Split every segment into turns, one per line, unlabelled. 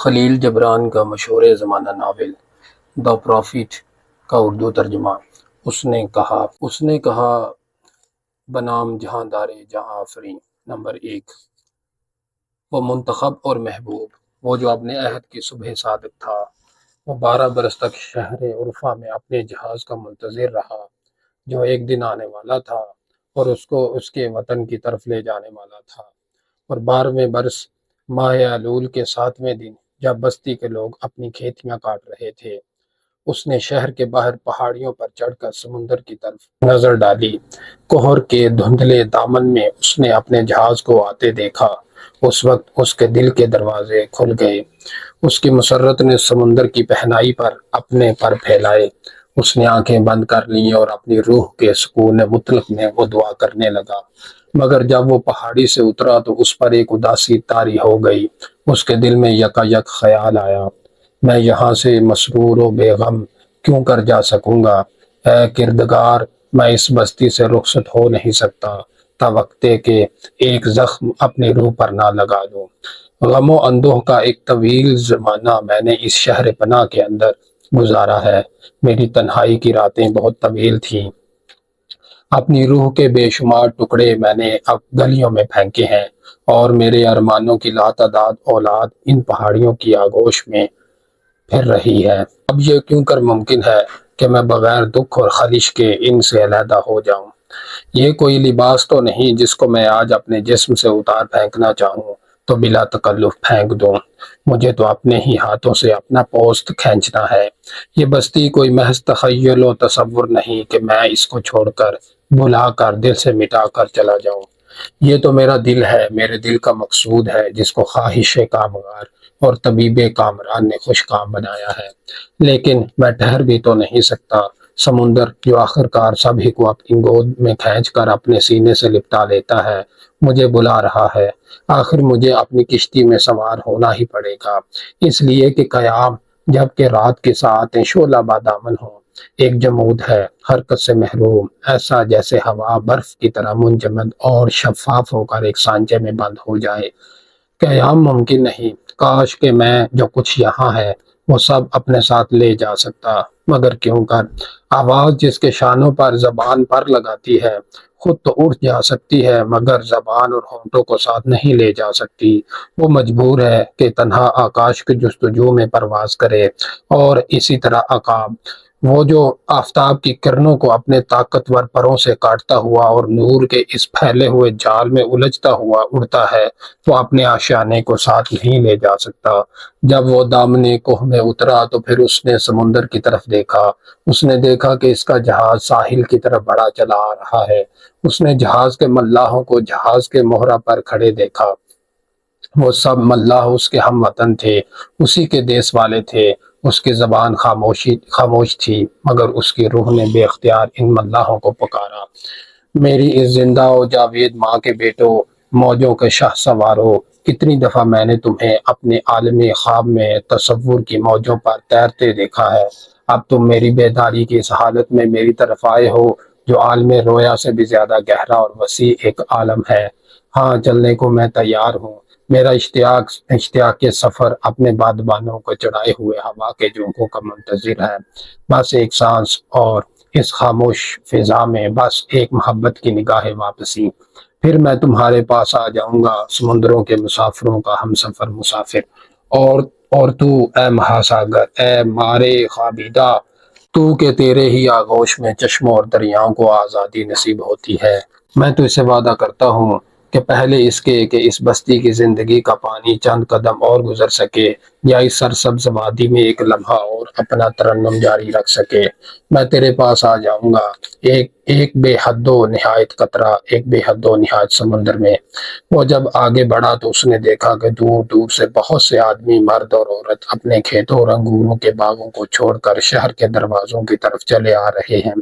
خلیل جبران کا مشہور زمانہ ناول دی پرافٹ کا اردو ترجمہ۔ اس نے کہا بنام جہاں دارے جہاں آفریں۔ نمبر 1، وہ منتخب اور محبوب، وہ جو اپنے عہد کی صبح صادق تھا۔ وہ 12 برس تک شہر عرفہ میں اپنے جہاز کا منتظر رہا جو ایک دن آنے والا تھا اور اس کو اس کے وطن کی طرف لے جانے والا تھا۔ اور 12ویں برس ماہ الول کے 7ویں دن جب بستی کے لوگ اپنی کھیتیاں کاٹ رہے تھے، اس نے شہر کے باہر پہاڑیوں پر چڑھ کر سمندر کی طرف نظر ڈالی۔ کوہر کے دھندلے دامن میں اس نے اپنے جہاز کو آتے دیکھا۔ اس وقت اس کے دل کے دروازے کھل گئے۔ اس کی مسرت نے سمندر کی پہنائی پر اپنے پر پھیلائے۔ اس نے آنکھیں بند کر لیں اور اپنی روح کے سکون مطلق میں وہ دعا کرنے لگا۔ مگر جب وہ پہاڑی سے اترا تو اس پر ایک اداسی طاری ہو گئی۔ اس کے دل میں یکا یک خیال آیا، میں یہاں سے مسرور و بے غم کیوں کر جا سکوں گا؟ اے کردگار، میں اس بستی سے رخصت ہو نہیں سکتا تا وقتے کہ ایک زخم اپنی روح پر نہ لگا دوں۔ غم و اندوہ کا ایک طویل زمانہ میں نے اس شہر پناہ کے اندر گزارا ہے۔ میری تنہائی کی راتیں بہت طویل تھیں۔ اپنی روح کے بے شمار ٹکڑے میں نے اب گلیوں میں پھینکے ہیں اور میرے ارمانوں کی لاتعداد اولاد ان پہاڑیوں کی آغوش میں پھر رہی ہے۔ اب یہ کیوں کر ممکن ہے کہ میں بغیر دکھ اور خلش کے ان سے علیحدہ ہو جاؤں؟ یہ کوئی لباس تو نہیں جس کو میں آج اپنے جسم سے اتار پھینکنا چاہوں تو بلا تکلف پھینک دوں۔ مجھے تو اپنے ہی ہاتھوں سے اپنا پوست کھینچنا ہے۔ یہ بستی کوئی محض تخیل و تصور نہیں کہ میں اس کو چھوڑ کر، بھلا کر، دل سے مٹا کر چلا جاؤں۔ یہ تو میرا دل ہے، میرے دل کا مقصود ہے جس کو خواہش کامگار اور طبیب کامران نے خوش کام بنایا ہے۔ لیکن میں ٹھہر بھی تو نہیں سکتا۔ سمندر جو آخرکار سبھی کو اپنی گود میں کھینچ کر اپنے سینے سے لپٹا لیتا ہے، مجھے بلا رہا ہے۔ آخر مجھے اپنی کشتی میں سوار ہونا ہی پڑے گا، اس لیے کہ قیام جب کہ رات کی ساعتیں شعلہ بادامن ہوں، ایک جمود ہے، حرکت سے محروم، ایسا جیسے ہوا برف کی طرح منجمد اور شفاف ہو کر ایک سانچے میں بند ہو جائے۔ قیام ممکن نہیں۔ کاش کہ میں جو کچھ یہاں ہے وہ سب اپنے ساتھ لے جا سکتا، مگر کیوں کر؟ آواز جس کے شانوں پر زبان پر لگاتی ہے خود تو اٹھ جا سکتی ہے مگر زبان اور ہونٹوں کو ساتھ نہیں لے جا سکتی۔ وہ مجبور ہے کہ تنہا آکاش کی جستجو میں پرواز کرے اور اسی طرح عقاب، وہ جو آفتاب کی کرنوں کو اپنے طاقتور پروں سے کاٹتا ہوا اور نور کے اس پھیلے ہوئے جال میں الجھتا ہوا اڑتا ہے، وہ اپنے آشیانے کو ساتھ نہیں لے جا سکتا۔ جب وہ دامنے کوہ میں اترا تو پھر اس نے سمندر کی طرف دیکھا۔ اس نے دیکھا کہ اس کا جہاز ساحل کی طرف بڑا چلا آ رہا ہے۔ اس نے جہاز کے ملاحوں کو جہاز کے مہرہ پر کھڑے دیکھا۔ وہ سب ملاح اس کے ہم وطن تھے، اسی کے دیس والے تھے۔ اس کی زبان خاموش تھی مگر اس کی روح نے بے اختیار ان ملاحوں کو پکارا، میری اس زندہ و جاوید ماں کے بیٹو، موجوں کے شاہ سوارو، کتنی دفعہ میں نے تمہیں اپنے عالمی خواب میں تصور کی موجوں پر تیرتے دیکھا ہے۔ اب تم میری بیداری کی اس حالت میں میری طرف آئے ہو جو عالم رویا سے بھی زیادہ گہرا اور وسیع ایک عالم ہے۔ ہاں، چلنے کو میں تیار ہوں۔ میرا اشتیاق کے سفر اپنے بادبانوں کو چڑھائے ہوئے ہوا کے جھونکوں کا منتظر ہے۔ بس ایک سانس اور اس خاموش فضا میں بس ایک محبت کی نگاہ واپسی، پھر میں تمہارے پاس آ جاؤں گا، سمندروں کے مسافروں کا ہم سفر مسافر۔ اور تو اے مہاساگر، اے مارے خوابیدہ، تو کہ تیرے ہی آغوش میں چشموں اور دریاؤں کو آزادی نصیب ہوتی ہے۔ میں تو اسے وعدہ کرتا ہوں کہ پہلے اس کے کہ اس بستی کی زندگی کا پانی چند قدم اور گزر سکے یا اس سرسبز وادی میں ایک لمحہ اور اپنا ترنم جاری رکھ سکے، میں تیرے پاس آ جاؤں گا، ایک بے حد و نہایت قطرہ، ایک بے حد و نہایت سمندر میں۔ وہ جب آگے بڑھا تو اس نے دیکھا کہ دور دور سے بہت سے آدمی، مرد اور عورت اپنے کھیتوں اور انگوروں کے باغوں کو چھوڑ کر شہر کے دروازوں کی طرف چلے آ رہے ہیں۔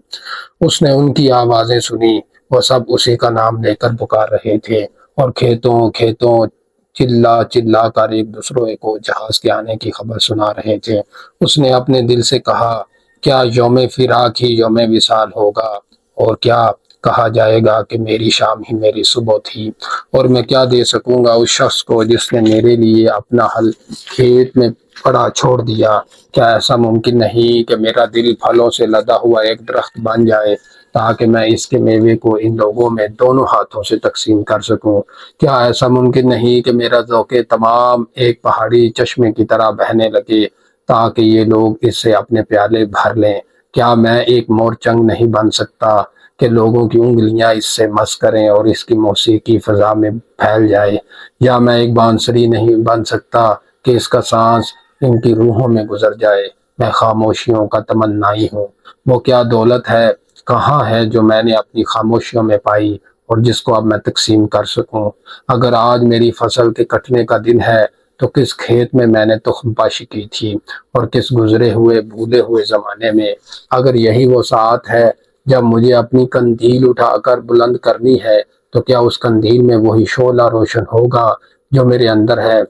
اس نے ان کی آوازیں سنی، وہ سب اسی کا نام لے کر پکار رہے تھے اور کھیتوں چلا چلا کر ایک دوسرے کو جہاز کے آنے کی خبر سنا رہے تھے۔ اس نے اپنے دل سے کہا، کیا یوم فراق ہی یوم وصال ہوگا، اور کیا کہا جائے گا کہ میری شام ہی میری صبح تھی، اور میں کیا دے سکوں گا اس شخص کو جس نے میرے لیے اپنا حل کھیت میں پڑا چھوڑ دیا؟ کیا ایسا ممکن نہیں کہ میرا دل پھلوں سے لدا ہوا ایک درخت بن جائے تاکہ میں اس کے میوے کو ان لوگوں میں دونوں ہاتھوں سے تقسیم کر سکوں؟ کیا ایسا ممکن نہیں کہ میرا ذوق تمام ایک پہاڑی چشمے کی طرح بہنے لگے تاکہ یہ لوگ اس سے اپنے پیالے بھر لیں؟ کیا میں ایک مورچنگ نہیں بن سکتا کہ لوگوں کی انگلیاں اس سے مس کریں اور اس کی موسیقی فضا میں پھیل جائے؟ یا میں ایک بانسری نہیں بن سکتا کہ اس کا سانس ان کی روحوں میں گزر جائے؟ میں خاموشیوں کا تمنائی ہوں۔ وہ کیا دولت ہے، کہاں ہے جو میں نے اپنی خاموشیوں میں پائی اور جس کو اب میں تقسیم کر سکوں؟ اگر آج میری فصل کے کٹنے کا دن ہے تو کس کھیت میں نے تخم پاشی کی تھی اور کس گزرے ہوئے بھولے ہوئے زمانے میں؟ اگر یہی وہ ساعت ہے جب مجھے اپنی قندیل اٹھا کر بلند کرنی ہے تو کیا اس قندیل میں وہی شعلہ روشن ہوگا جو میرے اندر ہے؟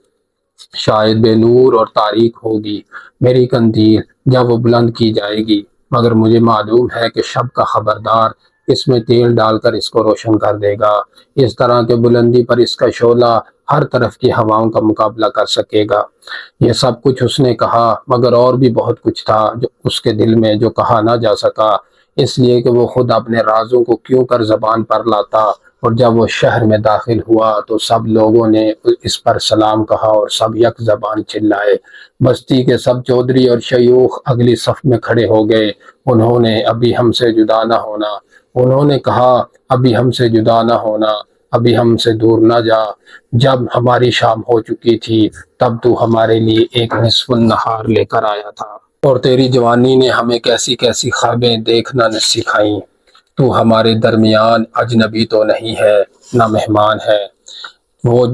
شاید بے نور اور تاریک ہوگی میری قندیل جب وہ بلند کی جائے گی، مگر مجھے معلوم ہے کہ شب کا خبردار اس میں تیل ڈال کر اس کو روشن کر دے گا، اس طرح کہ بلندی پر اس کا شعلہ ہر طرف کی ہواؤں کا مقابلہ کر سکے گا۔ یہ سب کچھ اس نے کہا، مگر اور بھی بہت کچھ تھا جو اس کے دل میں جو کہا نہ جا سکا، اس لیے کہ وہ خود اپنے رازوں کو کیوں کر زبان پر لاتا۔ اور جب وہ شہر میں داخل ہوا تو سب لوگوں نے اس پر سلام کہا اور سب یک زبان چلائے۔ بستی کے سب چودھری اور شیوخ اگلی صف میں کھڑے ہو گئے۔ انہوں نے ابھی ہم سے جدا نہ ہونا، انہوں نے کہا ابھی ہم سے جدا نہ ہونا، ابھی ہم سے دور نہ جا۔ جب ہماری شام ہو چکی تھی تب تو ہمارے لیے ایک نصف النہار لے کر آیا تھا، اور تیری جوانی نے ہمیں کیسی کیسی خوابیں دیکھنا نہ سکھائیں۔ تو ہمارے درمیان اجنبی تو نہیں ہے، نہ مہمان ہے، وہ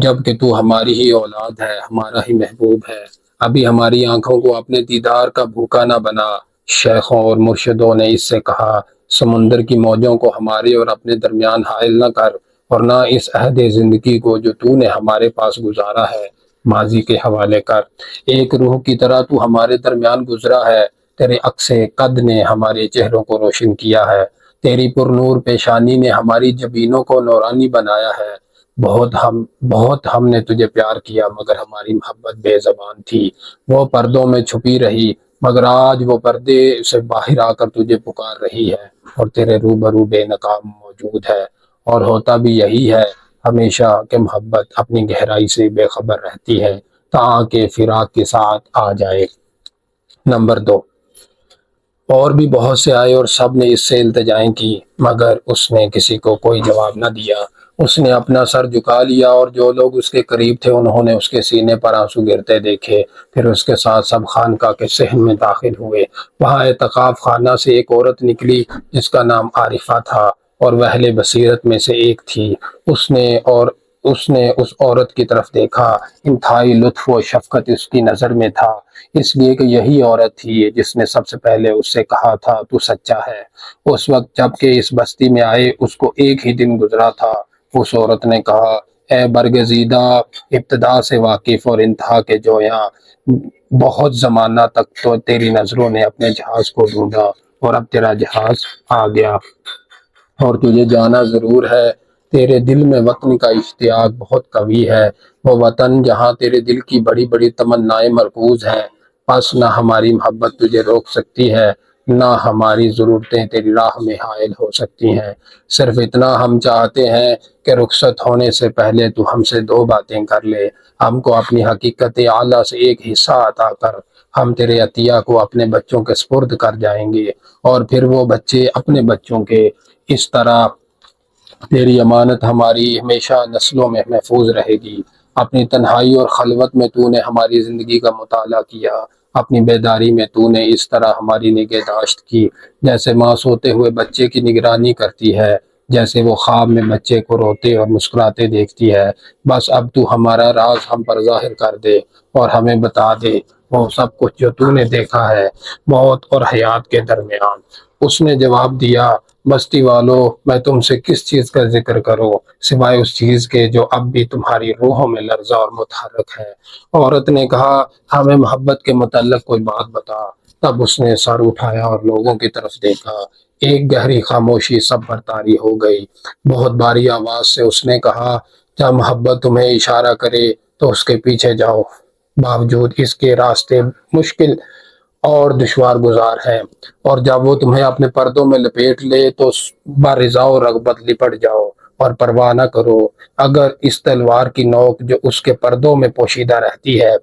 جب کہ تو ہماری ہی اولاد ہے، ہمارا ہی محبوب ہے۔ ابھی ہماری آنکھوں کو اپنے دیدار کا بھوکا نہ بنا۔ شیخوں اور مرشدوں نے اس سے کہا، سمندر کی موجوں کو ہمارے اور اپنے درمیان حائل نہ کر، اور نہ اس عہد زندگی کو جو تو نے ہمارے پاس گزارا ہے ماضی کے حوالے کر۔ ایک روح کی طرح تو ہمارے درمیان گزرا ہے، تیرے عکس قد نے ہمارے چہروں کو روشن کیا ہے، تیری پرنور پیشانی نے ہماری جبینوں کو نورانی بنایا ہے۔ بہت ہم نے تجھے پیار کیا، مگر ہماری محبت بے زبان تھی، وہ پردوں میں چھپی رہی، مگر آج وہ پردے سے باہر آ کر تجھے پکار رہی ہے، اور تیرے روبرو بے نقاب موجود ہے۔ اور ہوتا بھی یہی ہے ہمیشہ کہ محبت اپنی گہرائی سے بے خبر رہتی ہے تاکہ فراق کے ساتھ آ جائے۔ نمبر 2، اور بھی بہت سے آئے اور سب نے اس سے التجائیں کی، مگر اس نے کسی کو کوئی جواب نہ دیا۔ اس نے اپنا سر جھکا لیا، اور جو لوگ اس کے قریب تھے انہوں نے اس کے سینے پر آنسو گرتے دیکھے۔ پھر اس کے ساتھ سب خانقاہ کے صحن میں داخل ہوئے۔ وہاں اعتکاف خانہ سے ایک عورت نکلی جس کا نام عارفہ تھا اور وہ اہل بصیرت میں سے ایک تھی۔ اس نے اس عورت کی طرف دیکھا، انتہائی لطف و شفقت اس کی نظر میں تھا، اس لیے کہ یہی عورت تھی جس نے سب سے پہلے اس سے کہا تھا تو سچا ہے۔ اس وقت جب کہ اس بستی میں آئے اس کو ایک ہی دن گزرا تھا، اس عورت نے کہا، اے برگزیدہ ابتدا سے واقف اور انتہا کے جویاں، بہت زمانہ تک تو تیری نظروں نے اپنے جہاز کو ڈھونڈا اور اب تیرا جہاز آ گیا، اور تجھے جانا ضرور ہے۔ تیرے دل میں وطن کا اشتیاق بہت قوی ہے، وہ وطن جہاں تیرے دل کی بڑی بڑی تمنائیں مرکوز ہیں۔ پس نہ ہماری محبت تجھے روک سکتی ہے، نہ ہماری ضرورتیں تیری راہ میں حائل ہو سکتی ہیں۔ صرف اتنا ہم چاہتے ہیں کہ رخصت ہونے سے پہلے تو ہم سے 2 باتیں کر لے، ہم کو اپنی حقیقت اعلیٰ سے ایک حصہ عطا کر، ہم تیرے عطیہ کو اپنے بچوں کے سپرد کر جائیں گے، اور پھر وہ بچے اپنے بچوں کے، اس طرح تیری امانت ہماری ہمیشہ نسلوں میں محفوظ رہے گی۔ اپنی تنہائی اور خلوت میں تو نے ہماری زندگی کا مطالعہ کیا، اپنی بیداری میں تو نے اس طرح ہماری نگہداشت کی جیسے ماں سوتے ہوئے بچے کی نگرانی کرتی ہے، جیسے وہ خواب میں بچے کو روتے اور مسکراتے دیکھتی ہے۔ بس اب تو ہمارا راز ہم پر ظاہر کر دے اور ہمیں بتا دے وہ سب کچھ جو تو نے دیکھا ہے موت اور حیات کے درمیان۔ اس نے جواب دیا، بستی والو، میں تم سے کس چیز کا ذکر کروں سوائے اس چیز کے جو اب بھی تمہاری روحوں میں لرزہ اور متحرک ہے۔ عورت نے کہا، ہمیں محبت کے متعلق کوئی بات بتا تب اس نے سر اٹھایا اور لوگوں کی طرف دیکھا۔ ایک گہری خاموشی سب پر طاری ہو گئی۔ بہت باری آواز سے اس نے کہا، جب محبت تمہیں اشارہ کرے تو اس کے پیچھے جاؤ، باوجود اس کے راستے مشکل اور دشوار گزار ہیں، اور جب وہ تمہیں اپنے پردوں میں لپیٹ لے تو برضا و رغبت لپٹ جاؤ اور پرواہ نہ کرو۔ اگر اس تلوار کی نوک جو اس کے پردوں میں پوشیدہ رہتی ہے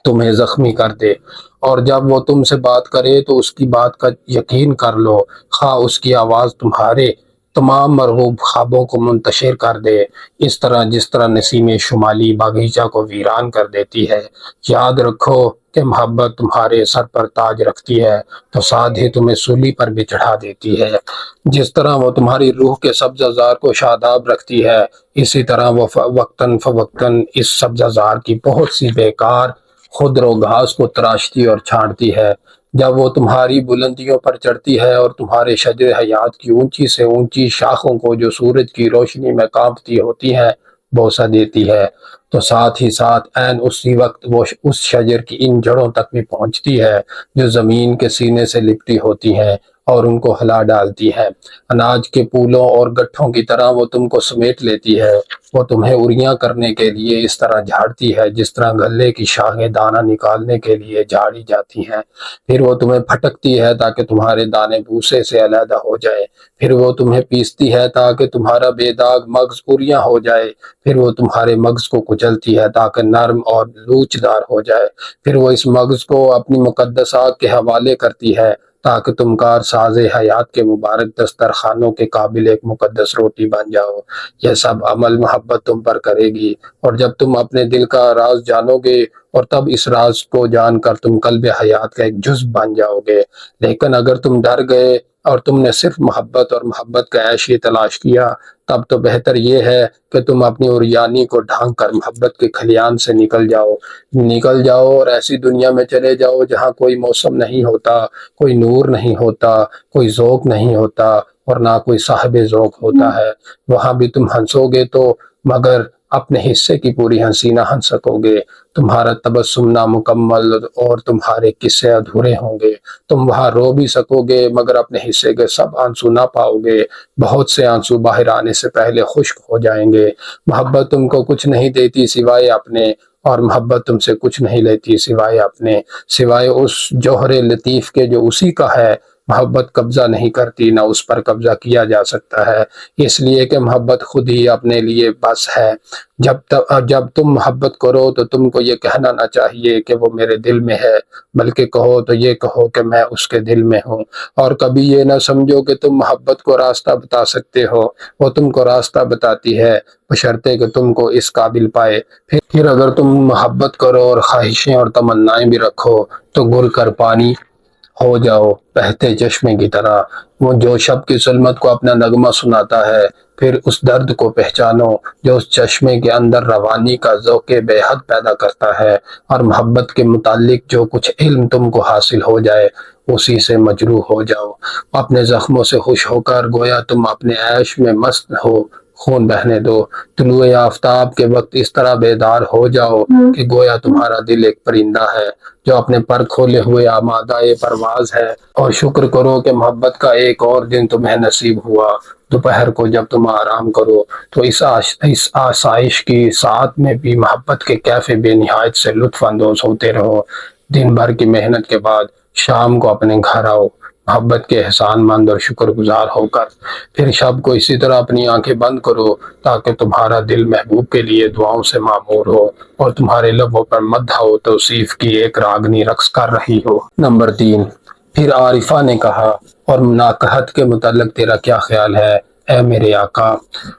تمہیں زخمی کر دے، اور جب وہ تم سے بات کرے تو اس کی بات کا یقین کر لو، خواہ اس کی آواز تمہارے تمام مرغوب خوابوں کو منتشر کر دے، اس طرح جس طرح نسیم شمالی باغیچہ کو ویران کر دیتی ہے۔ یاد رکھو کہ محبت تمہارے سر پر تاج رکھتی ہے تو ساتھ ہی تمہیں سولی پر بھی چڑھا دیتی ہے۔ جس طرح وہ تمہاری روح کے سبزہ زار کو شاداب رکھتی ہے، اسی طرح وہ وقتاً فوقتاً اس سبزہ زار کی بہت سی بیکار خودرو گھاس کو تراشتی اور چھانٹتی ہے۔ جب وہ تمہاری بلندیوں پر چڑھتی ہے اور تمہارے شجر حیات کی اونچی سے اونچی شاخوں کو جو سورج کی روشنی میں کانپتی ہوتی ہیں بوسہ دیتی ہے، تو ساتھ ہی ساتھ عین اسی وقت وہ اس شجر کی ان جڑوں تک بھی پہنچتی ہے جو زمین کے سینے سے لپٹی ہوتی ہیں اور ان کو ہلا ڈالتی ہے۔ اناج کے پولوں اور گٹھوں کی طرح وہ تم کو سمیٹ لیتی ہے۔ وہ تمہیں اریاں کرنے کے لیے اس طرح جھاڑتی ہے جس طرح غلے کی شاخیں دانہ نکالنے کے لیے جھاڑی جاتی ہیں۔ پھر وہ تمہیں پھٹکتی ہے تاکہ تمہارے دانے بھوسے سے علیحدہ ہو جائے۔ پھر وہ تمہیں پیستی ہے تاکہ تمہارا بے داغ مغز اریاں ہو جائے۔ پھر وہ تمہارے مغز کو کچلتی ہے تاکہ نرم اور لوچدار ہو جائے۔ پھر وہ اس مغز کو اپنی مقدس آگ کے حوالے کرتی ہے تاکہ تم کار ساز حیات کے مبارک دسترخوانوں کے قابل ایک مقدس روٹی بن جاؤ۔ یہ سب عمل محبت تم پر کرے گی، اور جب تم اپنے دل کا راز جانو گے اور تب اس راز کو جان کر تم قلب حیات کا ایک جزو بن جاؤ گے۔ لیکن اگر تم ڈر گئے اور تم نے صرف محبت اور محبت کا عیش ہی تلاش کیا، تب تو بہتر یہ ہے کہ تم اپنی اوریانی کو ڈھانک کر محبت کے کھلیان سے نکل جاؤ اور ایسی دنیا میں چلے جاؤ جہاں کوئی موسم نہیں ہوتا، کوئی نور نہیں ہوتا، کوئی ذوق نہیں ہوتا اور نہ کوئی صاحب ذوق ہوتا ہے۔ وہاں بھی تم ہنسو گے تو مگر اپنے حصے کی پوری ہنسی نہ ہنس سکو گے۔ تمہارا تبسم نامکمل اور تمہارے قصے ادھورے ہوں گے۔ تم وہاں رو بھی سکو گے مگر اپنے حصے کے سب آنسو نہ پاؤ گے۔ بہت سے آنسو باہر آنے سے پہلے خشک ہو جائیں گے۔ محبت تم کو کچھ نہیں دیتی سوائے اپنے، اور محبت تم سے کچھ نہیں لیتی سوائے اپنے، سوائے اس جوہر لطیف کے جو اسی کا ہے۔ محبت قبضہ نہیں کرتی، نہ اس پر قبضہ کیا جا سکتا ہے، اس لیے کہ محبت خود ہی اپنے لیے بس ہے۔ جب تم محبت کرو تو تم کو یہ کہنا نہ چاہیے کہ وہ میرے دل میں ہے، بلکہ کہو تو یہ کہو کہ میں اس کے دل میں ہوں۔ اور کبھی یہ نہ سمجھو کہ تم محبت کو راستہ بتا سکتے ہو، وہ تم کو راستہ بتاتی ہے بشرطے کہ تم کو اس قابل پائے۔ پھر اگر تم محبت کرو اور خواہشیں اور تمنائیں بھی رکھو تو گل کر پانی ہو جاؤ بہتے چشمے کی طرح۔ وہ جو شب کی ظلمت کو اپنا نغمہ سناتا ہے، پھر اس درد کو پہچانو جو اس چشمے کے اندر روانی کا ذوق بے حد پیدا کرتا ہے، اور محبت کے متعلق جو کچھ علم تم کو حاصل ہو جائے اسی سے مجروح ہو جاؤ۔ اپنے زخموں سے خوش ہو کر گویا تم اپنے عیش میں مست ہو، خون بہنے دو۔ طلوع آفتاب کے وقت اس طرح بیدار ہو جاؤ کہ گویا تمہارا دل ایک پرندہ ہے جو اپنے پر کھولے ہوئے آمادہ پرواز ہے، اور شکر کرو کہ محبت کا ایک اور دن تمہیں نصیب ہوا۔ دوپہر کو جب تم آرام کرو تو اس آسائش کی ساعت میں بھی محبت کے کیف بے نہایت سے لطف اندوز ہوتے رہو۔ دن بھر کی محنت کے بعد شام کو اپنے گھر آؤ محبت کے احسان مند اور شکر گزار ہو کر۔ پھر شب کو اسی طرح اپنی آنکھیں بند کرو تاکہ تمہارا دل محبوب کے لیے دعاؤں سے معمور ہو اور تمہارے لبوں پر مدح و توصیف کی ایک راگنی رقص کر رہی ہو۔ نمبر 3، پھر عارفہ نے کہا، اور مناکحت کے متعلق تیرا کیا خیال ہے اے میرے آقا؟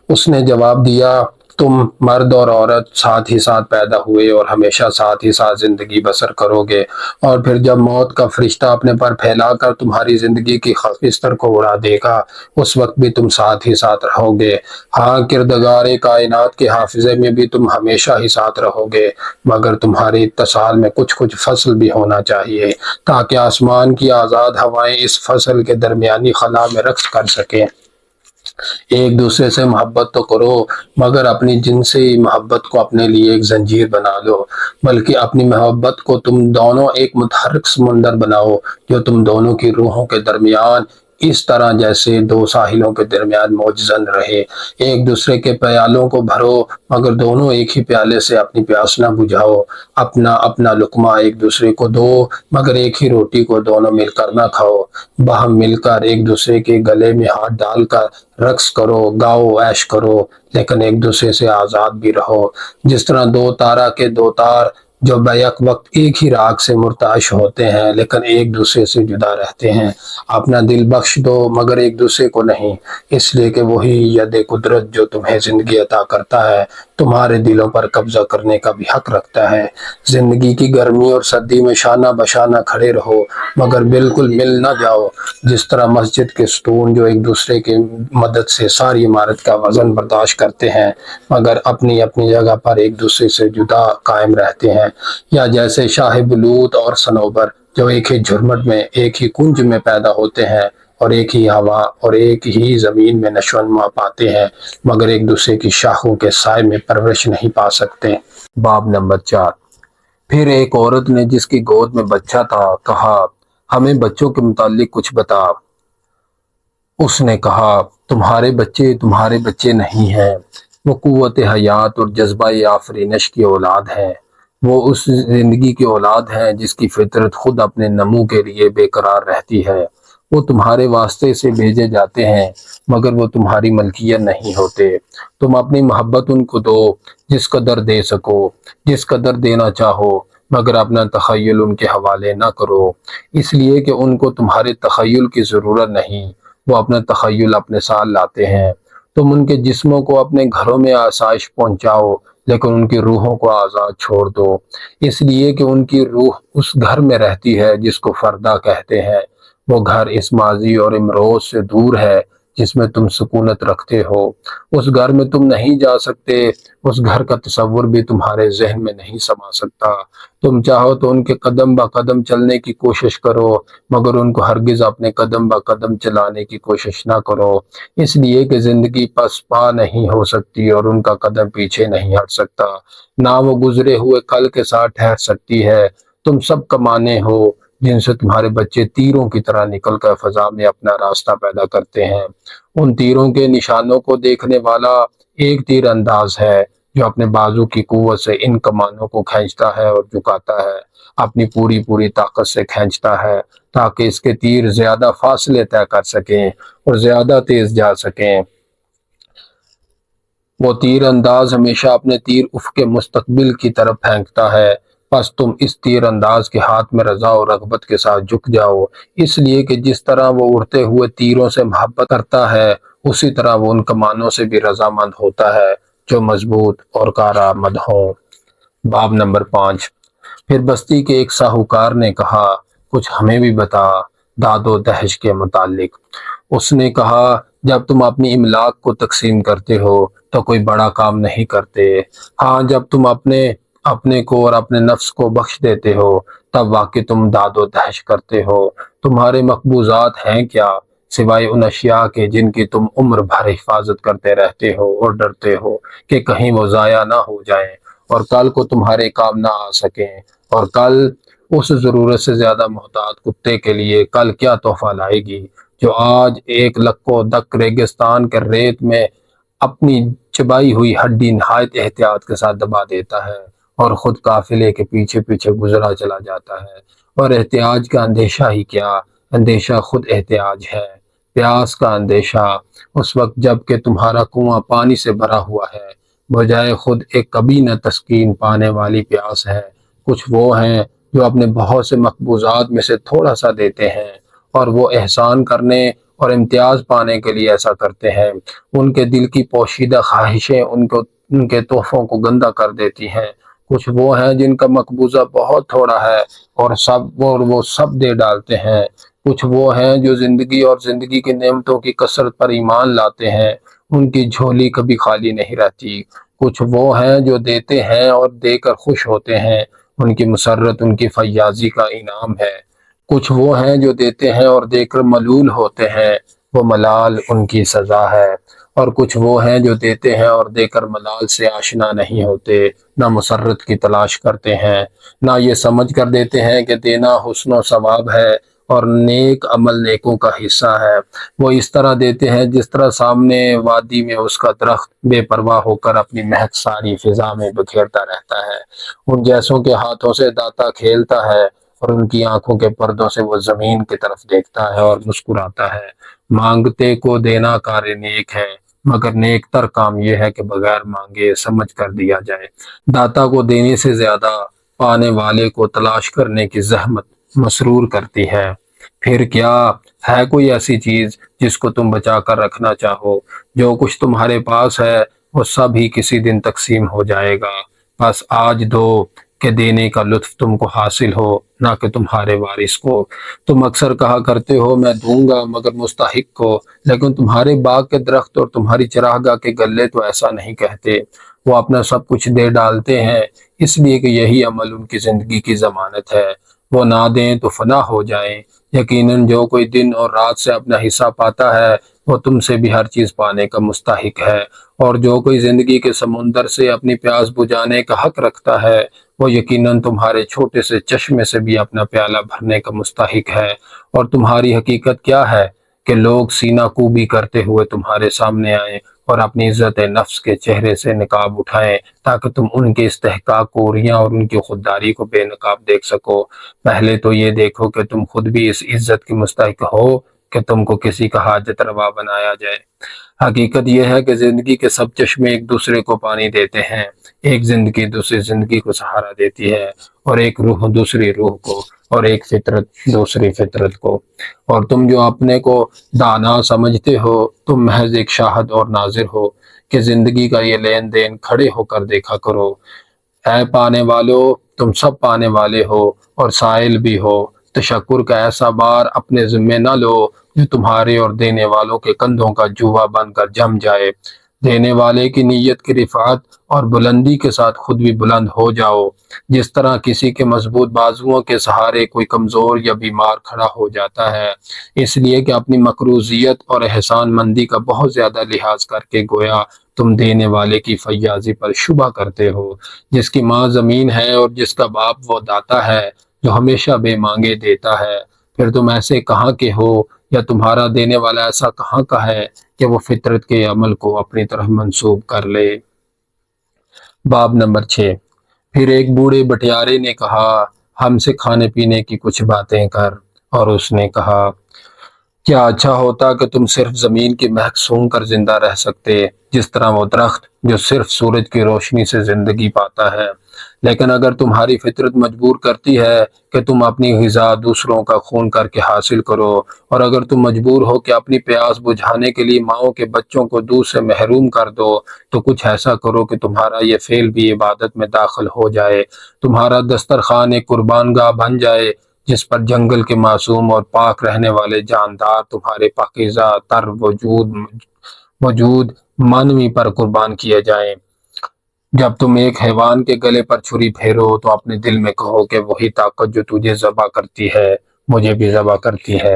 اس نے جواب دیا، تم مرد اور عورت ساتھ ہی ساتھ پیدا ہوئے اور ہمیشہ ساتھ ہی ساتھ زندگی بسر کرو گے، اور پھر جب موت کا فرشتہ اپنے پر پھیلا کر تمہاری زندگی کی خاکستر کو اڑا دے گا اس وقت بھی تم ساتھ ہی ساتھ رہو گے۔ ہاں، کردگار کائنات کے حافظے میں بھی تم ہمیشہ ہی ساتھ رہو گے، مگر تمہاری اتصال میں کچھ فصل بھی ہونا چاہیے تاکہ آسمان کی آزاد ہوائیں اس فصل کے درمیانی خلا میں رقص کر سکیں۔ ایک دوسرے سے محبت تو کرو، مگر اپنی جنسی محبت کو اپنے لیے ایک زنجیر بنا لو، بلکہ اپنی محبت کو تم دونوں ایک متحرک سمندر بناؤ جو تم دونوں کی روحوں کے درمیان اس طرح جیسے دو ساحلوں کے درمیان موج زن رہے۔ ایک دوسرے کے پیالوں کو بھرو، مگر دونوں ایک ہی پیالے سے اپنی پیاس نہ بجھاؤ۔ اپنا اپنا لقمہ ایک دوسرے کو دو، مگر ایک ہی روٹی کو دونوں مل کر نہ کھاؤ۔ باہم مل کر ایک دوسرے کے گلے میں ہاتھ ڈال کر رقص کرو، گاؤ، عیش کرو، لیکن ایک دوسرے سے آزاد بھی رہو۔ جس طرح دو تارا کے دو تار جو بیک وقت ایک ہی راگ سے مرتعش ہوتے ہیں لیکن ایک دوسرے سے جدا رہتے ہیں، اپنا دل بخش دو مگر ایک دوسرے کو نہیں، اس لیے کہ وہی ید قدرت جو تمہیں زندگی عطا کرتا ہے تمہارے دلوں پر قبضہ کرنے کا بھی حق رکھتا ہے۔ زندگی کی گرمی اور سردی میں شانہ بشانہ کھڑے رہو مگر بالکل مل نہ جاؤ، جس طرح مسجد کے ستون جو ایک دوسرے کی مدد سے ساری عمارت کا وزن برداشت کرتے ہیں مگر اپنی اپنی جگہ پر ایک دوسرے سے جدا قائم رہتے ہیں، یا جیسے شاہ بلوط اور صنوبر جو ایک ہی جھرمٹ میں ایک ہی کنج میں پیدا ہوتے ہیں اور ایک ہی ہوا اور ایک ہی زمین میں نشو و نما پاتے ہیں مگر ایک دوسرے کی شاخوں کے سائے میں پرورش نہیں پا سکتے۔ باب نمبر 4۔ پھر ایک عورت نے جس کی گود میں بچہ تھا کہا، ہمیں بچوں کے متعلق کچھ بتا۔ اس نے کہا، تمہارے بچے نہیں ہیں، وہ قوت حیات اور جذبہ آفرینش کی اولاد ہیں، وہ اس زندگی کی اولاد ہیں جس کی فطرت خود اپنے نمو کے لیے بے قرار رہتی ہے۔ وہ تمہارے واسطے سے بھیجے جاتے ہیں مگر وہ تمہاری ملکیت نہیں ہوتے۔ تم اپنی محبت ان کو دو جس قدر دے سکو، جس قدر دینا چاہو، مگر اپنا تخیل ان کے حوالے نہ کرو، اس لیے کہ ان کو تمہارے تخیل کی ضرورت نہیں، وہ اپنا تخیل اپنے ساتھ لاتے ہیں۔ تم ان کے جسموں کو اپنے گھروں میں آسائش پہنچاؤ لیکن ان کی روحوں کو آزاد چھوڑ دو، اس لیے کہ ان کی روح اس گھر میں رہتی ہے جس کو فردہ کہتے ہیں۔ وہ گھر اس ماضی اور امروز سے دور ہے جس میں تم سکونت رکھتے ہو، اس گھر میں تم نہیں جا سکتے، اس گھر کا تصور بھی تمہارے ذہن میں نہیں سما سکتا۔ تم چاہو تو ان کے قدم با قدم چلنے کی کوشش کرو مگر ان کو ہرگز اپنے قدم با قدم چلانے کی کوشش نہ کرو، اس لیے کہ زندگی پس پا نہیں ہو سکتی اور ان کا قدم پیچھے نہیں ہٹ سکتا، نہ وہ گزرے ہوئے کل کے ساتھ ٹھہر سکتی ہے۔ تم سب کمانے ہو جن سے تمہارے بچے تیروں کی طرح نکل کر فضا میں اپنا راستہ پیدا کرتے ہیں۔ ان تیروں کے نشانوں کو دیکھنے والا ایک تیر انداز ہے جو اپنے بازو کی قوت سے ان کمانوں کو کھینچتا ہے اور جھکاتا ہے، اپنی پوری طاقت سے کھینچتا ہے تاکہ اس کے تیر زیادہ فاصلے طے کر سکیں اور زیادہ تیز جا سکیں۔ وہ تیر انداز ہمیشہ اپنے تیر افق مستقبل کی طرف پھینکتا ہے، پس تم اس تیر انداز کے ہاتھ میں رضا و رغبت کے ساتھ جھک جاؤ، اس لیے کہ جس طرح وہ اڑتے ہوئے تیروں سے محبت کرتا ہے اسی طرح وہ ان کمانوں سے بھی رضامند ہوتا ہے جو مضبوط اور کارآمد ہوں۔ باب نمبر 5۔ پھر بستی کے ایک ساہوکار نے کہا، کچھ ہمیں بھی بتا داد و دہش کے متعلق۔ اس نے کہا، جب تم اپنی املاک کو تقسیم کرتے ہو تو کوئی بڑا کام نہیں کرتے، ہاں جب تم اپنے کو اور اپنے نفس کو بخش دیتے ہو تب واقعی تم داد و دہش کرتے ہو۔ تمہارے مقبوضات ہیں کیا سوائے ان اشیاء کے جن کی تم عمر بھر حفاظت کرتے رہتے ہو اور ڈرتے ہو کہ کہیں وہ ضائع نہ ہو جائیں اور کل کو تمہارے کام نہ آ سکیں، اور کل اس ضرورت سے زیادہ محتاط کتے کے لیے کل کیا تحفہ لائے گی جو آج ایک لکو دک ریگستان کے ریت میں اپنی چبائی ہوئی ہڈی نہایت احتیاط کے ساتھ دبا دیتا ہے اور خود قافلے کے پیچھے پیچھے گزرا چلا جاتا ہے، اور احتیاج کا اندیشہ ہی کیا، اندیشہ خود احتیاج ہے۔ پیاس کا اندیشہ اس وقت جب کہ تمہارا کنواں پانی سے بھرا ہوا ہے بجائے خود ایک کبھی نہ تسکین پانے والی پیاس ہے۔ کچھ وہ ہیں جو اپنے بہت سے مقبوضات میں سے تھوڑا سا دیتے ہیں اور وہ احسان کرنے اور امتیاز پانے کے لیے ایسا کرتے ہیں، ان کے دل کی پوشیدہ خواہشیں ان کے تحفوں کو گندا کر دیتی ہیں۔ کچھ وہ ہیں جن کا مقبوضہ بہت تھوڑا ہے اور وہ سب دے ڈالتے ہیں۔ کچھ وہ ہیں جو زندگی اور زندگی کی نعمتوں کی کثرت پر ایمان لاتے ہیں، ان کی جھولی کبھی خالی نہیں رہتی۔ کچھ وہ ہیں جو دیتے ہیں اور دے کر خوش ہوتے ہیں، ان کی مسرت ان کی فیاضی کا انعام ہے۔ کچھ وہ ہیں جو دیتے ہیں اور دے کر ملول ہوتے ہیں، وہ ملال ان کی سزا ہے۔ اور کچھ وہ ہیں جو دیتے ہیں اور دے کر ملال سے آشنا نہیں ہوتے، نہ مسرت کی تلاش کرتے ہیں، نہ یہ سمجھ کر دیتے ہیں کہ دینا حسن و ثواب ہے اور نیک عمل نیکوں کا حصہ ہے۔ وہ اس طرح دیتے ہیں جس طرح سامنے وادی میں اس کا درخت بے پرواہ ہو کر اپنی مہک ساری فضا میں بکھیرتا رہتا ہے۔ ان جیسوں کے ہاتھوں سے داتا کھیلتا ہے اور ان کی آنکھوں کے پردوں سے وہ زمین کی طرف دیکھتا ہے اور مسکراتا ہے۔ مانگتے کو دینا کار نیک ہے، مگر نیک تر کام یہ ہے کہ بغیر مانگے سمجھ کر دیا جائے۔ داتا کو دینے سے زیادہ پانے والے کو تلاش کرنے کی زحمت مسرور کرتی ہے۔ پھر کیا ہے کوئی ایسی چیز جس کو تم بچا کر رکھنا چاہو؟ جو کچھ تمہارے پاس ہے وہ سب ہی کسی دن تقسیم ہو جائے گا، بس آج دو کہ دینے کا لطف تم کو حاصل ہو، نہ کہ تمہارے وارث کو۔ تم اکثر کہا کرتے ہو میں دوں گا مگر مستحق کو، لیکن تمہارے باغ کے درخت اور تمہاری چراگاہ کے گلے تو ایسا نہیں کہتے۔ وہ اپنا سب کچھ دے ڈالتے ہیں اس لیے کہ یہی عمل ان کی زندگی کی ضمانت ہے۔ وہ نہ دیں تو فنا ہو جائیں۔ یقیناً جو کوئی دن اور رات سے اپنا حصہ پاتا ہے وہ تم سے بھی ہر چیز پانے کا مستحق ہے، اور جو کوئی زندگی کے سمندر سے اپنی پیاس بجھانے کا حق رکھتا ہے وہ یقیناً تمہارے چھوٹے سے چشمے سے بھی اپنا پیالہ بھرنے کا مستحق ہے۔ اور تمہاری حقیقت کیا ہے کہ لوگ سینہ کوبی کرتے ہوئے تمہارے سامنے آئیں اور اپنی عزت نفس کے چہرے سے نقاب اٹھائیں تاکہ تم ان کے استحقاق کو ریا اور ان کی خودداری کو بے نقاب دیکھ سکو۔ پہلے تو یہ دیکھو کہ تم خود بھی اس عزت کی مستحق ہو کہ تم کو کسی کا حاجت روا بنایا جائے۔ حقیقت یہ ہے کہ زندگی کے سب چشمے ایک دوسرے کو پانی دیتے ہیں۔ ایک زندگی دوسری زندگی کو سہارا دیتی ہے، اور ایک روح دوسری روح کو، اور ایک فطرت دوسری فطرت کو۔ اور تم جو اپنے کو دانا سمجھتے ہو، تم محض ایک شاہد اور ناظر ہو کہ زندگی کا یہ لین دین کھڑے ہو کر دیکھا کرو۔ اے پانے والو، تم سب پانے والے ہو اور سائل بھی ہو۔ تشکر کا ایسا بار اپنے ذمے نہ لو جو تمہارے اور دینے والوں کے کندھوں کا جوا بن کر جم جائے۔ دینے والے کی نیت کی رفعت اور بلندی کے ساتھ خود بھی بلند ہو جاؤ، جس طرح کسی کے مضبوط بازوؤں کے سہارے کوئی کمزور یا بیمار کھڑا ہو جاتا ہے، اس لیے کہ اپنی مقروضیت اور احسان مندی کا بہت زیادہ لحاظ کر کے گویا تم دینے والے کی فیاضی پر شبہ کرتے ہو۔ جس کی ماں زمین ہے اور جس کا باپ وہ داتا ہے جو ہمیشہ بے مانگے دیتا ہے، پھر تم ایسے کہاں کے ہو، یا تمہارا دینے والا ایسا کہاں کا ہے کہ وہ فطرت کے عمل کو اپنی طرف منسوب کر لے۔ باب نمبر 6۔ پھر ایک بوڑھے بٹیارے نے کہا ہم سے کھانے پینے کی کچھ باتیں کر، اور اس نے کہا کیا اچھا ہوتا کہ تم صرف زمین کی مہک سونگھ کر زندہ رہ سکتے، جس طرح وہ درخت جو صرف سورج کی روشنی سے زندگی پاتا ہے۔ لیکن اگر تمہاری فطرت مجبور کرتی ہے کہ تم اپنی غذا دوسروں کا خون کر کے حاصل کرو، اور اگر تم مجبور ہو کہ اپنی پیاس بجھانے کے لیے ماؤں کے بچوں کو دودھ سے محروم کر دو، تو کچھ ایسا کرو کہ تمہارا یہ فعل بھی عبادت میں داخل ہو جائے، تمہارا دسترخوان ایک قربان گاہ بن جائے جس پر جنگل کے معصوم اور پاک رہنے والے جاندار تمہارے پاکیزہ تر وجود مانوی پر قربان کیے جائیں۔ جب تم ایک حیوان کے گلے پر چھری پھیرو تو اپنے دل میں کہو کہ وہی طاقت جو تجھے ذبح کرتی ہے مجھے بھی ذبح کرتی ہے۔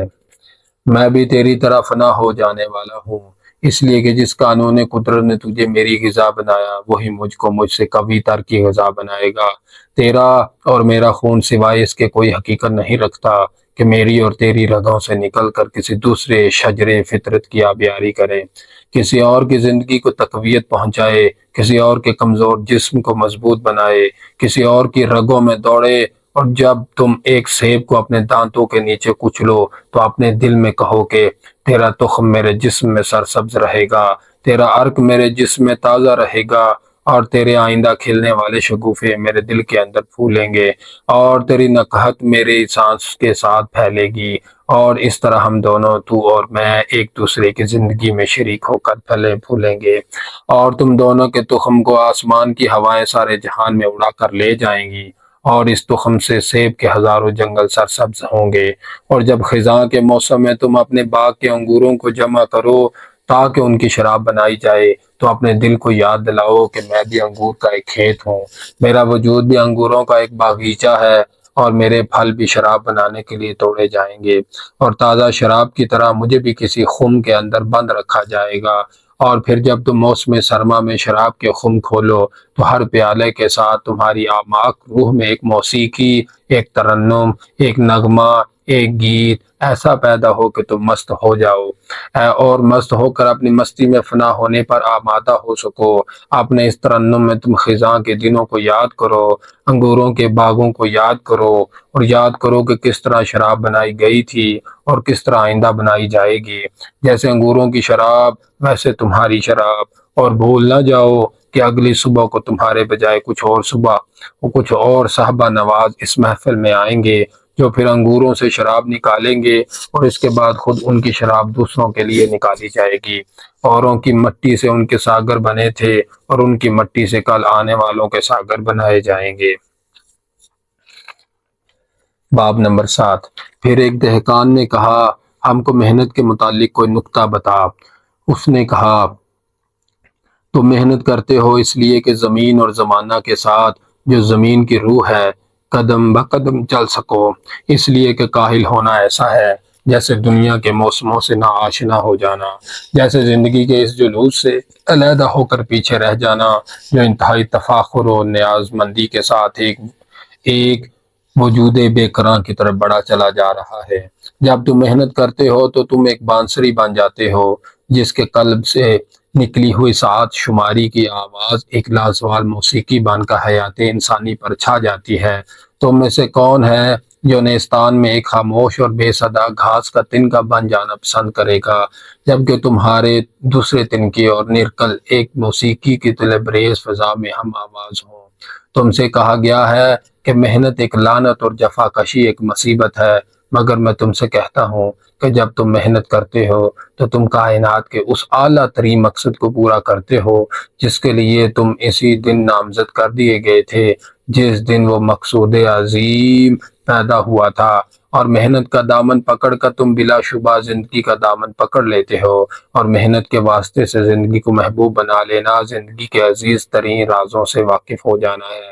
میں بھی تیری طرح فنا ہو جانے والا ہوں، اس لیے کہ جس قانون قدرت نے تجھے میری غذا بنایا وہی مجھ کو مجھ سے قوی تر کی غذا بنائے گا۔ تیرا اور میرا خون سوائے اس کے کوئی حقیقت نہیں رکھتا کہ میری اور تیری رگوں سے نکل کر کسی دوسرے شجرے فطرت کی آبیاری کرے، کسی اور کی زندگی کو تقویت پہنچائے، کسی اور کے کمزور جسم کو مضبوط بنائے، کسی اور کی رگوں میں دوڑے۔ اور جب تم ایک سیب کو اپنے دانتوں کے نیچے کچلو تو اپنے دل میں کہو کہ تیرا تخم میرے جسم میں سرسبز رہے گا، تیرا عرق میرے جسم میں تازہ رہے گا، اور تیرے آئندہ کھلنے والے شگوفے میرے دل کے اندر پھولیں گے، اور تیری نکہت میری سانس کے ساتھ پھیلے گی، اور اس طرح ہم دونوں تو اور میں ایک دوسرے کی زندگی میں شریک ہو کر پھلے پھولیں گے، اور تم دونوں کے تخم کو آسمان کی ہوائیں سارے جہان میں اڑا کر لے جائیں گی، اور اس تخم سے سیب کے ہزاروں جنگل سرسبز ہوں گے۔ اور جب خزاں کے موسم میں تم اپنے باغ کے انگوروں کو جمع کرو تاکہ ان کی شراب بنائی جائے تو اپنے دل کو یاد دلاؤ کہ میں بھی انگور کا ایک کھیت ہوں، میرا وجود بھی انگوروں کا ایک باغیچہ ہے، اور میرے پھل بھی شراب بنانے کے لیے توڑے جائیں گے، اور تازہ شراب کی طرح مجھے بھی کسی خم کے اندر بند رکھا جائے گا۔ اور پھر جب تم موسم سرما میں شراب کے خم کھولو تو ہر پیالے کے ساتھ تمہاری اعماق روح میں ایک موسیقی، ایک ترنم، ایک نغمہ، ایک گیت ایسا پیدا ہو کہ تم مست ہو جاؤ، اور مست ہو کر اپنی مستی میں فنا ہونے پر آمادہ ہو سکو۔ اپنے اس ترنم میں تم خزاں کے دنوں کو یاد کرو، انگوروں کے باغوں کو یاد کرو، اور یاد کرو کہ کس طرح شراب بنائی گئی تھی اور کس طرح آئندہ بنائی جائے گی۔ جیسے انگوروں کی شراب ویسے تمہاری شراب، اور بھول نہ جاؤ کہ اگلی صبح کو تمہارے بجائے کچھ اور صحابہ نواز اس محفل میں آئیں گے جو پھر انگوروں سے شراب نکالیں گے، اور اس کے بعد خود ان کی شراب دوسروں کے لیے نکالی جائے گی۔ اوروں کی مٹی سے ان کے ساغر بنے تھے، اور ان کی مٹی سے کل آنے والوں کے ساغر بنائے جائیں گے۔ باب نمبر 7۔ پھر ایک دہقان نے کہا، ہم کو محنت کے متعلق کوئی نکتہ بتا۔ اس نے کہا، تم محنت کرتے ہو اس لیے کہ زمین اور زمانہ کے ساتھ جو زمین کی روح ہے قدم بقدم چل سکو۔ اس لیے کہ کاہل ہونا ایسا ہے جیسے دنیا کے موسموں سے نا آشنا ہو جانا، جیسے زندگی کے اس جلوس سے علیحدہ ہو کر پیچھے رہ جانا جو انتہائی تفاخر و نیاز مندی کے ساتھ ایک وجود بے قرار کی طرف بڑھا چلا جا رہا ہے۔ جب تم محنت کرتے ہو تو تم ایک بانسری بن جاتے ہو جس کے قلب سے نکلی ہوئی ساعت شماری کی آواز ایک لازوال موسیقی بن کر حیات انسانی پر چھا جاتی ہے۔ تم میں سے کون ہے جو نیستان میں ایک خاموش اور بے صدا گھاس کا تنکا بن جانا پسند کرے گا، جبکہ تمہارے دوسرے تنکے اور نرکل ایک موسیقی کی طلبریز فضا میں ہم آواز ہوں۔ تم سے کہا گیا ہے کہ محنت ایک لعنت اور جفا کشی ایک مصیبت ہے، مگر میں تم سے کہتا ہوں کہ جب تم محنت کرتے ہو تو تم کائنات کے اس اعلیٰ ترین مقصد کو پورا کرتے ہو جس کے لیے تم اسی دن نامزد کر دیے گئے تھے، جس دن وہ مقصود عظیم پیدا ہوا تھا۔ اور محنت کا دامن پکڑ کر تم بلا شبہ زندگی کا دامن پکڑ لیتے ہو، اور محنت کے واسطے سے زندگی کو محبوب بنا لینا زندگی کے عزیز ترین رازوں سے واقف ہو جانا ہے۔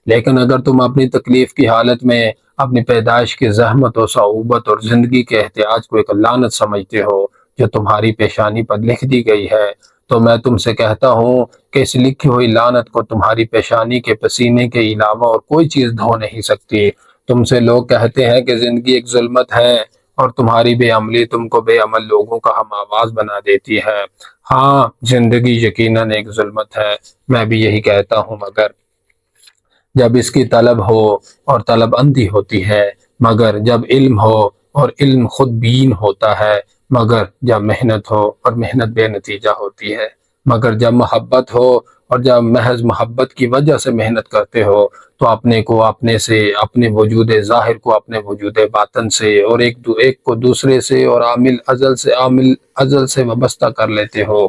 لیکن اگر تم اپنی تکلیف کی حالت میں اپنی پیدائش کی زحمت و صعوبت اور زندگی کے احتیاج کو ایک لعنت سمجھتے ہو جو تمہاری پیشانی پر لکھ دی گئی ہے، تو میں تم سے کہتا ہوں کہ اس لکھی ہوئی لعنت کو تمہاری پیشانی کے پسینے کے علاوہ اور کوئی چیز دھو نہیں سکتی۔ تم سے لوگ کہتے ہیں کہ زندگی ایک ظلمت ہے، اور تمہاری بے عملی تم کو بے عمل لوگوں کا ہم آواز بنا دیتی ہے۔ ہاں، زندگی یقیناً ایک ظلمت ہے، میں بھی یہی کہتا ہوں، مگر جب اس کی طلب ہو اور طلب اندھی ہوتی ہے، مگر جب علم ہو اور علم خود بین ہوتا ہے، مگر جب محنت ہو اور محنت بے نتیجہ ہوتی ہے، مگر جب محبت ہو اور جب محض محبت کی وجہ سے محنت کرتے ہو تو اپنے کو اپنے سے، اپنے وجود ظاہر کو اپنے وجود باطن سے، اور ایک کو دوسرے سے اور عامل ازل سے وابستہ کر لیتے ہو۔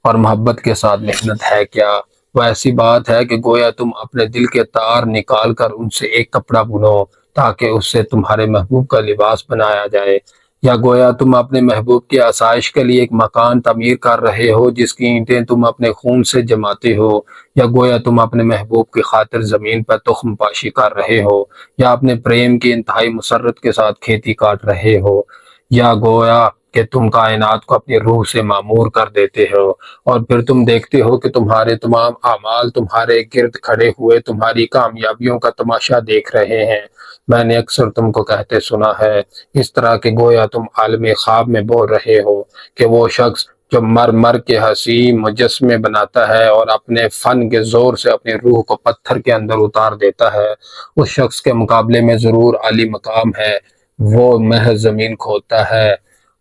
اور محبت کے ساتھ محنت ہے کیا؟ وہ ایسی بات ہے کہ گویا تم اپنے دل کے تار نکال کر ان سے ایک کپڑا بنو تاکہ اس سے تمہارے محبوب کا لباس بنایا جائے، یا گویا تم اپنے محبوب کی آسائش کے لیے ایک مکان تعمیر کر رہے ہو جس کی اینٹیں تم اپنے خون سے جماتے ہو، یا گویا تم اپنے محبوب کی خاطر زمین پر تخم پاشی کر رہے ہو، یا اپنے پریم کی انتہائی مسرت کے ساتھ کھیتی کاٹ رہے ہو، یا گویا کہ تم کائنات کو اپنی روح سے معمور کر دیتے ہو، اور پھر تم دیکھتے ہو کہ تمہارے تمام اعمال تمہارے گرد کھڑے ہوئے تمہاری کامیابیوں کا تماشا دیکھ رہے ہیں۔ میں نے اکثر تم کو کہتے سنا ہے اس طرح کہ گویا تم عالم خواب میں بول رہے ہو کہ وہ شخص جو مر کے حسین مجسمے بناتا ہے اور اپنے فن کے زور سے اپنی روح کو پتھر کے اندر اتار دیتا ہے، اس شخص کے مقابلے میں ضرور عالی مقام ہے۔ وہ محض زمین کھودتا ہے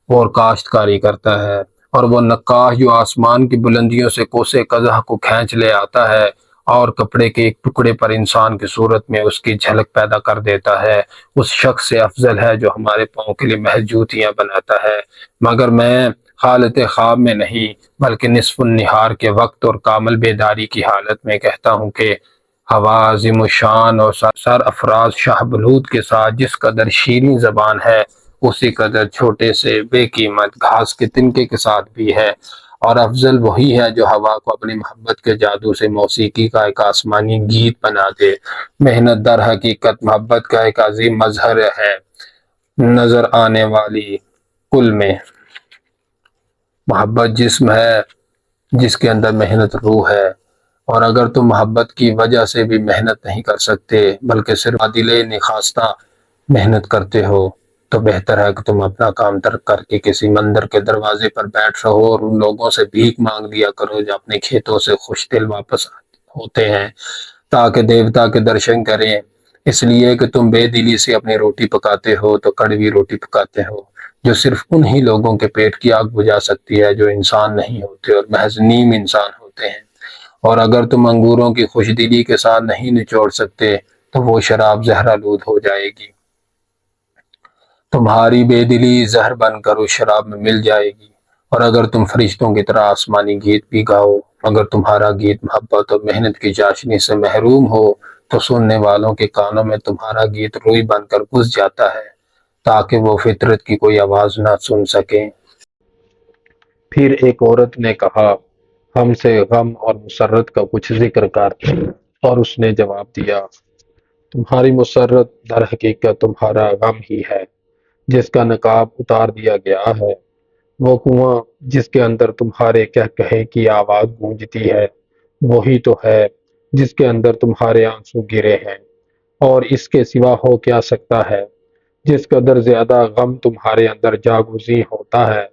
اور کاشتکاری کرتا ہے، اور وہ نقاش جو آسمان کی بلندیوں سے کوسے قزح کو کھینچ لے آتا ہے اور کپڑے کے ایک ٹکڑے پر انسان کی صورت میں اس کی جھلک پیدا کر دیتا ہے، اس شخص سے افضل ہے جو ہمارے پاؤں کے لیے محض جوتیاں بناتا ہے۔ مگر میں حالت خواب میں نہیں بلکہ نصف النہار کے وقت اور کامل بیداری کی حالت میں کہتا ہوں کہ ہوا عظیم الشان اور سر افراز شاہ بلوط کے ساتھ جس قدر شیریں زبان ہے، اسی قدر چھوٹے سے بے قیمت گھاس کے تنکے کے ساتھ بھی ہے، اور افضل وہی ہے جو ہوا کو اپنی محبت کے جادو سے موسیقی کا ایک آسمانی گیت بنا دے۔ محنت در حقیقت محبت کا ایک عظیم مظہر ہے۔ نظر آنے والی کل میں محبت جسم ہے جس کے اندر محنت روح ہے، اور اگر تم محبت کی وجہ سے بھی محنت نہیں کر سکتے بلکہ صرف دل نخواستہ محنت کرتے ہو، تو بہتر ہے کہ تم اپنا کام ترک کر کے کسی مندر کے دروازے پر بیٹھ رہو اور ان لوگوں سے بھیک مانگ لیا کرو جو اپنے کھیتوں سے خوش دل واپس ہوتے ہیں تاکہ دیوتا کے درشن کریں۔ اس لیے کہ تم بے دلی سے اپنی روٹی پکاتے ہو تو کڑوی روٹی پکاتے ہو جو صرف انہی لوگوں کے پیٹ کی آگ بجھا سکتی ہے جو انسان نہیں ہوتے اور محض نیم انسان ہوتے ہیں۔ اور اگر تم انگوروں کی خوش دلی کے ساتھ نہیں نچوڑ سکتے تو وہ شراب زہرآلود ہو جائے گی۔ تمہاری بے دلی زہر بن کر اس شراب میں مل جائے گی۔ اور اگر تم فرشتوں کی طرح آسمانی گیت بھی گاؤ، مگر تمہارا گیت محبت اور محنت کی چاشنی سے محروم ہو، تو سننے والوں کے کانوں میں تمہارا گیت روئی بن کر گھس جاتا ہے تاکہ وہ فطرت کی کوئی آواز نہ سن سکیں۔ پھر ایک عورت نے کہا، ہم سے غم اور مسرت کا کچھ ذکر کر، اور اس نے جواب دیا، تمہاری مسرت در حقیقت تمہارا غم ہی ہے جس کا نقاب اتار دیا گیا ہے۔ وہ کنواں جس کے اندر تمہارے کہے کی آواز گونجتی ہے وہی تو ہے جس کے اندر تمہارے آنسو گرے ہیں، اور اس کے سوا ہو کیا سکتا ہے۔ جس قدر زیادہ غم تمہارے اندر جاگزیں ہوتا ہے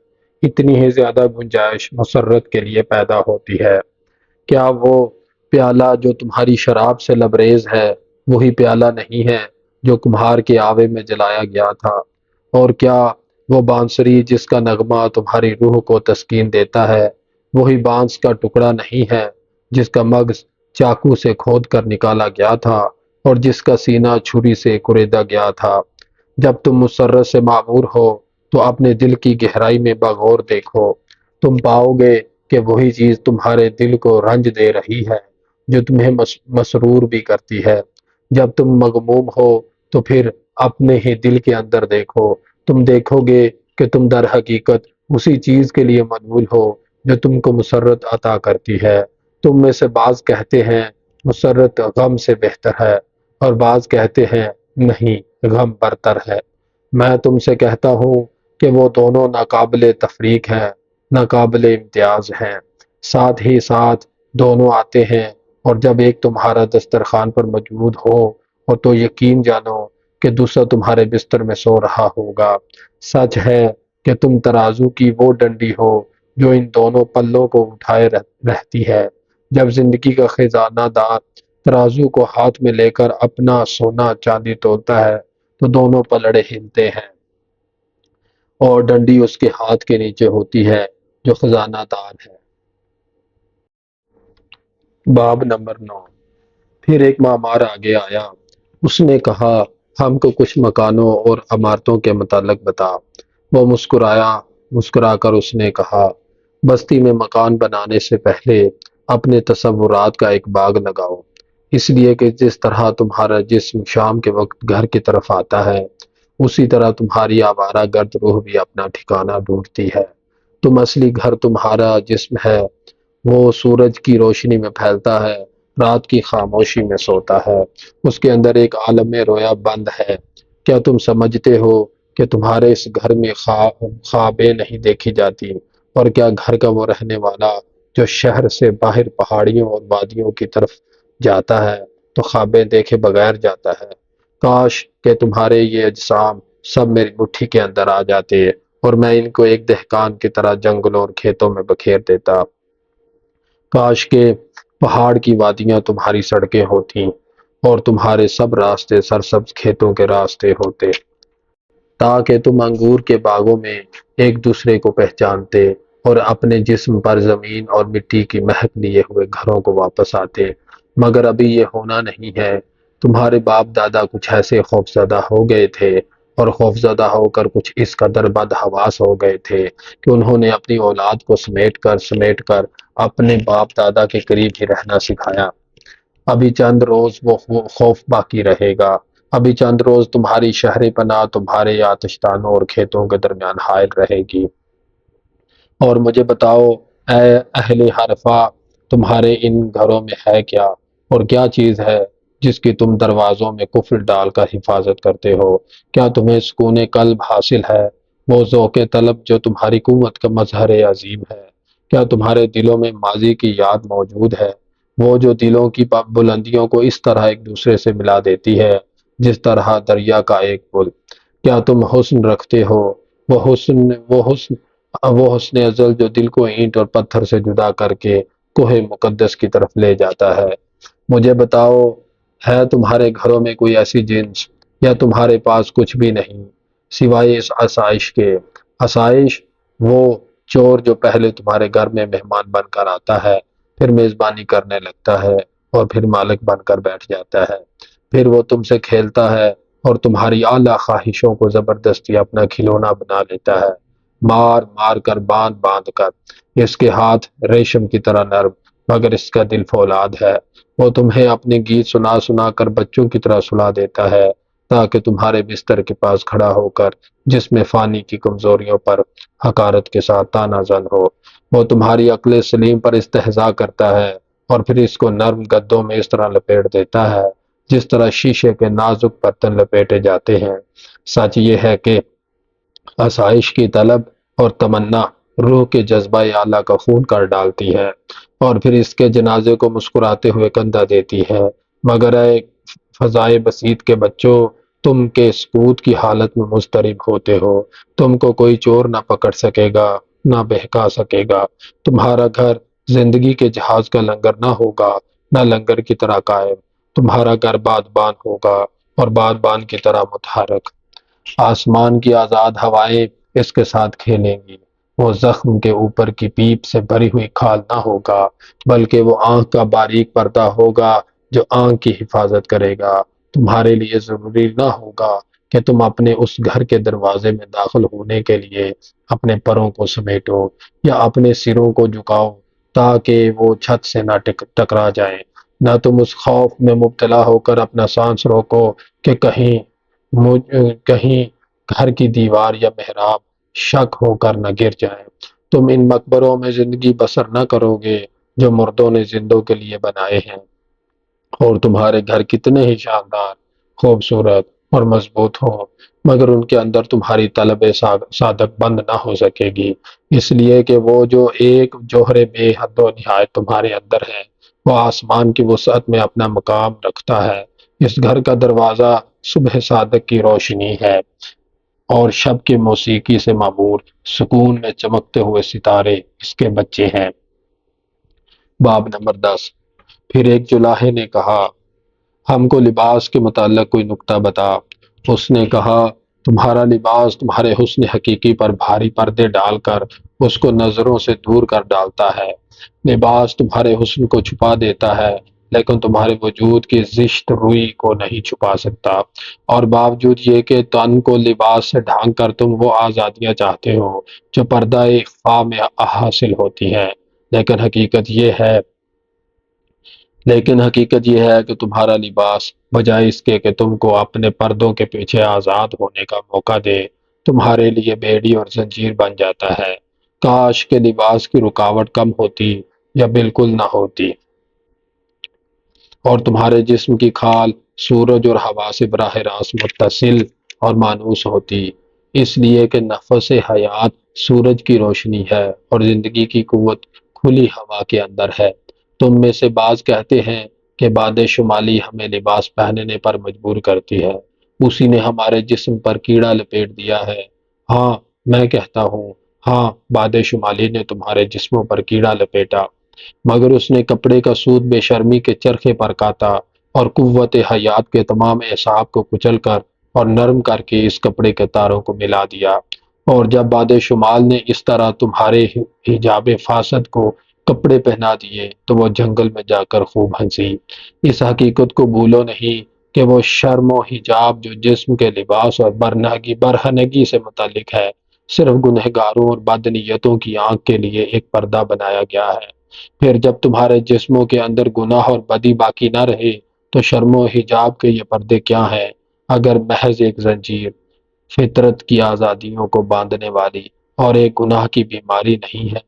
اتنی ہی زیادہ گنجائش مسرت کے لیے پیدا ہوتی ہے۔ کیا وہ پیالہ جو تمہاری شراب سے لبریز ہے وہی پیالہ نہیں ہے جو کمہار کے آوے میں جلایا گیا تھا؟ اور کیا وہ بانسری جس کا نغمہ تمہاری روح کو تسکین دیتا ہے وہی بانس کا ٹکڑا نہیں ہے جس کا مغز چاقو سے کھود کر نکالا گیا تھا اور جس کا سینہ چھری سے کریدا گیا تھا؟ جب تم مسرت سے معمور ہو تو اپنے دل کی گہرائی میں بغور دیکھو، تم پاؤ گے کہ وہی چیز تمہارے دل کو رنج دے رہی ہے جو تمہیں مسرور بھی کرتی ہے۔ جب تم مغموم ہو تو پھر اپنے ہی دل کے اندر دیکھو، تم دیکھو گے کہ تم در حقیقت اسی چیز کے لیے مدعو ہو جو تم کو مسرت عطا کرتی ہے۔ تم میں سے بعض کہتے ہیں مسرت غم سے بہتر ہے اور بعض کہتے ہیں نہیں غم برتر ہے۔ میں تم سے کہتا ہوں کہ وہ دونوں ناقابل تفریق ہیں، ناقابل امتیاز ہیں، ساتھ ہی ساتھ دونوں آتے ہیں، اور جب ایک تمہارا دسترخوان پر موجود ہو اور تو یقین جانو کہ دوسرا تمہارے بستر میں سو رہا ہوگا۔ سچ ہے کہ تم ترازو کی وہ ڈنڈی ہو جو ان دونوں پلوں کو اٹھائے رہتی ہے۔ جب زندگی کا خزانہ دار ترازو کو ہاتھ میں لے کر اپنا سونا چاندی تولتا ہے تو دونوں پلڑے ہلتے ہیں اور ڈنڈی اس کے ہاتھ کے نیچے ہوتی ہے جو خزانہ دار ہے۔ باب نمبر 9۔ پھر ایک معمار آگے آیا، اس نے کہا، ہم کو کچھ مکانوں اور عمارتوں کے متعلق بتا۔ وہ مسکرا کر اس نے کہا، بستی میں مکان بنانے سے پہلے اپنے تصورات کا ایک باغ لگاؤ، اس لیے کہ جس طرح تمہارا جسم شام کے وقت گھر کی طرف آتا ہے اسی طرح تمہاری آوارہ گرد روح بھی اپنا ٹھکانہ ڈھونڈتی ہے۔ تم اصلی گھر تمہارا جسم ہے، وہ سورج کی روشنی میں پھیلتا ہے، رات کی خاموشی میں سوتا ہے، اس کے اندر ایک عالم رویا بند ہے۔ کیا تم سمجھتے ہو کہ تمہارے اس گھر میں خوابیں نہیں دیکھی جاتی؟ اور کیا گھر کا وہ رہنے والا جو شہر سے باہر پہاڑیوں اور وادیوں کی طرف جاتا ہے تو خوابیں دیکھے بغیر جاتا ہے؟ کاش کہ تمہارے یہ اجسام سب میری مٹھی کے اندر آ جاتے اور میں ان کو ایک دہقان کی طرح جنگلوں اور کھیتوں میں بکھیر دیتا۔ کاش کہ پہاڑ کی وادیاں تمہاری سڑکیں ہوتیں اور تمہارے سب راستے سرسبز کھیتوں کے راستے ہوتے، تاکہ تم انگور کے باغوں میں ایک دوسرے کو پہچانتے اور اپنے جسم پر زمین اور مٹی کی مہک لیے ہوئے گھروں کو واپس آتے۔ مگر ابھی یہ ہونا نہیں ہے۔ تمہارے باپ دادا کچھ ایسے خوفزدہ ہو گئے تھے اور خوفزدہ ہو کر کچھ اس قدر بدحواس ہو گئے تھے کہ انہوں نے اپنی اولاد کو سمیٹ کر اپنے باپ دادا کے قریب ہی رہنا سکھایا۔ ابھی چند روز وہ خوف باقی رہے گا، ابھی چند روز تمہاری شہر پناہ تمہارے آتش دانوں اور کھیتوں کے درمیان حائل رہے گی۔ اور مجھے بتاؤ اے اہل حرفا، تمہارے ان گھروں میں ہے کیا، اور کیا چیز ہے جس کی تم دروازوں میں قفل ڈال کر حفاظت کرتے ہو؟ کیا تمہیں سکون قلب حاصل ہے، وہ ذوق طلب جو تمہاری قوت کا مظہر عظیم ہے؟ کیا تمہارے دلوں میں ماضی کی یاد موجود ہے، وہ جو دلوں کی بلندیوں کو اس طرح ایک دوسرے سے ملا دیتی ہے جس طرح دریا کا ایک پل؟ کیا تم حسن رکھتے ہو، وہ حسن ازل جو دل کو اینٹ اور پتھر سے جدا کر کے کوہ مقدس کی طرف لے جاتا ہے؟ مجھے بتاؤ، ہے تمہارے گھروں میں کوئی ایسی جنس، یا تمہارے پاس کچھ بھی نہیں سوائے اس آسائش کے؟ آسائش وہ چور جو پہلے تمہارے گھر میں مہمان بن کر آتا ہے، پھر میزبانی کرنے لگتا ہے، اور پھر مالک بن کر بیٹھ جاتا ہے، پھر وہ تم سے کھیلتا ہے اور تمہاری اعلیٰ خواہشوں کو زبردستی اپنا کھلونا بنا لیتا ہے، مار مار کر باندھ باندھ کر۔ اس کے ہاتھ ریشم کی طرح نرم، مگر اس کا دل فولاد ہے۔ وہ تمہیں اپنے گیت سنا سنا کر بچوں کی طرح سلا دیتا ہے، تاکہ تمہارے بستر کے پاس کھڑا ہو کر جس میں فانی کی کمزوریوں پر حقارت کے ساتھ تانا زن ہو۔ وہ تمہاری عقل سلیم پر استہزاء کرتا ہے، اور پھر اس کو نرم گدوں میں اس طرح لپیٹ دیتا ہے جس طرح شیشے کے نازک برتن لپیٹے جاتے ہیں۔ سچ یہ ہے کہ آسائش کی طلب اور تمنا روح کے جذبہ اعلیٰ کا خون کر ڈالتی ہے، اور پھر اس کے جنازے کو مسکراتے ہوئے کندھا دیتی ہے۔ مگر اے فضائے بسیط کے بچوں، تم کے سکوت کی حالت میں مضطرب ہوتے ہو۔ تم کو کوئی چور نہ پکڑ سکے گا، نہ بہکا سکے گا۔ تمہارا گھر زندگی کے جہاز کا لنگر نہ ہوگا، نہ لنگر کی طرح قائم۔ تمہارا گھر بادبان ہوگا، اور بادبان کی طرح متحرک۔ آسمان کی آزاد ہوائیں اس کے ساتھ کھیلیں گی۔ وہ زخم کے اوپر کی پیپ سے بھری ہوئی کھال نہ ہوگا، بلکہ وہ آنکھ کا باریک پردہ ہوگا جو آنکھ کی حفاظت کرے گا۔ تمہارے لیے ضروری نہ ہوگا کہ تم اپنے اس گھر کے دروازے میں داخل ہونے کے لیے اپنے پروں کو سمیٹو یا اپنے سروں کو جھکاؤ تاکہ وہ چھت سے نہ ٹکرا جائیں۔ نہ تم اس خوف میں مبتلا ہو کر اپنا سانس روکو کہ کہیں گھر کی دیوار یا محراب شک ہو کر نہ گر جائیں۔ تم ان مقبروں میں زندگی بسر نہ کرو گے جو مردوں نے زندوں کے لیے بنائے ہیں، اور تمہارے گھر کتنے ہی شاندار، خوبصورت اور مضبوط ہوں، مگر ان کے اندر تمہاری طلب صادق بند نہ ہو سکے گی، اس لیے کہ وہ جو ایک جوہر بے حد و نہایت تمہارے اندر ہے، وہ آسمان کی وسعت میں اپنا مقام رکھتا ہے۔ اس گھر کا دروازہ صبح صادق کی روشنی ہے، اور شب کی موسیقی سے معمور سکون میں چمکتے ہوئے ستارے اس کے بچے ہیں۔ باب نمبر 10۔ پھر ایک جولاہے نے کہا، ہم کو لباس کے متعلق کوئی نکتہ بتا۔ اس نے کہا، تمہارا لباس تمہارے حسن حقیقی پر بھاری پردے ڈال کر اس کو نظروں سے دور کر ڈالتا ہے۔ لباس تمہارے حسن کو چھپا دیتا ہے، لیکن تمہارے وجود کی زشت روئی کو نہیں چھپا سکتا، اور باوجود یہ کہ تن کو لباس سے ڈھانک کر تم وہ آزادیاں چاہتے ہو جو پردہ اخفاء میں حاصل ہوتی ہیں، لیکن حقیقت یہ ہے کہ تمہارا لباس بجائے اس کے کہ تم کو اپنے پردوں کے پیچھے آزاد ہونے کا موقع دے، تمہارے لیے بیڑی اور زنجیر بن جاتا ہے۔ کاش کہ لباس کی رکاوٹ کم ہوتی یا بالکل نہ ہوتی، اور تمہارے جسم کی کھال سورج اور ہوا سے براہ راست متصل اور مانوس ہوتی، اس لیے کہ نفس حیات سورج کی روشنی ہے اور زندگی کی قوت کھلی ہوا کے اندر ہے۔ تم میں سے بعض کہتے ہیں کہ باد شمالی ہمیں لباس پہننے پر مجبور کرتی ہے، اسی نے ہمارے جسم پر کیڑا لپیٹ دیا ہے۔ ہاں، میں کہتا ہوں، ہاں، باد شمالی نے تمہارے جسموں پر کیڑا لپیٹا، مگر اس نے کپڑے کا سوت بے شرمی کے چرخے پر کاتا اور قوت حیات کے تمام اعصاب کو کچل کر اور نرم کر کے اس کپڑے کے تاروں کو ملا دیا۔ اور جب باد شمال نے اس طرح تمہارے حجاب فاسد کو کپڑے پہنا دیے تو وہ جنگل میں جا کر خوب ہنسی۔ اس حقیقت کو بھولو نہیں کہ وہ شرم و حجاب جو جسم کے لباس اور برہنگی سے متعلق ہے، صرف گنہگاروں اور بدنیتوں کی آنکھ کے لیے ایک پردہ بنایا گیا ہے۔ پھر جب تمہارے جسموں کے اندر گناہ اور بدی باقی نہ رہے تو شرم و حجاب کے یہ پردے کیا ہیں اگر محض ایک زنجیر، فطرت کی آزادیوں کو باندھنے والی اور ایک گناہ کی بیماری نہیں ہے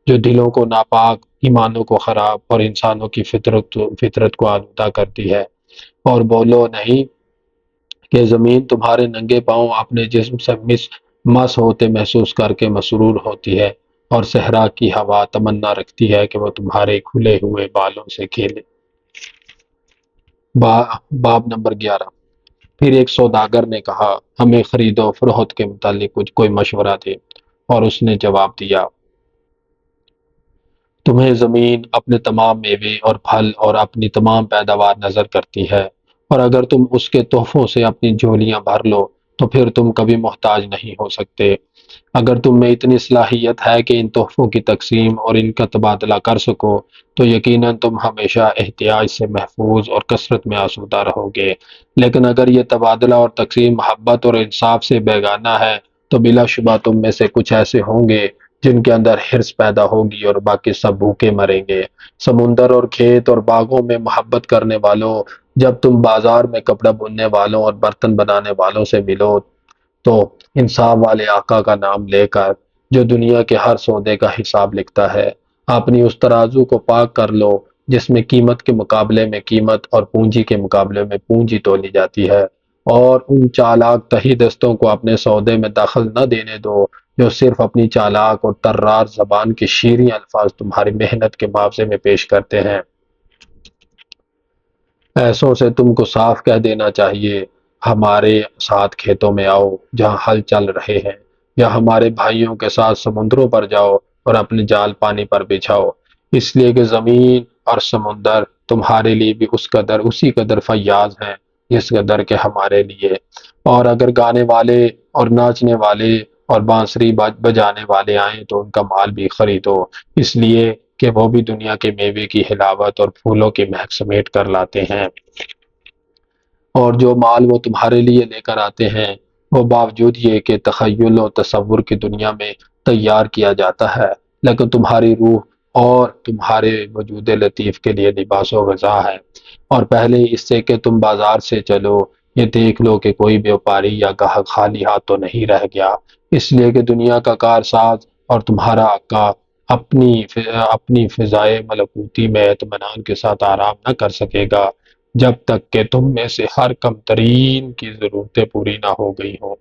جو دلوں کو ناپاک، ایمانوں کو خراب اور انسانوں کی فطرت کو آلودہ کرتی ہے۔ اور بولو نہیں کہ زمین تمہارے ننگے پاؤں اپنے جسم سے مس ہوتے محسوس کر کے مسرور ہوتی ہے، اور صحرا کی ہوا تمنا رکھتی ہے کہ وہ تمہارے کھلے ہوئے بالوں سے کھیلے۔ باب نمبر 11۔ پھر ایک سوداگر نے کہا، ہمیں خرید و فروخت کے متعلق کچھ کوئی مشورہ دے۔ اور اس نے جواب دیا، تمہیں زمین اپنے تمام میوے اور پھل اور اپنی تمام پیداوار نظر کرتی ہے، اور اگر تم اس کے تحفوں سے اپنی جھولیاں بھر لو تو پھر تم کبھی محتاج نہیں ہو سکتے۔ اگر تم میں اتنی صلاحیت ہے کہ ان تحفوں کی تقسیم اور ان کا تبادلہ کر سکو تو یقیناً تم ہمیشہ احتیاج سے محفوظ اور کثرت میں آسودہ رہو گے۔ لیکن اگر یہ تبادلہ اور تقسیم محبت اور انصاف سے بیگانہ ہے تو بلا شبہ تم میں سے کچھ ایسے ہوں گے جن کے اندر حرص پیدا ہوگی اور باقی سب بھوکے مریں گے۔ سمندر اور کھیت اور باغوں میں محبت کرنے والوں، جب تم بازار میں کپڑا بننے والوں اور برتن بنانے والوں سے ملو تو انصاف والے آقا کا نام لے کر، جو دنیا کے ہر سودے کا حساب لکھتا ہے، اپنی اس ترازو کو پاک کر لو جس میں قیمت کے مقابلے میں قیمت اور پونجی کے مقابلے میں پونجی تولی جاتی ہے، اور ان چالاک تہی دستوں کو اپنے سودے میں دخل نہ دینے دو جو صرف اپنی چالاک اور طرار زبان کے شیریں الفاظ تمہاری محنت کے معاوضے میں پیش کرتے ہیں۔ ایسوں سے تم کو صاف کہہ دینا چاہیے، ہمارے ساتھ کھیتوں میں آؤ جہاں ہل چل رہے ہیں، یا ہمارے بھائیوں کے ساتھ سمندروں پر جاؤ اور اپنے جال پانی پر بچھاؤ، اس لیے کہ زمین اور سمندر تمہارے لیے بھی اسی قدر فیاض ہیں جس قدر کہ ہمارے لیے۔ اور اگر گانے والے اور ناچنے والے اور بانسری بجانے والے آئیں تو ان کا مال بھی خریدو، اس لیے کہ وہ بھی دنیا کے میوے کی حلاوت اور پھولوں کی مہک سمیٹ کر لاتے ہیں، اور جو مال وہ تمہارے لیے لے کر آتے ہیں وہ باوجود یہ کہ تخیل و تصور کی دنیا میں تیار کیا جاتا ہے، لیکن تمہاری روح اور تمہارے وجود لطیف کے لیے لباس و غذا ہے۔ اور پہلے اس سے کہ تم بازار سے چلو، یہ دیکھ لو کہ کوئی بیوپاری یا گاہک خالی ہاتھ تو نہیں رہ گیا، اس لیے کہ دنیا کا کارساز اور تمہارا آقا اپنی فضائے ملکوتی میں اطمینان کے ساتھ آرام نہ کر سکے گا جب تک کہ تم میں سے ہر کم ترین کی ضرورتیں پوری نہ ہو گئی ہوں۔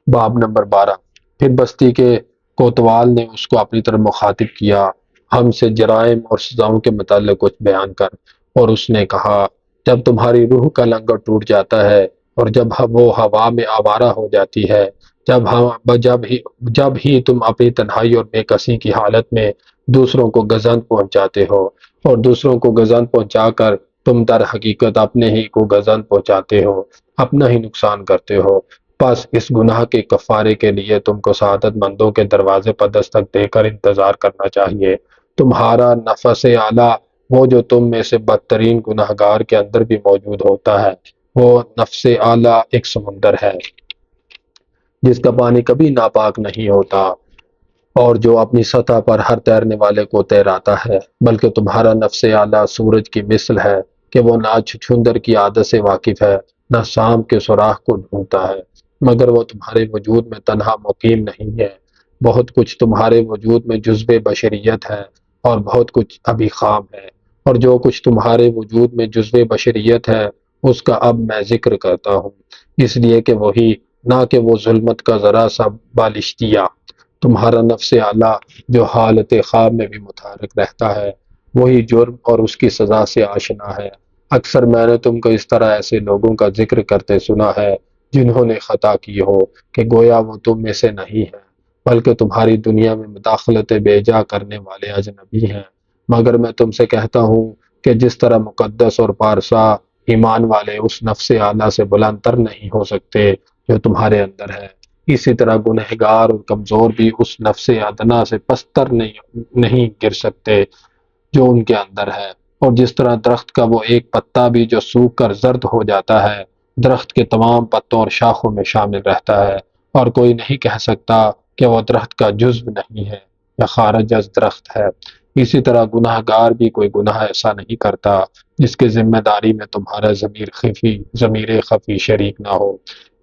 باب نمبر 12۔ پھر بستی کے کوتوال نے اس کو اپنی طرف مخاطب کیا، ہم سے جرائم اور سزاؤں کے متعلق کچھ بیان کر۔ اور اس نے کہا، جب تمہاری روح کا لنگر ٹوٹ جاتا ہے اور جب وہ ہوا میں آوارہ ہو جاتی ہے، جب ہی تم اپنی تنہائی اور بے کسی کی حالت میں دوسروں کو گزند پہنچاتے ہو، اور دوسروں کو گزند پہنچا کر تم در حقیقت اپنے ہی کو گزند پہنچاتے ہو، اپنا ہی نقصان کرتے ہو۔ پس اس گناہ کے کفارے کے لیے تم کو سعادت مندوں کے دروازے پر دستک دے کر انتظار کرنا چاہیے۔ تمہارا نفس اعلیٰ، وہ جو تم میں سے بدترین گناہگار کے اندر بھی موجود ہوتا ہے، وہ نفس اعلیٰ ایک سمندر ہے جس کا پانی کبھی ناپاک نہیں ہوتا، اور جو اپنی سطح پر ہر تیرنے والے کو تیراتا ہے، بلکہ تمہارا نفس اعلیٰ سورج کی مثل ہے کہ وہ نہ چھچھندر کی عادت سے واقف ہے، نہ شام کے سوراخ کو ڈھونڈتا ہے، مگر وہ تمہارے وجود میں تنہا مقیم نہیں ہے۔ بہت کچھ تمہارے وجود میں جزو بشریت ہے اور بہت کچھ ابھی خام ہے، اور جو کچھ تمہارے وجود میں جزو بشریت ہے اس کا اب میں ذکر کرتا ہوں، اس لیے کہ وہی، نہ کہ وہ ظلمت کا ذرا سا بالشتیہ۔ تمہارا نفس اعلیٰ جو حالت خواب میں بھی متحرک رہتا ہے، وہی جرم اور اس کی سزا سے آشنا ہے۔ اکثر میں نے تم کو اس طرح ایسے لوگوں کا ذکر کرتے سنا ہے جنہوں نے خطا کی ہو کہ گویا وہ تم میں سے نہیں ہیں، بلکہ تمہاری دنیا میں مداخلت بیجا کرنے والے اجنبی ہیں۔ مگر میں تم سے کہتا ہوں کہ جس طرح مقدس اور پارسا ایمان والے اس نفس اعلیٰ سے بلند تر نہیں ہو سکتے جو تمہارے اندر ہے، اسی طرح گنہگار اور کمزور بھی اس نفس ادنا سے پستر نہیں گر سکتے جو ان کے اندر ہے۔ اور جس طرح درخت کا وہ ایک پتا بھی جو سوکھ کر زرد ہو جاتا ہے، درخت کے تمام پتوں اور شاخوں میں شامل رہتا ہے، اور کوئی نہیں کہہ سکتا کہ وہ درخت کا جزو نہیں ہے یا خارج از درخت ہے، اسی طرح گناہ گار بھی کوئی گناہ ایسا نہیں کرتا جس کے ذمہ داری میں تمہارا ضمیر خفی شریک نہ ہو۔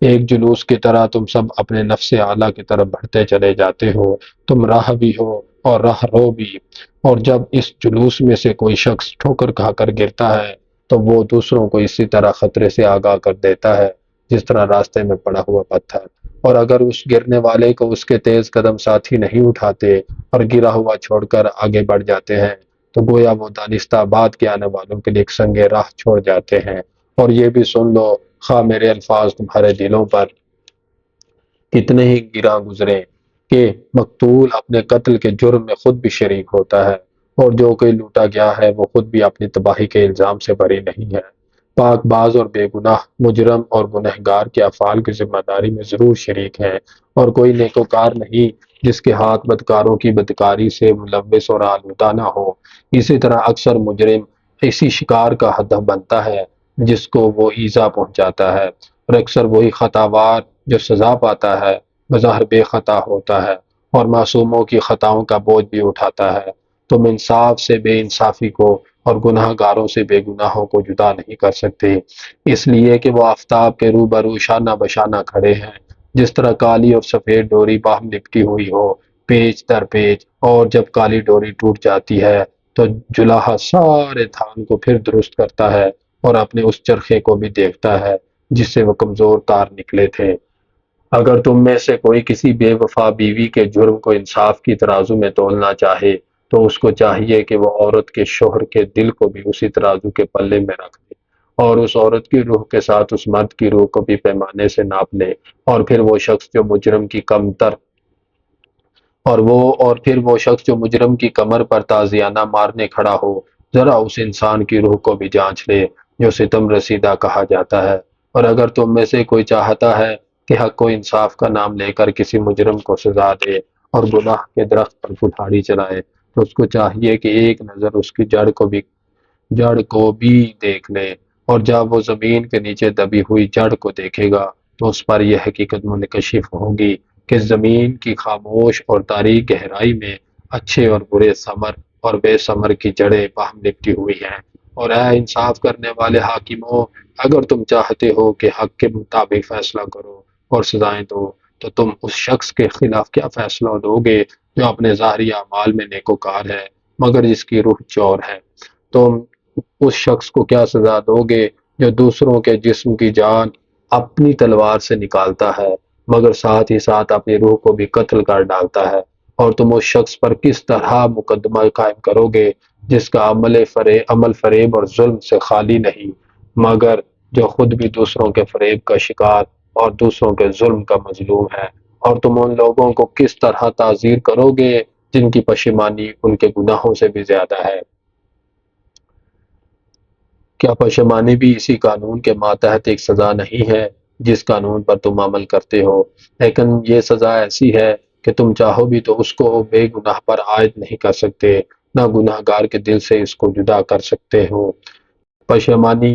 ایک جلوس کی طرح تم سب اپنے نفس اعلیٰ کی طرف بڑھتے چلے جاتے ہو، تم راہ بھی ہو اور راہ رو بھی۔ اور جب اس جلوس میں سے کوئی شخص ٹھوکر کھا کر گرتا ہے تو وہ دوسروں کو اسی طرح خطرے سے آگاہ کر دیتا ہے جس طرح راستے میں پڑا ہوا پتھر۔ اور اگر اس گرنے والے کو اس کے تیز قدم ساتھی نہیں اٹھاتے اور گرا ہوا چھوڑ کر آگے بڑھ جاتے ہیں تو گویا وہ دانستہ بعد کے آنے والوں کے لیے ایک سنگ راہ چھوڑ جاتے ہیں۔ اور یہ بھی سن لو، خواہ میرے الفاظ تمہارے دلوں پر کتنے ہی گراں گزرے، کہ مقتول اپنے قتل کے جرم میں خود بھی شریک ہوتا ہے، اور جو کوئی لوٹا گیا ہے وہ خود بھی اپنی تباہی کے الزام سے بری نہیں ہے۔ پاک باز اور بے گناہ مجرم اور گنہگار کے افعال کی ذمہ داری میں ضرور شریک ہیں، اور کوئی نیکوکار نہیں جس کے ہاتھ بدکاروں کی بدکاری سے ملوث اور آلودہ نہ ہو۔ اسی طرح اکثر مجرم اسی شکار کا ہدف بنتا ہے جس کو وہ ایذا پہنچاتا ہے، اور اکثر وہی خطاوار جو سزا پاتا ہے بظاہر بے خطا ہوتا ہے اور معصوموں کی خطاؤں کا بوجھ بھی اٹھاتا ہے۔ تم انصاف سے بے انصافی کو اور گناہ گاروں سے بے گناہوں کو جدا نہیں کر سکتے، اس لیے کہ وہ آفتاب کے روبرو شانہ بشانہ کھڑے ہیں، جس طرح کالی اور سفید ڈوری باہم لپٹی ہوئی ہو پیچ در پیچ، اور جب کالی ڈوری ٹوٹ جاتی ہے تو جلاحا سارے تھان کو پھر درست کرتا ہے اور اپنے اس چرخے کو بھی دیکھتا ہے جس سے وہ کمزور تار نکلے تھے۔ اگر تم میں سے کوئی کسی بے وفا بیوی کے جرم کو انصاف کی ترازو میں تولنا چاہے تو اس کو چاہیے کہ وہ عورت کے شوہر کے دل کو بھی اسی ترازو کے پلے میں رکھ دے، اور اس عورت کی روح کے ساتھ اس مرد کی روح کو بھی پیمانے سے ناپ لے، اور پھر وہ شخص جو مجرم کی کمتر اور پھر وہ شخص جو مجرم کی کمر پر تازیانہ مارنے کھڑا ہو، ذرا اس انسان کی روح کو بھی جانچ لے جو ستم رسیدہ کہا جاتا ہے۔ اور اگر تم میں سے کوئی چاہتا ہے کہ حق و انصاف کا نام لے کر کسی مجرم کو سزا دے اور گناہ کے درخت پر کلہاڑی چلائے تو اس کو چاہیے کہ ایک نظر اس کی جڑ کو بھی دیکھ لے، اور جب وہ زمین کے نیچے دبی ہوئی جڑ کو دیکھے گا تو اس پر یہ حقیقت منکشف ہوگی کہ زمین کی خاموش اور تاریک گہرائی میں اچھے اور برے ثمر اور بے ثمر کی جڑیں باہم لپٹی ہوئی ہیں۔ اور اے انصاف کرنے والے حاکموں، اگر تم چاہتے ہو کہ حق کے مطابق فیصلہ کرو اور سزائیں دو تو تم اس شخص کے خلاف کیا فیصلہ دو گے جو اپنے ظاہری اعمال میں نیکوکار ہے مگر جس کی روح چور ہے؟ تم اس شخص کو کیا سزا دو گے جو دوسروں کے جسم کی جان اپنی تلوار سے نکالتا ہے مگر ساتھ ہی ساتھ اپنی روح کو بھی قتل کر ڈالتا ہے؟ اور تم اس شخص پر کس طرح مقدمہ قائم کرو گے جس کا عمل فریب اور ظلم سے خالی نہیں مگر جو خود بھی دوسروں کے فریب کا شکار اور دوسروں کے ظلم کا مظلوم ہے؟ اور تم ان لوگوں کو کس طرح تعزیر کرو گے جن کی پشیمانی ان کے گناہوں سے بھی زیادہ ہے؟ کیا پشیمانی بھی اسی قانون کے ماتحت ایک سزا نہیں ہے جس قانون پر تم عمل کرتے ہو؟ لیکن یہ سزا ایسی ہے کہ تم چاہو بھی تو اس کو بے گناہ پر عائد نہیں کر سکتے، نہ گناہ گار کے دل سے اس کو جدا کر سکتے ہو۔ پشیمانی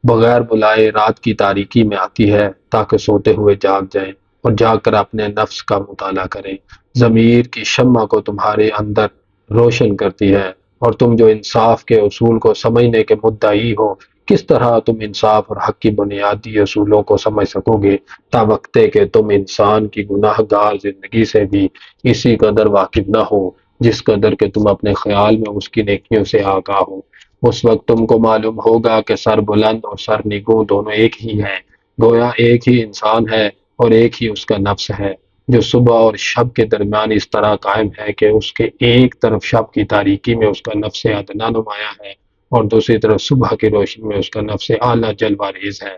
بغیر بلائے رات کی تاریکی میں آتی ہے تاکہ سوتے ہوئے جاگ جائیں اور جاگ کر اپنے نفس کا مطالعہ کریں۔ ضمیر کی شمع کو تمہارے اندر روشن کرتی ہے، اور تم جو انصاف کے اصول کو سمجھنے کے مدعی ہو، کس طرح تم انصاف اور حق کی بنیادی اصولوں کو سمجھ سکو گے تاوقتے کہ تم انسان کی گناہ گار زندگی سے بھی اسی قدر واقف نہ ہو جس قدر کہ تم اپنے خیال میں اس کی نیکیوں سے آگاہ ہو؟ اس وقت تم کو معلوم ہوگا کہ سر بلند اور سر نگوں دونوں ایک ہی ہیں، گویا ایک ہی انسان ہے اور ایک ہی اس کا نفس ہے جو صبح اور شب کے درمیان اس طرح قائم ہے کہ اس کے ایک طرف شب کی تاریکی میں اس کا نفس ادنا نمایاں ہے اور دوسری طرف صبح کی روشنی میں اس کا نفس اعلیٰ جلوہ ریز ہے۔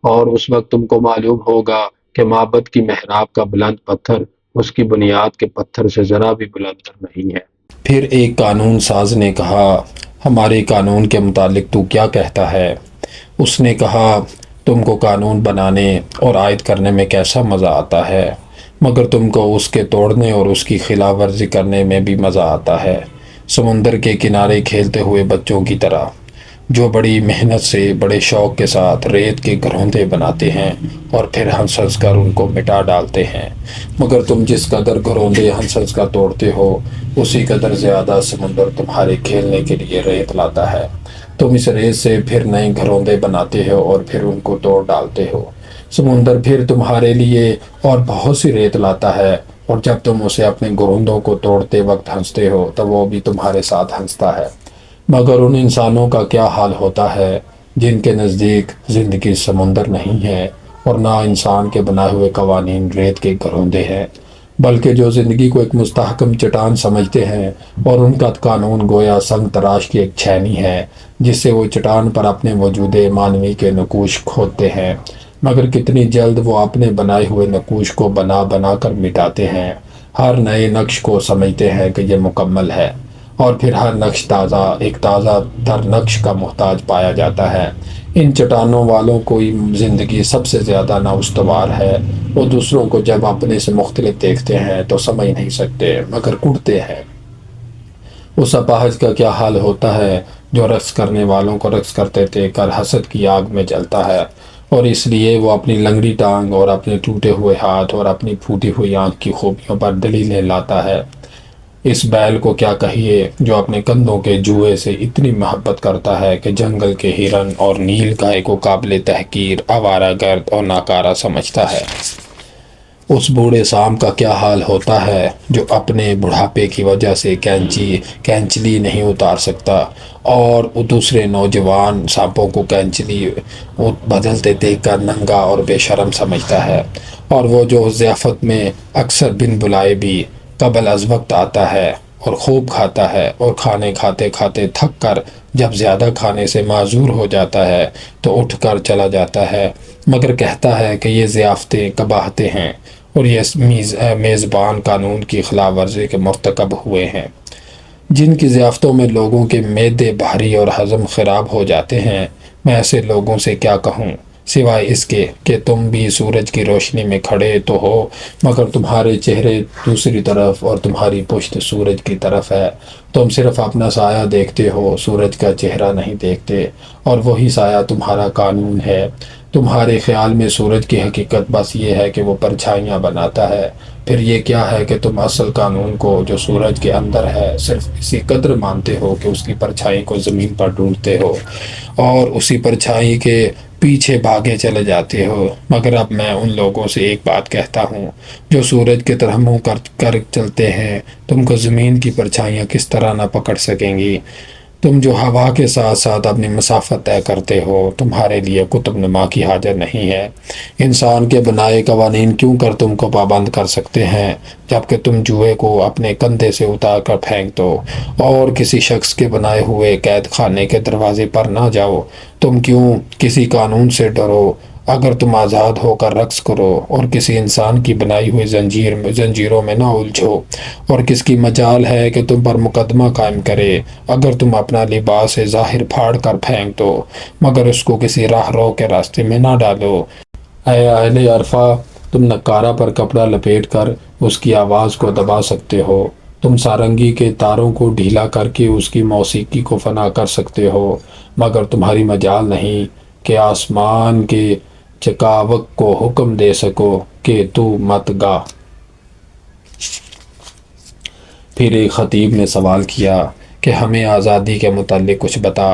اور اس وقت تم کو معلوم ہوگا کہ معبد کی محراب کا بلند پتھر اس کی بنیاد کے پتھر سے ذرا بھی بلند تر نہیں ہے۔ پھر ایک قانون ساز نے کہا، ہمارے قانون کے متعلق تو کیا کہتا ہے؟ اس نے کہا، تم کو قانون بنانے اور عائد کرنے میں کیسا مزہ آتا ہے، مگر تم کو اس کے توڑنے اور اس کی خلاف ورزی کرنے میں بھی مزہ آتا ہے، سمندر کے کنارے کھیلتے ہوئے بچوں کی طرح جو بڑی محنت سے بڑے شوق کے ساتھ ریت کے گھروندے بناتے ہیں اور پھر ہنس ہنس کر ان کو مٹا ڈالتے ہیں، مگر تم جس قدر گھروندے ہنس ہنس کر توڑتے ہو اسی قدر زیادہ سمندر تمہارے کھیلنے کے لیے ریت لاتا ہے۔ تم اس ریت سے پھر نئے گھروندے بناتے ہو اور پھر ان کو توڑ ڈالتے ہو، سمندر پھر تمہارے لیے اور بہت سی ریت لاتا ہے اور جب تم اسے اپنے گروندوں کو توڑتے وقت ہنستے ہو تب وہ بھی تمہارے ساتھ ہنستا ہے۔ مگر ان انسانوں کا کیا حال ہوتا ہے جن کے نزدیک زندگی سمندر نہیں ہے اور نہ انسان کے بنائے ہوئے قوانین ریت کے گروندے ہیں، بلکہ جو زندگی کو ایک مستحکم چٹان سمجھتے ہیں اور ان کا قانون گویا سنگ تراش کی ایک چھینی ہے جس سے وہ چٹان پر اپنے وجود معنوی کے نقوش کھودتے ہیں، مگر کتنی جلد وہ اپنے بنائے ہوئے نقوش کو بنا بنا کر مٹاتے ہیں۔ ہر نئے نقش کو سمجھتے ہیں کہ یہ مکمل ہے، اور پھر ہر نقش ایک تازہ تر نقش کا محتاج پایا جاتا ہے۔ ان چٹانوں والوں کو زندگی سب سے زیادہ نااستوار ہے۔ وہ دوسروں کو جب اپنے سے مختلف دیکھتے ہیں تو سمجھ نہیں سکتے مگر کڑتے ہیں۔ اس اپاہج کا کیا حال ہوتا ہے جو رقص کرنے والوں کو رقص کرتے دیکھ کر حسد کی آگ میں جلتا ہے، اور اس لیے وہ اپنی لنگڑی ٹانگ اور اپنے ٹوٹے ہوئے ہاتھ اور اپنی پھوٹی ہوئی آنکھ کی خوبیوں پر دلیلیں لاتا ہے۔ اس بیل کو کیا کہیے جو اپنے کندھوں کے جوئے سے اتنی محبت کرتا ہے کہ جنگل کے ہرن اور نیل گائے کو قابل تحقیر، آوارہ گرد اور ناکارہ سمجھتا ہے۔ اس بوڑھے سام کا کیا حال ہوتا ہے جو اپنے بڑھاپے کی وجہ سے کینچلی نہیں اتار سکتا اور دوسرے نوجوان سانپوں کو کینچلی بدلتے دیکھ کر ننگا اور بے شرم سمجھتا ہے، اور وہ جو ضیافت میں اکثر بن بلائے بھی قبل از وقت آتا ہے اور خوب کھاتا ہے، اور کھانے کھاتے کھاتے تھک کر جب زیادہ کھانے سے معذور ہو جاتا ہے تو اٹھ کر چلا جاتا ہے، مگر کہتا ہے کہ یہ ضیافتیں قباحتیں ہیں اور یہ میزبان قانون کی خلاف ورزی کے مرتکب ہوئے ہیں۔ جن کی ضیافتوں میں لوگوں کے معدے بھاری اور ہضم خراب ہو جاتے ہیں، میں ایسے لوگوں سے کیا کہوں سوائے اس کے کہ تم بھی سورج کی روشنی میں کھڑے تو ہو مگر تمہارے چہرے دوسری طرف اور تمہاری پشت سورج کی طرف ہے۔ تم صرف اپنا سایہ دیکھتے ہو، سورج کا چہرہ نہیں دیکھتے، اور وہی سایہ تمہارا قانون ہے۔ تمہارے خیال میں سورج کی حقیقت بس یہ ہے کہ وہ پرچھائیاں بناتا ہے، پھر یہ کیا ہے کہ تم اصل قانون کو جو سورج کے اندر ہے صرف اسی قدر مانتے ہو کہ اس کی پرچھائی کو زمین پر ڈھونڈتے ہو اور اسی پرچھائی کے پیچھے بھاگے چلے جاتے ہو۔ مگر اب میں ان لوگوں سے ایک بات کہتا ہوں جو سورج کی طرح منہ کر چلتے ہیں، تم کو زمین کی پرچھائیاں کس طرح نہ پکڑ سکیں گی؟ تم جو ہوا کے ساتھ ساتھ اپنی مسافت طے کرتے ہو، تمہارے لیے قطب نما کی حاجت نہیں ہے۔ انسان کے بنائے قوانین کیوں کر تم کو پابند کر سکتے ہیں جبکہ تم جوئے کو اپنے کندھے سے اتار کر پھینک دو اور کسی شخص کے بنائے ہوئے قید خانے کے دروازے پر نہ جاؤ؟ تم کیوں کسی قانون سے ڈرو اگر تم آزاد ہو کر رقص کرو، اور کسی انسان کی بنائی ہوئی زنجیروں میں نہ الجھو؟ اور کس کی مجال ہے کہ تم پر مقدمہ قائم کرے اگر تم اپنا لباس ظاہر پھاڑ کر پھینک دو مگر اس کو کسی راہ رو کے راستے میں نہ ڈالو؟ اے اہل عرفہ، تم نکارہ پر کپڑا لپیٹ کر اس کی آواز کو دبا سکتے ہو، تم سارنگی کے تاروں کو ڈھیلا کر کے اس کی موسیقی کو فنا کر سکتے ہو، مگر تمہاری مجال نہیں کہ آسمان کے چکاوک کو حکم دے سکو کہ تو مت گا۔ پھر ایک خطیب نے سوال کیا کہ ہمیں آزادی کے متعلق کچھ بتا۔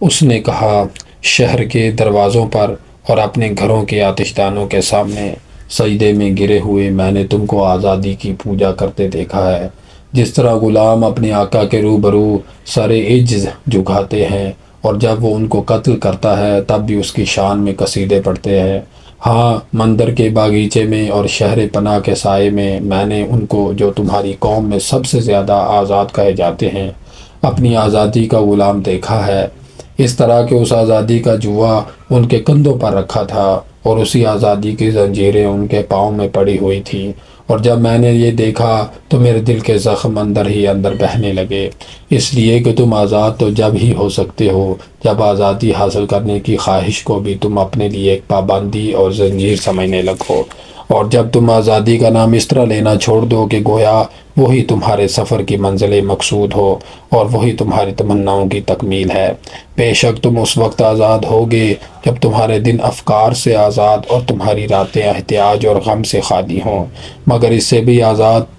اس نے کہا، شہر کے دروازوں پر اور اپنے گھروں کے آتش دانوں کے سامنے سجدے میں گرے ہوئے میں نے تم کو آزادی کی پوجا کرتے دیکھا ہے، جس طرح غلام اپنے آقا کے روبرو سر عجز جھکاتے ہیں، اور جب وہ ان کو قتل کرتا ہے تب بھی اس کی شان میں قصیدے پڑھتے ہیں۔ ہاں، مندر کے باغیچے میں اور شہر پناہ کے سائے میں نے ان کو جو تمہاری قوم میں سب سے زیادہ آزاد کہے جاتے ہیں اپنی آزادی کا غلام دیکھا ہے، اس طرح کہ اس آزادی کا جوا ان کے کندھوں پر رکھا تھا اور اسی آزادی کی زنجیریں ان کے پاؤں میں پڑی ہوئی تھیں، اور جب میں نے یہ دیکھا تو میرے دل کے زخم اندر ہی اندر بہنے لگے، اس لیے کہ تم آزاد تو جب ہی ہو سکتے ہو جب آزادی حاصل کرنے کی خواہش کو بھی تم اپنے لیے ایک پابندی اور زنجیر سمجھنے لگو، اور جب تم آزادی کا نام اس طرح لینا چھوڑ دو کہ گویا وہی تمہارے سفر کی منزل مقصود ہو اور وہی تمہاری تمناؤں کی تکمیل ہے۔ بے شک تم اس وقت آزاد ہوگے جب تمہارے دن افکار سے آزاد اور تمہاری راتیں احتیاج اور غم سے خالی ہوں، مگر اس سے بھی آزاد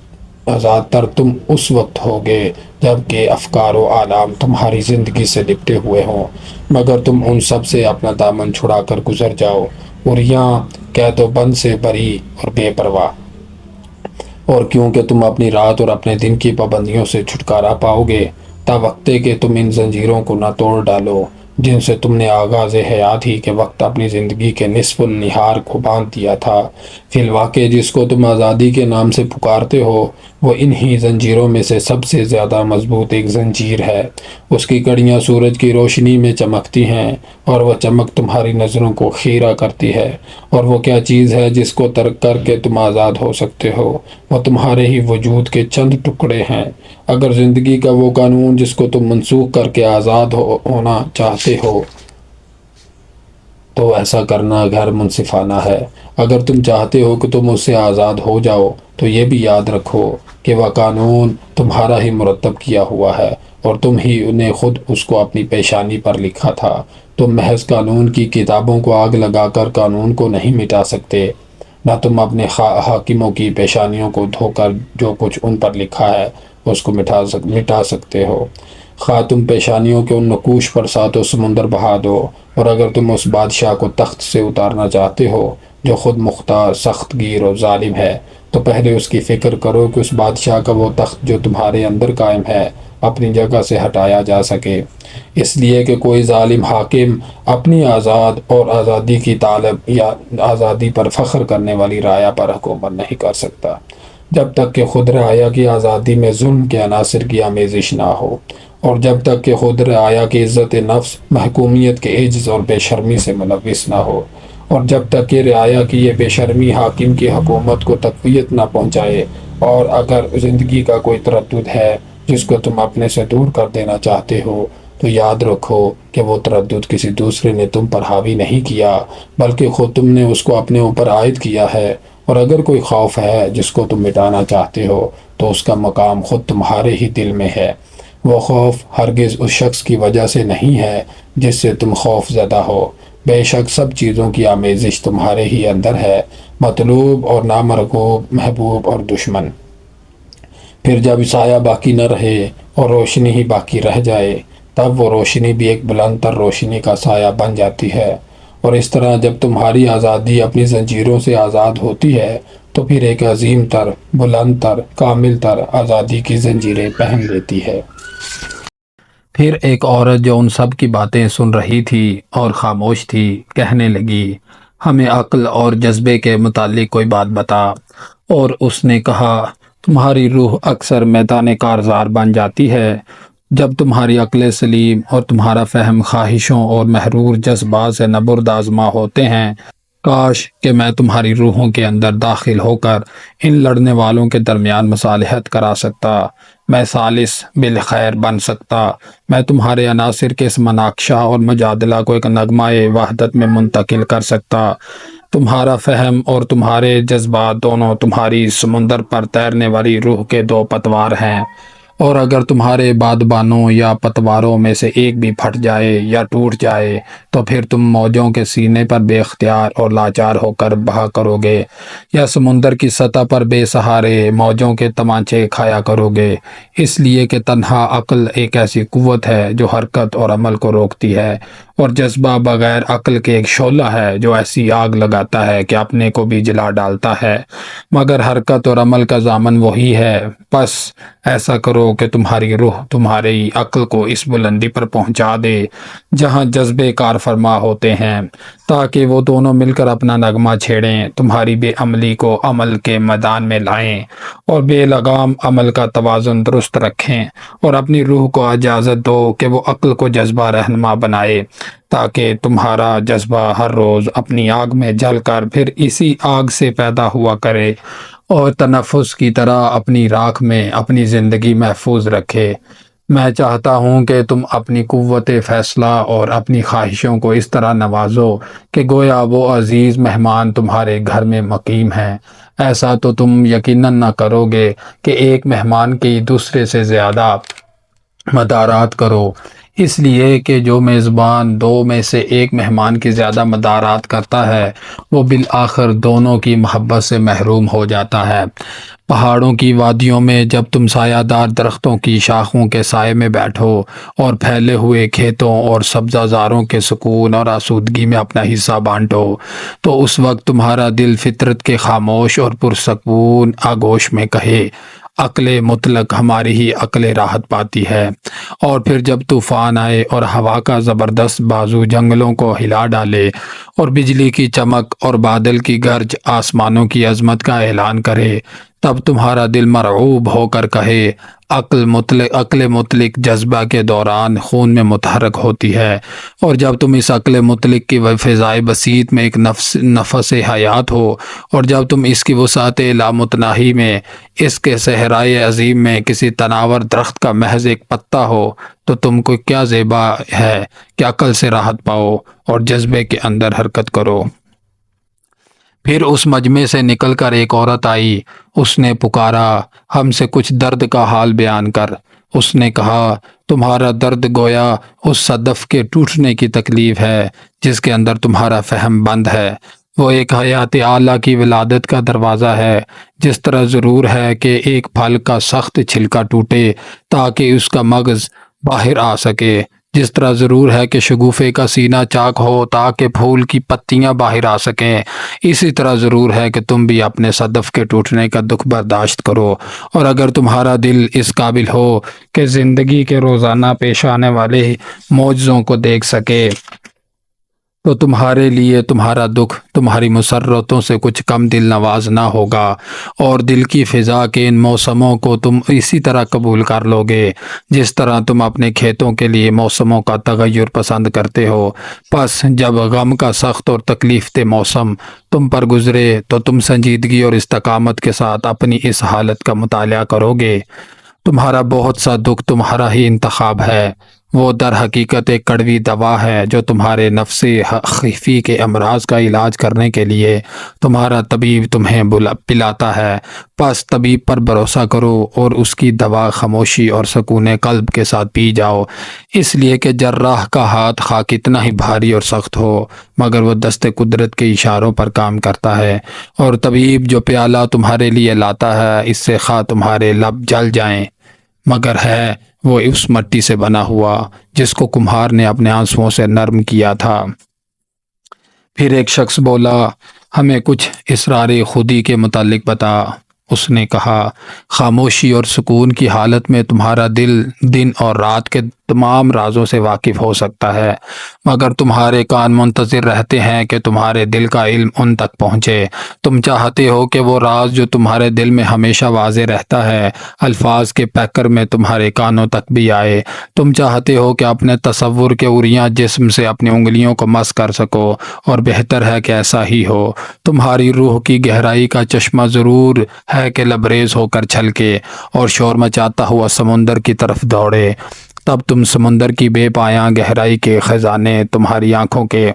تر تم اس وقت ہوگے جب کہ افکار و آلام تمہاری زندگی سے لپٹے ہوئے ہوں، مگر تم ان سب سے اپنا دامن چھڑا کر گزر جاؤ، اور یہاں قید و بند سے بری اور بے پرواہ اور کیونکہ تم اپنی رات اور اپنے دن کی پابندیوں سے چھٹکارا پاؤ گے، تا وقت کہ تم ان زنجیروں کو نہ توڑ ڈالو جن سے تم نے آغاز حیات ہی کے وقت اپنی زندگی کے نصف النہار کو باندھ دیا تھا۔ فی الواقع جس کو تم آزادی کے نام سے پکارتے ہو، وہ انہی زنجیروں میں سے سب سے زیادہ مضبوط ایک زنجیر ہے۔ اس کی کڑیاں سورج کی روشنی میں چمکتی ہیں، اور وہ چمک تمہاری نظروں کو خیرہ کرتی ہے۔ اور وہ کیا چیز ہے جس کو ترک کر کے تم آزاد ہو سکتے ہو؟ وہ تمہارے ہی وجود کے چند ٹکڑے ہیں۔ اگر زندگی کا وہ قانون جس کو تم منسوخ کر کے آزاد ہونا چاہتے ہو تو ایسا کرنا غیر منصفانہ ہے۔ اگر تم چاہتے ہو کہ تم اس سے آزاد ہو جاؤ تو یہ بھی یاد رکھو کہ وہ قانون تمہارا ہی مرتب کیا ہوا ہے، اور تم ہی نے خود اس کو اپنی پیشانی پر لکھا تھا۔ تم محض قانون کی کتابوں کو آگ لگا کر قانون کو نہیں مٹا سکتے، نہ تم اپنے حاکموں کی پیشانیوں کو دھو کر جو کچھ ان پر لکھا ہے اس کو مٹا سکتے ہو۔ خواہ تم پیشانیوں کے ان نقوش پر ساتوں سمندر بہا دو، اور اگر تم اس بادشاہ کو تخت سے اتارنا چاہتے ہو جو خود مختار، سخت گیر اور ظالم ہے، تو پہلے اس کی فکر کرو کہ اس بادشاہ کا وہ تخت جو تمہارے اندر قائم ہے اپنی جگہ سے ہٹایا جا سکے، اس لیے کہ کوئی ظالم حاکم اپنی آزاد اور آزادی کی طالب یا آزادی پر فخر کرنے والی رعایا پر حکومت نہیں کر سکتا جب تک کہ خود رعایا کی آزادی میں ظلم کے عناصر کی آمیزش نہ ہو، اور جب تک کہ خود رعایا کی عزت نفس محکومیت کے عجز اور بے شرمی سے ملوث نہ ہو، اور جب تک کہ رعایا کی یہ بے شرمی حاکم کی حکومت کو تقویت نہ پہنچائے۔ اور اگر زندگی کا کوئی تردد ہے جس کو تم اپنے سے دور کر دینا چاہتے ہو، تو یاد رکھو کہ وہ تردد کسی دوسرے نے تم پر حاوی نہیں کیا، بلکہ خود تم نے اس کو اپنے اوپر عائد کیا ہے۔ اور اگر کوئی خوف ہے جس کو تم مٹانا چاہتے ہو تو اس کا مقام خود تمہارے ہی دل میں ہے۔ وہ خوف ہرگز اس شخص کی وجہ سے نہیں ہے جس سے تم خوف زدہ ہو، بے شک سب چیزوں کی آمیزش تمہارے ہی اندر ہے، مطلوب اور نامرغوب، محبوب اور دشمن۔ پھر جب سایہ باقی نہ رہے اور روشنی ہی باقی رہ جائے، تب وہ روشنی بھی ایک بلند تر روشنی کا سایہ بن جاتی ہے۔ اور اس طرح جب تمہاری آزادی اپنی زنجیروں سے آزاد ہوتی ہے تو پھر ایک عظیم تر، بلند تر، کامل تر آزادی کی زنجیریں پہن لیتی ہے۔ پھر ایک عورت جو ان سب کی باتیں سن رہی تھی اور خاموش تھی، کہنے لگی، ہمیں عقل اور جذبے کے متعلق کوئی بات بتا۔ اور اس نے کہا، تمہاری روح اکثر میدان کارزار بن جاتی ہے جب تمہاری عقل سلیم اور تمہارا فہم خواہشوں اور محرور جذبات سے نبرد آزما ہوتے ہیں۔ کاش کہ میں تمہاری روحوں کے اندر داخل ہو کر ان لڑنے والوں کے درمیان مصالحت کرا سکتا، میں ثالث بالخیر بن سکتا، میں تمہارے عناصر کے اس مناقشہ اور مجادلہ کو ایک نغمہ وحدت میں منتقل کر سکتا۔ تمہارا فہم اور تمہارے جذبات دونوں تمہاری سمندر پر تیرنے والی روح کے دو پتوار ہیں، اور اگر تمہارے بادبانوں یا پتواروں میں سے ایک بھی پھٹ جائے یا ٹوٹ جائے تو پھر تم موجوں کے سینے پر بے اختیار اور لاچار ہو کر بہا کرو گے، یا سمندر کی سطح پر بے سہارے موجوں کے تمانچے کھایا کرو گے۔ اس لیے کہ تنہا عقل ایک ایسی قوت ہے جو حرکت اور عمل کو روکتی ہے، اور جذبہ بغیر عقل کے ایک شعلہ ہے جو ایسی آگ لگاتا ہے کہ اپنے کو بھی جلا ڈالتا ہے، مگر حرکت اور عمل کا ضامن وہی ہے۔ بس ایسا کرو کہ تمہاری روح تمہاری عقل کو اس بلندی پر پہنچا دے جہاں جذبے کار فرما ہوتے ہیں، تاکہ وہ دونوں مل کر اپنا نغمہ چھیڑیں، تمہاری بے عملی کو عمل کے میدان میں لائیں اور بے لگام عمل کا توازن درست رکھیں، اور اپنی روح کو اجازت دو کہ وہ عقل کو جذبہ رہنما بنائے، تاکہ تمہارا جذبہ ہر روز اپنی آگ میں جل کر پھر اسی آگ سے پیدا ہوا کرے اور تنفس کی طرح اپنی راکھ میں اپنی زندگی محفوظ رکھے۔ میں چاہتا ہوں کہ تم اپنی قوت فیصلہ اور اپنی خواہشوں کو اس طرح نوازو کہ گویا وہ عزیز مہمان تمہارے گھر میں مقیم ہیں۔ ایسا تو تم یقیناً نہ کرو گے کہ ایک مہمان کی دوسرے سے زیادہ مدارات کرو۔
اس لیے کہ جو میزبان دو میں سے ایک مہمان کی زیادہ مدارات کرتا ہے وہ بالآخر دونوں کی محبت سے محروم ہو جاتا ہے۔ پہاڑوں کی وادیوں میں جب تم سایہ دار درختوں کی شاخوں کے سائے میں بیٹھو اور پھیلے ہوئے کھیتوں اور سبزہ زاروں کے سکون اور آسودگی میں اپنا حصہ بانٹو تو اس وقت تمہارا دل فطرت کے خاموش اور پرسکون آغوش میں کہے، عقل مطلق ہماری ہی عقل راحت پاتی ہے۔ اور پھر جب طوفان آئے اور ہوا کا زبردست بازو جنگلوں کو ہلا ڈالے اور بجلی کی چمک اور بادل کی گرج آسمانوں کی عظمت کا اعلان کرے، تب تمہارا دل مرعوب ہو کر کہے، عقل مطلق جذبہ کے دوران خون میں متحرک ہوتی ہے، اور جب تم اس عقل مطلق کی فضائے بسیط میں ایک نفس حیات ہو، اور جب تم اس کی وسعت لامتناہی میں، اس کے صحرائے عظیم میں کسی تناور درخت کا محض ایک پتا ہو، تو تم کو کیا زیبا ہے کہ عقل سے راحت پاؤ اور جذبے کے اندر حرکت کرو۔ پھر اس مجمع سے نکل کر ایک عورت آئی۔ اس نے پکارا، ہم سے کچھ درد کا حال بیان کر۔ اس نے کہا، تمہارا درد گویا اس صدف کے ٹوٹنے کی تکلیف ہے جس کے اندر تمہارا فہم بند ہے۔ وہ ایک حیات اعلیٰ کی ولادت کا دروازہ ہے۔ جس طرح ضرور ہے کہ ایک پھل کا سخت چھلکا ٹوٹے تاکہ اس کا مغز باہر آ سکے، جس طرح ضرور ہے کہ شگوفے کا سینہ چاک ہو تاکہ پھول کی پتیاں باہر آ سکیں، اسی طرح ضرور ہے کہ تم بھی اپنے صدف کے ٹوٹنے کا دکھ برداشت کرو، اور اگر تمہارا دل اس قابل ہو کہ زندگی کے روزانہ پیش آنے والے معجزوں کو دیکھ سکے، تو تمہارے لیے تمہارا دکھ تمہاری مسرتوں سے کچھ کم دل نواز نہ ہوگا، اور دل کی فضا کے ان موسموں کو تم اسی طرح قبول کر لو گے جس طرح تم اپنے کھیتوں کے لیے موسموں کا تغیر پسند کرتے ہو۔ پس جب غم کا سخت اور تکلیف دہ موسم تم پر گزرے تو تم سنجیدگی اور استقامت کے ساتھ اپنی اس حالت کا مطالعہ کرو گے۔ تمہارا بہت سا دکھ تمہارا ہی انتخاب ہے۔ وہ در حقیقت ایک کڑوی دوا ہے جو تمہارے نفس خفی کے امراض کا علاج کرنے کے لیے تمہارا طبیب تمہیں پلاتا ہے۔ پس طبیب پر بھروسہ کرو اور اس کی دوا خاموشی اور سکون قلب کے ساتھ پی جاؤ، اس لیے کہ جراح کا ہاتھ خواہ کتنا ہی بھاری اور سخت ہو مگر وہ دست قدرت کے اشاروں پر کام کرتا ہے، اور طبیب جو پیالہ تمہارے لیے لاتا ہے اس سے خواہ تمہارے لب جل جائیں مگر ہے وہ اس مٹی سے بنا ہوا جس کو کمہار نے اپنے آنسوؤں سے نرم کیا تھا۔ پھر ایک شخص بولا، ہمیں کچھ اسرار خودی کے متعلق بتا۔ اس نے کہا، خاموشی اور سکون کی حالت میں تمہارا دل دن اور رات کے تمام رازوں سے واقف ہو سکتا ہے، مگر تمہارے کان منتظر رہتے ہیں کہ تمہارے دل کا علم ان تک پہنچے۔ تم چاہتے ہو کہ وہ راز جو تمہارے دل میں ہمیشہ واضح رہتا ہے الفاظ کے پیکر میں تمہارے کانوں تک بھی آئے۔ تم چاہتے ہو کہ اپنے تصور کے عریاں جسم سے اپنی انگلیوں کو مس کر سکو، اور بہتر ہے کہ ایسا ہی ہو۔ تمہاری روح کی گہرائی کا چشمہ ضرور ہے کہ لبریز ہو کر چھلکے اور شور مچاتا ہوا سمندر کی طرف دوڑے، تب تم سمندر کی بے پایاں گہرائی کے خزانے تمہاری آنکھوں کے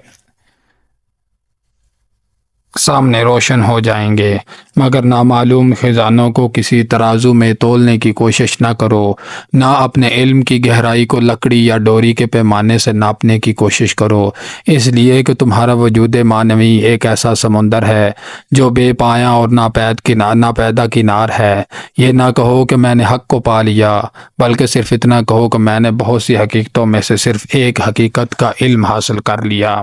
سامنے روشن ہو جائیں گے، مگر نامعلوم خزانوں کو کسی ترازو میں تولنے کی کوشش نہ کرو، نہ اپنے علم کی گہرائی کو لکڑی یا ڈوری کے پیمانے سے ناپنے کی کوشش کرو، اس لیے کہ تمہارا وجود معنوی ایک ایسا سمندر ہے جو بے پایاں اور ناپیدا کنار ہے۔ یہ نہ کہو کہ میں نے حق کو پا لیا، بلکہ صرف اتنا کہو کہ میں نے بہت سی حقیقتوں میں سے صرف ایک حقیقت کا علم حاصل کر لیا۔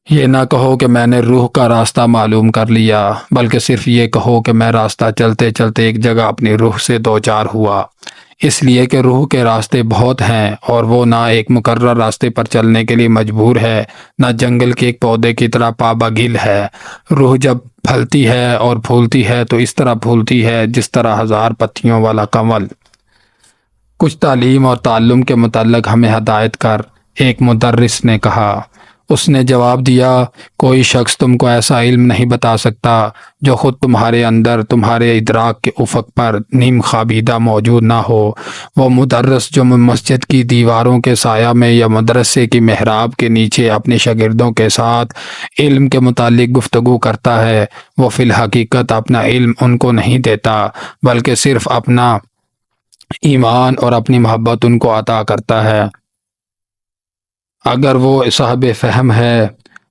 یہ نہ کہو کہ میں نے روح کا راستہ معلوم کر لیا، بلکہ صرف یہ کہو کہ میں راستہ چلتے چلتے ایک جگہ اپنی روح سے دوچار ہوا، اس لیے کہ روح کے راستے بہت ہیں اور وہ نہ ایک مقرر راستے پر چلنے کے لیے مجبور ہے، نہ جنگل کے ایک پودے کی طرح پابگل ہے۔ روح جب پھلتی ہے اور پھولتی ہے تو اس طرح پھولتی ہے جس طرح ہزار پتیوں والا کنول۔ کچھ تعلیم اور تعلم کے متعلق ہمیں ہدایت کر، ایک مدرس نے کہا۔ اس نے جواب دیا، کوئی شخص تم کو ایسا علم نہیں بتا سکتا جو خود تمہارے اندر تمہارے ادراک کے افق پر نیم خوابیدہ موجود نہ ہو۔ وہ مدرس جو مسجد کی دیواروں کے سایہ میں یا مدرسے کی محراب کے نیچے اپنے شاگردوں کے ساتھ علم کے متعلق گفتگو کرتا ہے، وہ فی الحقیقت اپنا علم ان کو نہیں دیتا بلکہ صرف اپنا ایمان اور اپنی محبت ان کو عطا کرتا ہے۔ اگر وہ صاحب فہم ہے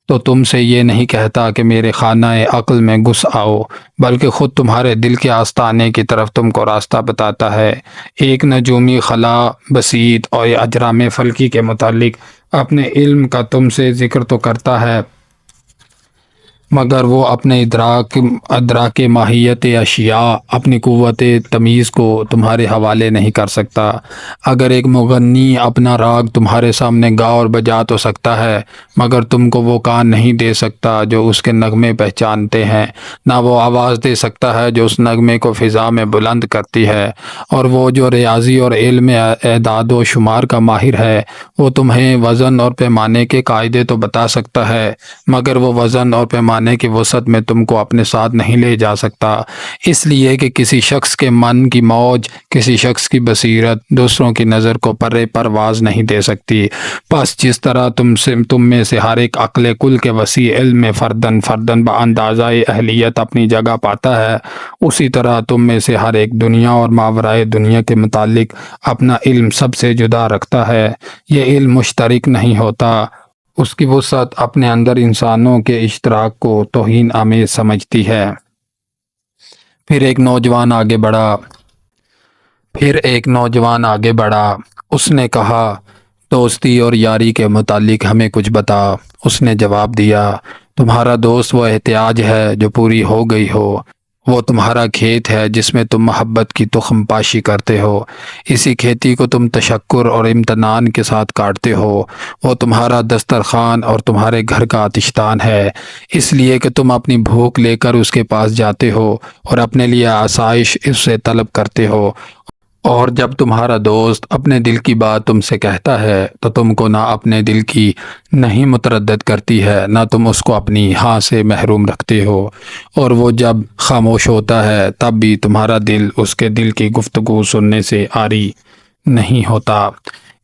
تو تم سے یہ نہیں کہتا کہ میرے خانہ عقل میں گھس آؤ، بلکہ خود تمہارے دل کے آستانے کی طرف تم کو راستہ بتاتا ہے۔ ایک نجومی خلا بسیط اور اجرام فلکی کے متعلق اپنے علم کا تم سے ذکر تو کرتا ہے، مگر وہ اپنے ادراک ماہیت اشیاء، اپنی قوت تمیز کو تمہارے حوالے نہیں کر سکتا۔ اگر ایک مغنی اپنا راگ تمہارے سامنے گا اور بجا تو سکتا ہے، مگر تم کو وہ کان نہیں دے سکتا جو اس کے نغمے پہچانتے ہیں، نہ وہ آواز دے سکتا ہے جو اس نغمے کو فضا میں بلند کرتی ہے۔ اور وہ جو ریاضی اور علم اعداد و شمار کا ماہر ہے، وہ تمہیں وزن اور پیمانے کے قاعدے تو بتا سکتا ہے، مگر وہ وزن اور پیمانے کی وسعت میں تم کو اپنے ساتھ نہیں لے جا سکتا، اس لیے کہ کسی شخص کے من کی موج، کسی شخص کی بصیرت دوسروں کی نظر کو پرے پرواز نہیں دے سکتی۔ پس جس طرح تم میں سے ہر ایک عقل کل کے وسیع علم میں فردن باندازہ اہلیت اپنی جگہ پاتا ہے، اسی طرح تم میں سے ہر ایک دنیا اور ماورائے دنیا کے متعلق اپنا علم سب سے جدا رکھتا ہے۔ یہ علم مشترک نہیں ہوتا، اس کی وسعت اپنے اندر انسانوں کے اشتراک کو توہین آمیز سمجھتی ہے۔ پھر ایک نوجوان آگے بڑھا، اس نے کہا، دوستی اور یاری کے متعلق ہمیں کچھ بتا۔ اس نے جواب دیا، تمہارا دوست وہ احتیاج ہے جو پوری ہو گئی ہو، وہ تمہارا کھیت ہے جس میں تم محبت کی تخم پاشی کرتے ہو، اسی کھیتی کو تم تشکر اور امتنان کے ساتھ کاٹتے ہو، وہ تمہارا دسترخوان اور تمہارے گھر کا آتشدان ہے، اس لیے کہ تم اپنی بھوک لے کر اس کے پاس جاتے ہو اور اپنے لیے آسائش اس سے طلب کرتے ہو، اور جب تمہارا دوست اپنے دل کی بات تم سے کہتا ہے تو تم کو نہ اپنے دل کی نہیں متردد کرتی ہے، نہ تم اس کو اپنی ہاں سے محروم رکھتے ہو، اور وہ جب خاموش ہوتا ہے تب بھی تمہارا دل اس کے دل کی گفتگو سننے سے عاری نہیں ہوتا،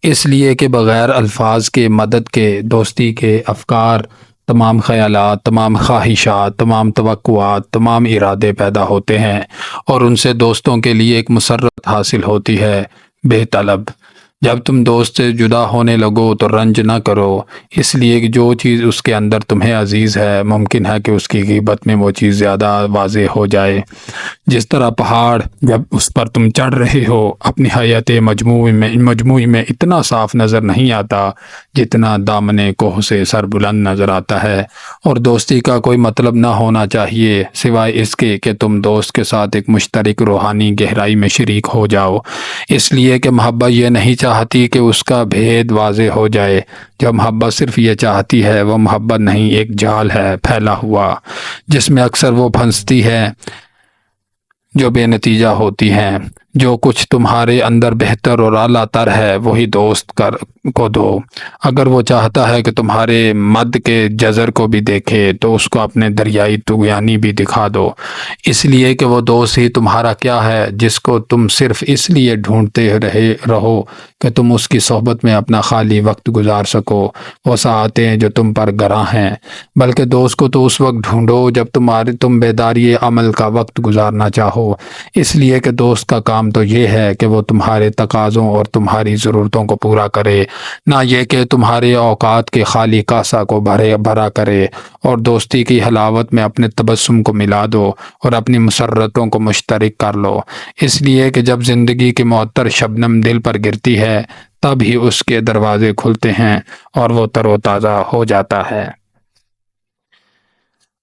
اس لیے کہ بغیر الفاظ کے مدد کے دوستی کے افکار، تمام خیالات، تمام خواہشات، تمام توقعات، تمام ارادے پیدا ہوتے ہیں، اور ان سے دوستوں کے لیے ایک مسرت حاصل ہوتی ہے بے طلب۔ جب تم دوست سے جدا ہونے لگو تو رنج نہ کرو، اس لیے کہ جو چیز اس کے اندر تمہیں عزیز ہے، ممکن ہے کہ اس کی غیبت میں وہ چیز زیادہ واضح ہو جائے۔ جس طرح پہاڑ جب اس پر تم چڑھ رہے ہو اپنی حیات مجموعی میں اتنا صاف نظر نہیں آتا جتنا دامن کوہ سے سر بلند نظر آتا ہے، اور دوستی کا کوئی مطلب نہ ہونا چاہیے سوائے اس کے کہ تم دوست کے ساتھ ایک مشترک روحانی گہرائی میں شریک ہو جاؤ، اس لیے کہ محبت یہ نہیں چاہتی کہ اس کا بھید واضح ہو جائے۔ جو محبت صرف یہ چاہتی ہے وہ محبت نہیں، ایک جال ہے پھیلا ہوا جس میں اکثر وہ پھنستی ہے جو بے نتیجہ ہوتی ہیں۔ جو کچھ تمہارے اندر بہتر اور اعلیٰ تر ہے وہی دوست کو دو۔ اگر وہ چاہتا ہے کہ تمہارے مد کے جزر کو بھی دیکھے تو اس کو اپنے دریائی طغیانی بھی دکھا دو، اس لیے کہ وہ دوست ہی تمہارا کیا ہے جس کو تم صرف اس لیے ڈھونڈتے رہو کہ تم اس کی صحبت میں اپنا خالی وقت گزار سکو، وہ ساعتیں جو تم پر گراں ہیں، بلکہ دوست کو تو اس وقت ڈھونڈو جب تم بیداری عمل کا وقت گزارنا چاہو، اس لیے کہ دوست کا کام تو یہ ہے کہ وہ تمہارے تقاضوں اور تمہاری ضرورتوں کو پورا کرے، نہ یہ کہ تمہارے اوقات کے خالی کاسہ کو بھرا کرے، اور دوستی کی حلاوت میں اپنے تبسم کو ملا دو اور اپنی مسرتوں کو مشترک کر لو، اس لیے کہ جب زندگی کی معطر شبنم دل پر گرتی ہے تب ہی اس کے دروازے کھلتے ہیں اور وہ تر و تازہ ہو جاتا ہے۔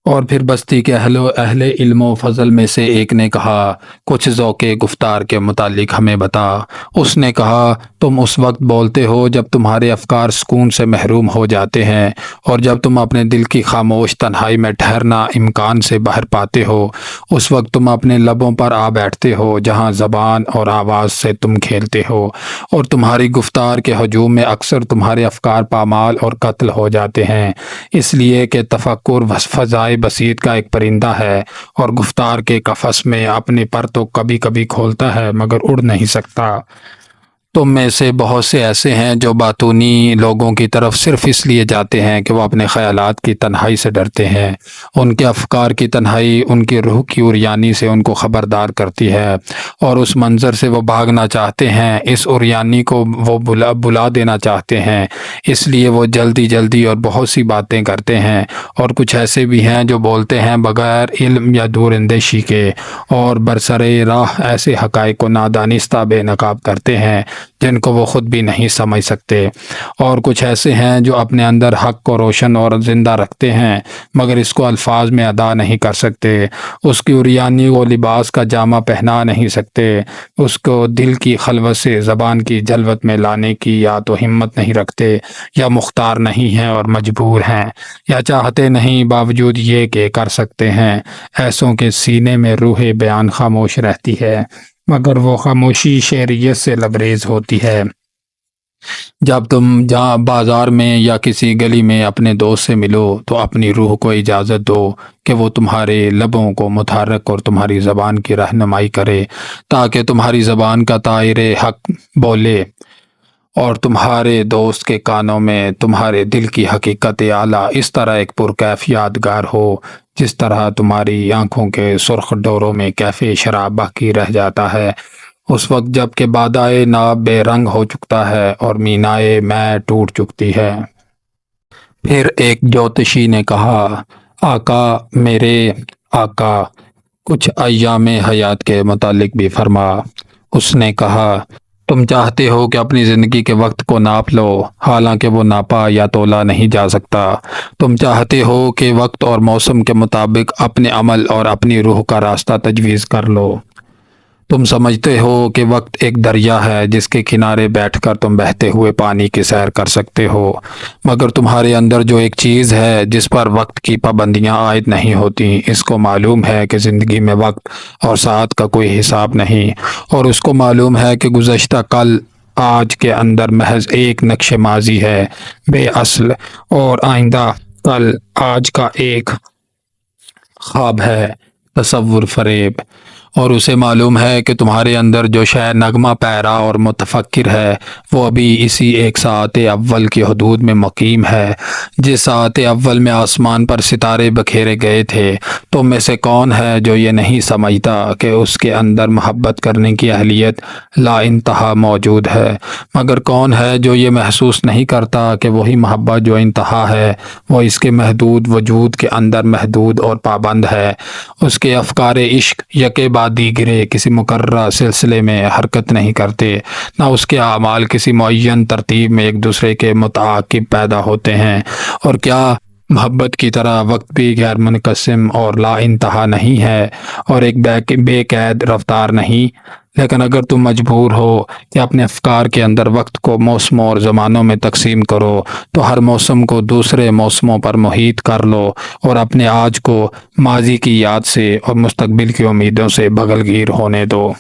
اور پھر بستی کے اہل علم و فضل میں سے ایک نے کہا، کچھ ذوق گفتار کے متعلق ہمیں بتا۔ اس نے کہا، تم اس وقت بولتے ہو جب تمہارے افکار سکون سے محروم ہو جاتے ہیں، اور جب تم اپنے دل کی خاموش تنہائی میں ٹھہرنا امکان سے باہر پاتے ہو، اس وقت تم اپنے لبوں پر آ بیٹھتے ہو جہاں زبان اور آواز سے تم کھیلتے ہو، اور تمہاری گفتار کے ہجوم میں اکثر تمہارے افکار پامال اور قتل ہو جاتے ہیں، اس لیے کہ تفکر فضائے بسیط کا ایک پرندہ ہے اور گفتار کے قفس میں اپنے پر تو کبھی کبھی کھولتا ہے مگر اڑ نہیں سکتا۔ تم میں سے بہت سے ایسے ہیں جو باطونی لوگوں کی طرف صرف اس لیے جاتے ہیں کہ وہ اپنے خیالات کی تنہائی سے ڈرتے ہیں۔ ان کے افکار کی تنہائی ان کی روح کی عریانی سے ان کو خبردار کرتی ہے، اور اس منظر سے وہ بھاگنا چاہتے ہیں، اس عریانی کو وہ بلا دینا چاہتے ہیں، اس لیے وہ جلدی جلدی اور بہت سی باتیں کرتے ہیں۔ اور کچھ ایسے بھی ہیں جو بولتے ہیں بغیر علم یا دور اندیشی کے، اور برسرِ راہ ایسے حقائق کو نادانستہ بے نقاب کرتے ہیں جن کو وہ خود بھی نہیں سمجھ سکتے۔ اور کچھ ایسے ہیں جو اپنے اندر حق کو روشن اور زندہ رکھتے ہیں مگر اس کو الفاظ میں ادا نہیں کر سکتے، اس کی عریانی کو لباس کا جامہ پہنا نہیں سکتے، اس کو دل کی خلوت سے زبان کی جلوت میں لانے کی یا تو ہمت نہیں رکھتے، یا مختار نہیں ہیں اور مجبور ہیں، یا چاہتے نہیں باوجود یہ کہ کر سکتے ہیں۔ ایسوں کے سینے میں روح بیان خاموش رہتی ہے، مگر وہ خاموشی شعریت سے لبریز ہوتی ہے۔ جب تم جہاں بازار میں یا کسی گلی میں اپنے دوست سے ملو تو اپنی روح کو اجازت دو کہ وہ تمہارے لبوں کو متحرک اور تمہاری زبان کی رہنمائی کرے، تاکہ تمہاری زبان کا طائر حق بولے اور تمہارے دوست کے کانوں میں تمہارے دل کی حقیقت اعلیٰ اس طرح ایک پرکیف یادگار ہو جس طرح تمہاری آنکھوں کے سرخ ڈوروں میں کیف شراب باقی رہ جاتا ہے اس وقت جب کہ بادائے ناب بے رنگ ہو چکتا ہے اور مینائے میں ٹوٹ چکتی ہے۔ پھر ایک جوتشی نے کہا، آقا میرے آقا، کچھ ایام حیات کے متعلق بھی فرما۔ اس نے کہا، تم چاہتے ہو کہ اپنی زندگی کے وقت کو ناپ لو، حالانکہ وہ ناپا یا تولا نہیں جا سکتا۔ تم چاہتے ہو کہ وقت اور موسم کے مطابق اپنے عمل اور اپنی روح کا راستہ تجویز کر لو۔ تم سمجھتے ہو کہ وقت ایک دریا ہے جس کے کنارے بیٹھ کر تم بہتے ہوئے پانی کی سیر کر سکتے ہو، مگر تمہارے اندر جو ایک چیز ہے جس پر وقت کی پابندیاں عائد نہیں ہوتی، اس کو معلوم ہے کہ زندگی میں وقت اور ساعت کا کوئی حساب نہیں، اور اس کو معلوم ہے کہ گزشتہ کل آج کے اندر محض ایک نقش ماضی ہے بے اصل، اور آئندہ کل آج کا ایک خواب ہے تصور فریب، اور اسے معلوم ہے کہ تمہارے اندر جو شے نغمہ پیرا اور متفکر ہے وہ ابھی اسی ایک ساعت اول کی حدود میں مقیم ہے جس ساعت اول میں آسمان پر ستارے بکھیرے گئے تھے۔ تم میں سے کون ہے جو یہ نہیں سمجھتا کہ اس کے اندر محبت کرنے کی اہلیت لا انتہا موجود ہے، مگر کون ہے جو یہ محسوس نہیں کرتا کہ وہی محبت جو انتہا ہے وہ اس کے محدود وجود کے اندر محدود اور پابند ہے۔ اس کے افکار عشق یکے بعد دیگرے کسی مقررہ سلسلے میں حرکت نہیں کرتے، نہ اس کے اعمال کسی معین ترتیب میں ایک دوسرے کے متعاقب پیدا ہوتے ہیں، اور کیا محبت کی طرح وقت بھی غیر منقسم اور لا انتہا نہیں ہے اور ایک بے قید رفتار نہیں؟ لیکن اگر تم مجبور ہو کہ اپنے افکار کے اندر وقت کو موسموں اور زمانوں میں تقسیم کرو تو ہر موسم کو دوسرے موسموں پر محیط کر لو اور اپنے آج کو ماضی کی یاد سے اور مستقبل کی امیدوں سے بغل گیر ہونے دو۔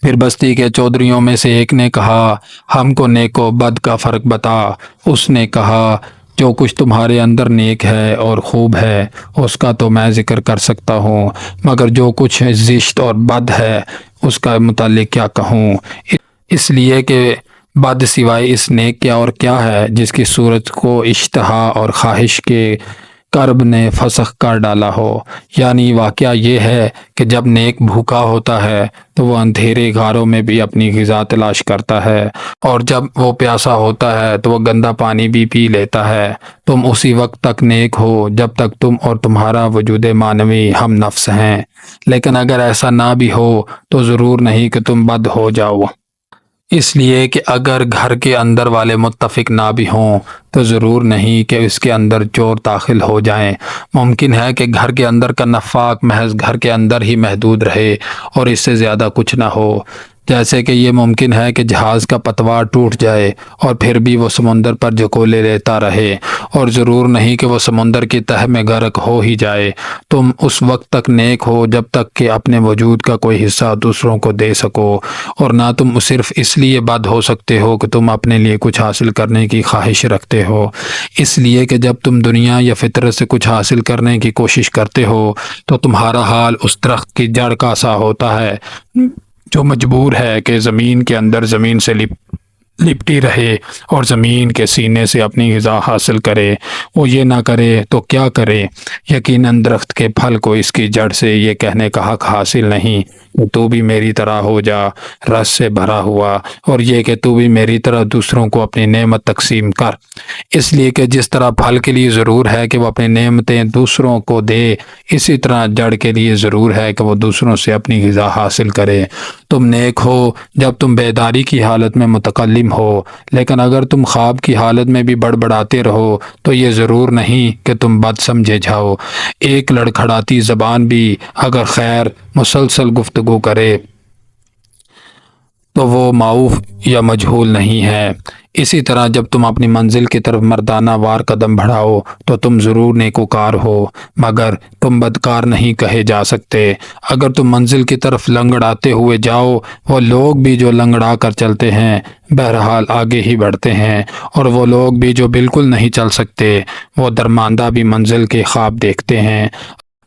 پھر بستی کے چودھریوں میں سے ایک نے کہا، ہم کو نیک و بد کا فرق بتا۔ اس نے کہا، جو کچھ تمہارے اندر نیک ہے اور خوب ہے اس کا تو میں ذکر کر سکتا ہوں، مگر جو کچھ زشت اور بد ہے اس کا متعلق کیا کہوں، اس لیے کہ بد سوائے اس نیک کے اور کیا ہے جس کی صورت کو اشتہا اور خواہش کے کرب نے فسخ کر ڈالا ہو۔ یعنی واقعہ یہ ہے کہ جب نیک بھوکا ہوتا ہے تو وہ اندھیرے غاروں میں بھی اپنی غذا تلاش کرتا ہے، اور جب وہ پیاسا ہوتا ہے تو وہ گندا پانی بھی پی لیتا ہے۔ تم اسی وقت تک نیک ہو جب تک تم اور تمہارا وجود معنوی ہم نفس ہیں، لیکن اگر ایسا نہ بھی ہو تو ضرور نہیں کہ تم بد ہو جاؤ۔ اس لیے کہ اگر گھر کے اندر والے متفق نہ بھی ہوں تو ضرور نہیں کہ اس کے اندر چور داخل ہو جائیں۔ ممکن ہے کہ گھر کے اندر کا نفاق محض گھر کے اندر ہی محدود رہے اور اس سے زیادہ کچھ نہ ہو، جیسے کہ یہ ممکن ہے کہ جہاز کا پتوار ٹوٹ جائے اور پھر بھی وہ سمندر پر جھکولے لیتا رہے، اور ضرور نہیں کہ وہ سمندر کی تہہ میں غرق ہو ہی جائے۔ تم اس وقت تک نیک ہو جب تک کہ اپنے وجود کا کوئی حصہ دوسروں کو دے سکو، اور نہ تم صرف اس لیے بد ہو سکتے ہو کہ تم اپنے لیے کچھ حاصل کرنے کی خواہش رکھتے ہو، اس لیے کہ جب تم دنیا یا فطرت سے کچھ حاصل کرنے کی کوشش کرتے ہو تو تمہارا حال اس درخت کی جڑ کا سا ہوتا ہے جو مجبور ہے کہ زمین کے اندر زمین سے لپٹی رہے اور زمین کے سینے سے اپنی غذا حاصل کرے، وہ یہ نہ کرے تو کیا کرے؟ یقیناً درخت کے پھل کو اس کی جڑ سے یہ کہنے کا حق حاصل نہیں کہ تو بھی میری طرح ہو جا رس سے بھرا ہوا، اور یہ کہ تو بھی میری طرح دوسروں کو اپنی نعمت تقسیم کر۔ اس لیے کہ جس طرح پھل کے لیے ضرور ہے کہ وہ اپنی نعمتیں دوسروں کو دے، اسی طرح جڑ کے لیے ضرور ہے کہ وہ دوسروں سے اپنی غذا حاصل کرے۔ تم نیک ہو جب تم بیداری کی حالت میں متکلم ہو، لیکن اگر تم خواب کی حالت میں بھی بڑبڑاتے رہو تو یہ ضرور نہیں کہ تم بد سمجھے جاؤ۔ ایک لڑکھڑاتی زبان بھی اگر خیر مسلسل گفتگو کرے تو وہ معوف یا مجہول نہیں ہے۔ اسی طرح جب تم اپنی منزل کی طرف مردانہ وار قدم بڑھاؤ تو تم ضرور نیکوکار ہو، مگر تم بدکار نہیں کہے جا سکتے۔ اگر تم منزل کی طرف لنگڑاتے ہوئے جاؤ، وہ لوگ بھی جو لنگڑا کر چلتے ہیں بہرحال آگے ہی بڑھتے ہیں، اور وہ لوگ بھی جو بالکل نہیں چل سکتے وہ درماندہ بھی منزل کے خواب دیکھتے ہیں۔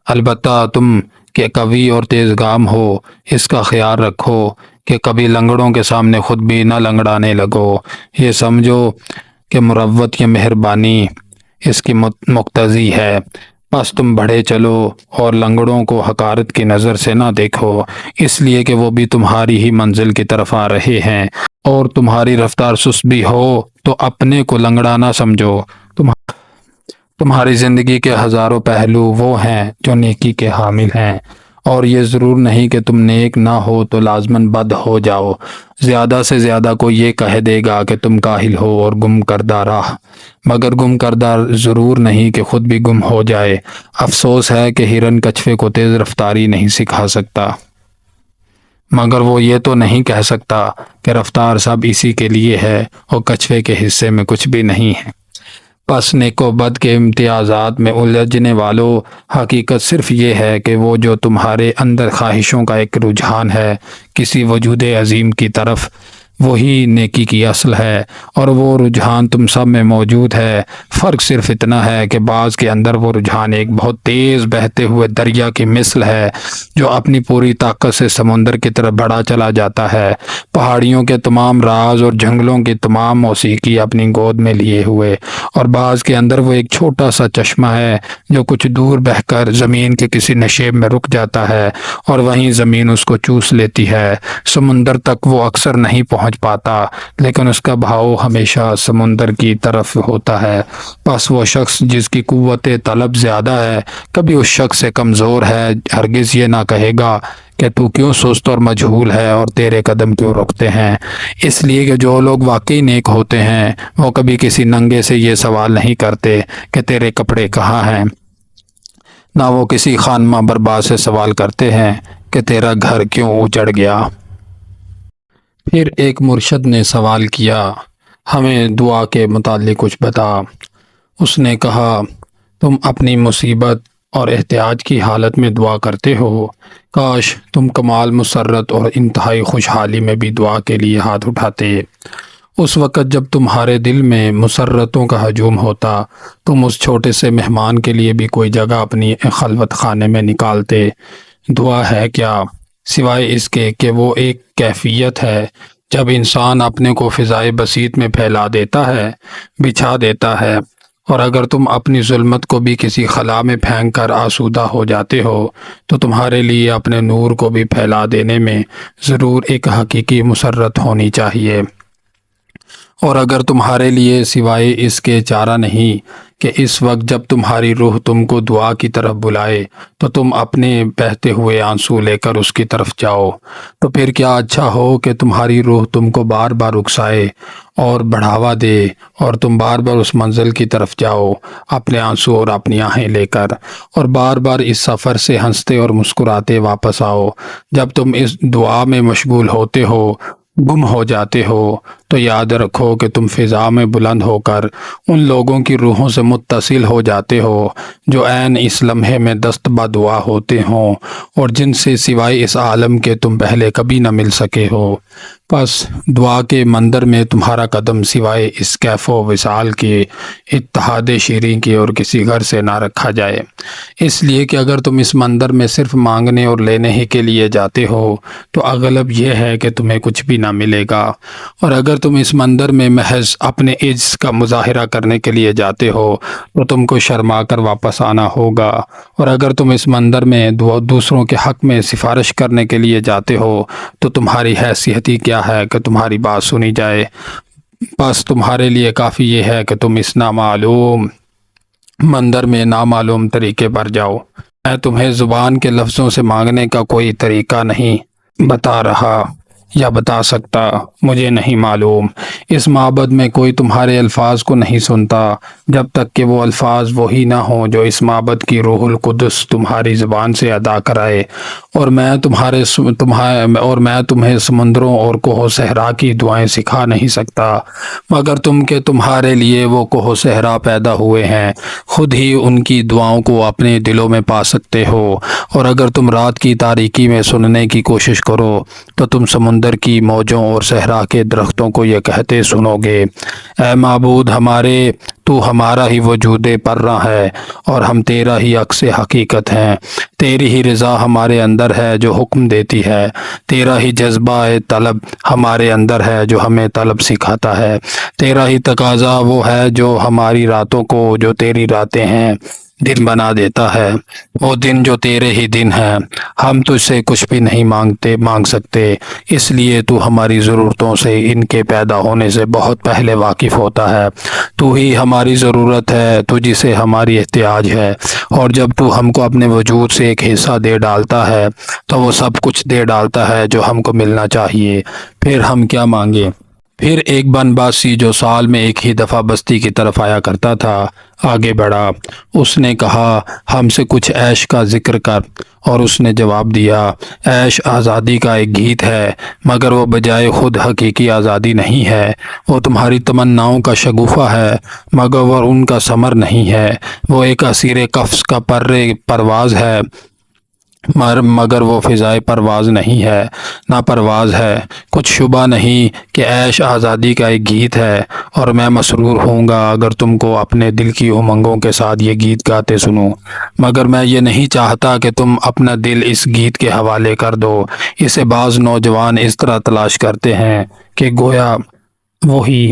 البتہ تم کہ قوی اور تیز گام ہو، اس کا خیال رکھو کہ کبھی لنگڑوں کے سامنے خود بھی نہ لنگڑانے لگو۔ یہ سمجھو کہ مروت یا مہربانی اس کی مقتضی ہے۔ بس تم بڑھے چلو اور لنگڑوں کو حقارت کی نظر سے نہ دیکھو، اس لیے کہ وہ بھی تمہاری ہی منزل کی طرف آ رہے ہیں، اور تمہاری رفتار سست بھی ہو تو اپنے کو لنگڑا نہ سمجھو۔ تمہاری زندگی کے ہزاروں پہلو وہ ہیں جو نیکی کے حامل ہیں، اور یہ ضرور نہیں کہ تم نیک نہ ہو تو لازماً بد ہو جاؤ۔ زیادہ سے زیادہ کوئی یہ کہہ دے گا کہ تم کاہل ہو اور گم کردہ راہ، مگر گم کردہ ضرور نہیں کہ خود بھی گم ہو جائے۔ افسوس ہے کہ ہرن کچھوے کو تیز رفتاری نہیں سکھا سکتا، مگر وہ یہ تو نہیں کہہ سکتا کہ رفتار سب اسی کے لیے ہے اور کچھوے کے حصے میں کچھ بھی نہیں ہے۔ پس نیک و بد کے امتیازات میں الجھنے والوں، حقیقت صرف یہ ہے کہ وہ جو تمہارے اندر خواہشوں کا ایک رجحان ہے کسی وجود عظیم کی طرف، وہی نیکی کی اصل ہے، اور وہ رجحان تم سب میں موجود ہے۔ فرق صرف اتنا ہے کہ بعض کے اندر وہ رجحان ایک بہت تیز بہتے ہوئے دریا کی مثل ہے جو اپنی پوری طاقت سے سمندر کی طرف بڑھا چلا جاتا ہے، پہاڑیوں کے تمام راز اور جنگلوں کی تمام موسیقی اپنی گود میں لیے ہوئے، اور بعض کے اندر وہ ایک چھوٹا سا چشمہ ہے جو کچھ دور بہہ کر زمین کے کسی نشیب میں رک جاتا ہے، اور وہیں زمین اس کو چوس لیتی ہے۔ سمندر تک وہ اکثر نہیں پہنچ پاتا، لیکن اس کا بہاؤ ہمیشہ سمندر کی طرف ہوتا ہے۔ پس وہ شخص جس کی قوت طلب زیادہ ہے کبھی اس شخص سے کمزور ہے، ہرگز یہ نہ کہے گا کہ تو کیوں سست اور مجہول ہے اور تیرے قدم کیوں رکتے ہیں۔ اس لیے کہ جو لوگ واقعی نیک ہوتے ہیں وہ کبھی کسی ننگے سے یہ سوال نہیں کرتے کہ تیرے کپڑے کہاں ہیں، نہ وہ کسی خانمہ برباد سے سوال کرتے ہیں کہ تیرا گھر کیوں اجڑ گیا۔ پھر ایک مرشد نے سوال کیا، ہمیں دعا کے متعلق کچھ بتا۔ اس نے کہا، تم اپنی مصیبت اور احتیاج کی حالت میں دعا کرتے ہو، کاش تم کمال مسرت اور انتہائی خوشحالی میں بھی دعا کے لیے ہاتھ اٹھاتے۔ اس وقت جب تمہارے دل میں مسرتوں کا ہجوم ہوتا تم اس چھوٹے سے مہمان کے لیے بھی کوئی جگہ اپنی خلوت خانے میں نکالتے۔ دعا ہے کیا سوائے اس کے کہ وہ ایک کیفیت ہے جب انسان اپنے کو فضائے بسیط میں پھیلا دیتا ہے، بچھا دیتا ہے، اور اگر تم اپنی ظلمت کو بھی کسی خلا میں پھینک کر آسودہ ہو جاتے ہو تو تمہارے لیے اپنے نور کو بھی پھیلا دینے میں ضرور ایک حقیقی مسرت ہونی چاہیے۔ اور اگر تمہارے لیے سوائے اس کے چارہ نہیں کہ اس وقت جب تمہاری روح تم کو دعا کی طرف بلائے تو تم اپنے بہتے ہوئے آنسو لے کر اس کی طرف جاؤ، تو پھر کیا اچھا ہو کہ تمہاری روح تم کو بار بار اکسائے اور بڑھاوا دے اور تم بار بار اس منزل کی طرف جاؤ اپنے آنسو اور اپنی آہیں لے کر، اور بار بار اس سفر سے ہنستے اور مسکراتے واپس آؤ۔ جب تم اس دعا میں مشغول ہوتے ہو، گم ہو جاتے ہو، تو یاد رکھو کہ تم فضا میں بلند ہو کر ان لوگوں کی روحوں سے متصل ہو جاتے ہو جو عین اس لمحے میں دست بدعا ہوتے ہوں اور جن سے سوائے اس عالم کے تم پہلے کبھی نہ مل سکے ہو۔ پس دعا کے مندر میں تمہارا قدم سوائے اس کیف و وصال کے، اتحاد شیریں کے اور کسی گھر سے نہ رکھا جائے، اس لیے کہ اگر تم اس مندر میں صرف مانگنے اور لینے ہی کے لیے جاتے ہو تو اغلب یہ ہے کہ تمہیں کچھ بھی نہ ملے گا، اور اگر تم اس مندر میں محض اپنے عجز کا مظاہرہ کرنے کے لیے جاتے ہو تو تم کو شرما کر واپس آنا ہوگا، اور اگر تم اس مندر میں دوسروں کے حق میں سفارش کرنے کے لیے جاتے ہو تو تمہاری حیثیت ہی کیا ہے کہ تمہاری بات سنی جائے۔ بس تمہارے لیے کافی یہ ہے کہ تم اس نامعلوم مندر میں نامعلوم طریقے پر جاؤ۔ میں تمہیں زبان کے لفظوں سے مانگنے کا کوئی طریقہ نہیں بتا رہا یا بتا سکتا، مجھے نہیں معلوم۔ اس معبد میں کوئی تمہارے الفاظ کو نہیں سنتا جب تک کہ وہ الفاظ وہی نہ ہوں جو اس معبد کی روح القدس تمہاری زبان سے ادا کرائے، اور میں تمہیں سمندروں اور کوہ و صحرا کی دعائیں سکھا نہیں سکتا مگر تم کہ تمہارے لیے وہ کوہ و صحرا پیدا ہوئے ہیں، خود ہی ان کی دعاؤں کو اپنے دلوں میں پا سکتے ہو، اور اگر تم رات کی تاریکی میں سننے کی کوشش کرو تو تم سمندر کی موجوں اور صحرا کے درختوں کو یہ کہتے سنو گے، اے معبود ہمارے، تو ہمارا ہی وجود پرہ ہے اور ہم تیرا ہی عکس حقیقت ہیں، تیری ہی رضا ہمارے اندر ہے جو حکم دیتی ہے، تیرا ہی جذبہ طلب ہمارے اندر ہے جو ہمیں طلب سکھاتا ہے، تیرا ہی تقاضا وہ ہے جو ہماری راتوں کو، جو تیری راتیں ہیں، دن بنا دیتا ہے، وہ دن جو تیرے ہی دن ہیں۔ ہم تجھ سے کچھ بھی نہیں مانگ سکتے، اس لیے تو ہماری ضرورتوں سے ان کے پیدا ہونے سے بہت پہلے واقف ہوتا ہے، تو ہی ہماری ضرورت ہے، تجھ سے ہماری احتیاج ہے، اور جب تو ہم کو اپنے وجود سے ایک حصہ دے ڈالتا ہے تو وہ سب کچھ دے ڈالتا ہے جو ہم کو ملنا چاہیے، پھر ہم کیا مانگے۔ پھر ایک بنباسی جو سال میں ایک ہی دفعہ بستی کی طرف آیا کرتا تھا آگے بڑھا، اس نے کہا ہم سے کچھ عیش کا ذکر کر، اور اس نے جواب دیا عیش آزادی کا ایک گیت ہے مگر وہ بجائے خود حقیقی آزادی نہیں ہے، وہ تمہاری تمناؤں کا شگوفہ ہے مگر وہ ان کا ثمر نہیں ہے، وہ ایک اسیر قفس کا پرواز ہے مگر وہ فضائے پرواز نہیں ہے، نہ پرواز ہے، کچھ شبہ نہیں کہ عیش آزادی کا ایک گیت ہے، اور میں مسرور ہوں گا اگر تم کو اپنے دل کی امنگوں کے ساتھ یہ گیت گاتے سنوں، مگر میں یہ نہیں چاہتا کہ تم اپنا دل اس گیت کے حوالے کر دو۔ اسے بعض نوجوان اس طرح تلاش کرتے ہیں کہ گویا وہی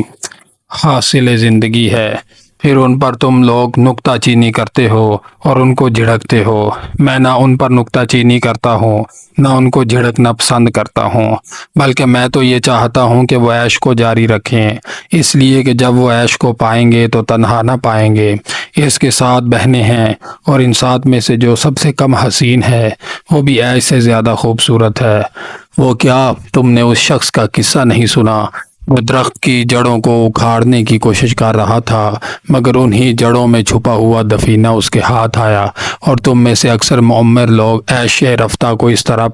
حاصل زندگی ہے، پھر ان پر تم لوگ نکتہ چینی کرتے ہو اور ان کو جھڑکتے ہو۔ میں نہ ان پر نکتہ چینی کرتا ہوں نہ ان کو جھڑکنا پسند کرتا ہوں، بلکہ میں تو یہ چاہتا ہوں کہ وہ عیش کو جاری رکھیں، اس لیے کہ جب وہ عیش کو پائیں گے تو تنہا نہ پائیں گے، اس کے 7 بہنیں ہیں، اور ان 7 میں سے جو سب سے کم حسین ہے وہ بھی عیش سے زیادہ خوبصورت ہے۔ وہ کیا تم نے اس شخص کا قصہ نہیں سنا وہ درخت کی جڑوں کو اکھاڑنے کی کوشش کر رہا تھا مگر انہی جڑوں میں چھپا ہوا دفینہ اس کے ہاتھ آیا، اور تم میں سے اکثر معمر لوگ عیش رفتہ کو اس طرح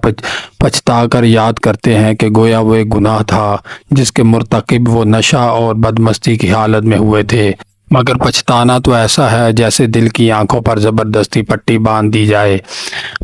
پچھتا کر یاد کرتے ہیں کہ گویا وہ ایک گناہ تھا جس کے مرتکب وہ نشہ اور بدمستی کی حالت میں ہوئے تھے، مگر پچھتانا تو ایسا ہے جیسے دل کی آنکھوں پر زبردستی پٹی باندھ دی جائے،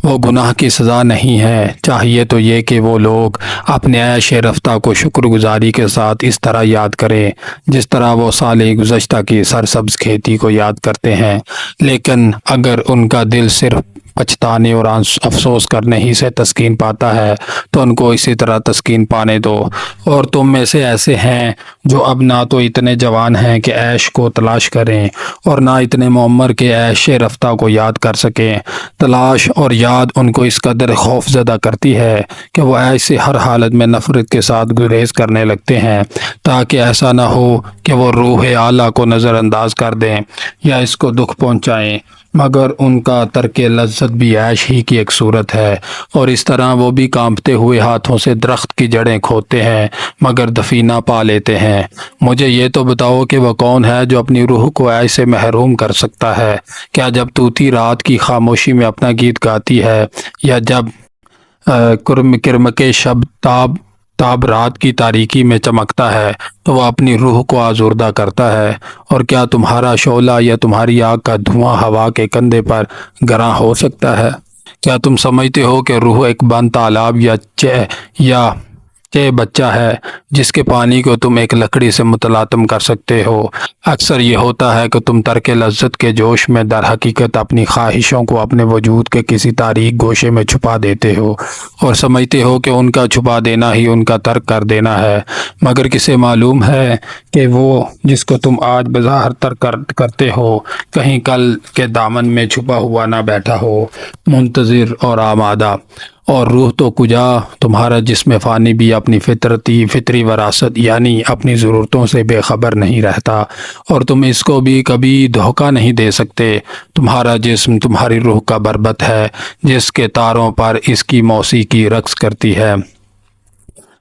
وہ گناہ کی سزا نہیں ہے۔ چاہیے تو یہ کہ وہ لوگ اپنے عیش رفتہ کو شکر گزاری کے ساتھ اس طرح یاد کریں جس طرح وہ سال گزشتہ کی سرسبز کھیتی کو یاد کرتے ہیں، لیکن اگر ان کا دل صرف پچھتانے اور افسوس کرنے ہی سے تسکین پاتا ہے تو ان کو اسی طرح تسکین پانے دو، اور تم میں سے ایسے ہیں جو اب نہ تو اتنے جوان ہیں کہ عیش کو تلاش کریں اور نہ اتنے معمر کے عیش رفتہ کو یاد کر سکیں، تلاش اور یاد ان کو اس قدر خوف زدہ کرتی ہے کہ وہ عیش سے ہر حالت میں نفرت کے ساتھ گریز کرنے لگتے ہیں تاکہ ایسا نہ ہو کہ وہ روح اعلیٰ کو نظر انداز کر دیں یا اس کو دکھ پہنچائیں، مگر ان کا ترک لذت بھی عیش ہی کی ایک صورت ہے، اور اس طرح وہ بھی کانپتے ہوئے ہاتھوں سے درخت کی جڑیں کھودتے ہیں مگر دفینہ پا لیتے ہیں۔ مجھے یہ تو بتاؤ کہ وہ کون ہے جو اپنی روح کو عیش سے محروم کر سکتا ہے؟ کیا جب طوطی رات کی خاموشی میں اپنا گیت گاتی ہے، یا جب کرمک شب تاب آفتاب رات کی تاریکی میں چمکتا ہے تو وہ اپنی روح کو آزردہ کرتا ہے، اور کیا تمہارا شعلہ یا تمہاری آگ کا دھواں ہوا کے کندھے پر گراں ہو سکتا ہے؟ کیا تم سمجھتے ہو کہ روح ایک بند تالاب یا چہ بچہ ہے جس کے پانی کو تم ایک لکڑی سے متلاطم کر سکتے ہو؟ اکثر یہ ہوتا ہے کہ تم ترک لذت کے جوش میں در حقیقت اپنی خواہشوں کو اپنے وجود کے کسی تاریک گوشے میں چھپا دیتے ہو اور سمجھتے ہو کہ ان کا چھپا دینا ہی ان کا ترک کر دینا ہے، مگر کسے معلوم ہے کہ وہ جس کو تم آج بظاہر ترک کرتے ہو کہیں کل کے دامن میں چھپا ہوا نہ بیٹھا ہو، منتظر اور آمادہ؟ اور روح تو کجا، تمہارا جسم فانی بھی اپنی فطری وراثت یعنی اپنی ضرورتوں سے بے خبر نہیں رہتا، اور تم اس کو بھی کبھی دھوکہ نہیں دے سکتے۔ تمہارا جسم تمہاری روح کا بربط ہے جس کے تاروں پر اس کی موسیقی رقص کرتی ہے،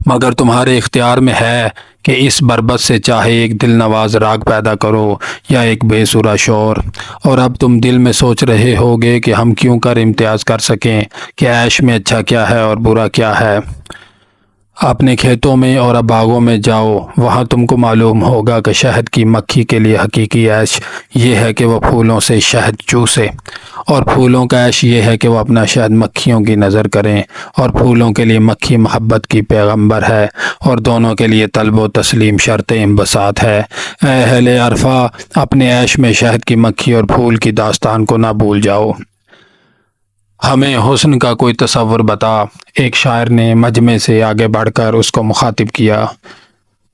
مگر تمہارے اختیار میں ہے کہ اس بربط سے چاہے ایک دل نواز راگ پیدا کرو یا ایک بے سرا شور۔ اور اب تم دل میں سوچ رہے ہوگے کہ ہم کیوں کر امتیاز کر سکیں کہ عیش میں اچھا کیا ہے اور برا کیا ہے۔ اپنے کھیتوں میں اور باغوں میں جاؤ، وہاں تم کو معلوم ہوگا کہ شہد کی مکھی کے لیے حقیقی عیش یہ ہے کہ وہ پھولوں سے شہد چوسے، اور پھولوں کا عیش یہ ہے کہ وہ اپنا شہد مکھیوں کی نظر کریں، اور پھولوں کے لیے مکھی محبت کی پیغمبر ہے، اور دونوں کے لیے طلب و تسلیم شرط انبساط ہے۔ اے اہل عرفہ، اپنے عیش میں شہد کی مکھی اور پھول کی داستان کو نہ بھول جاؤ۔ ہمیں حسن کا کوئی تصور بتا، ایک شاعر نے مجمع سے آگے بڑھ کر اس کو مخاطب کیا۔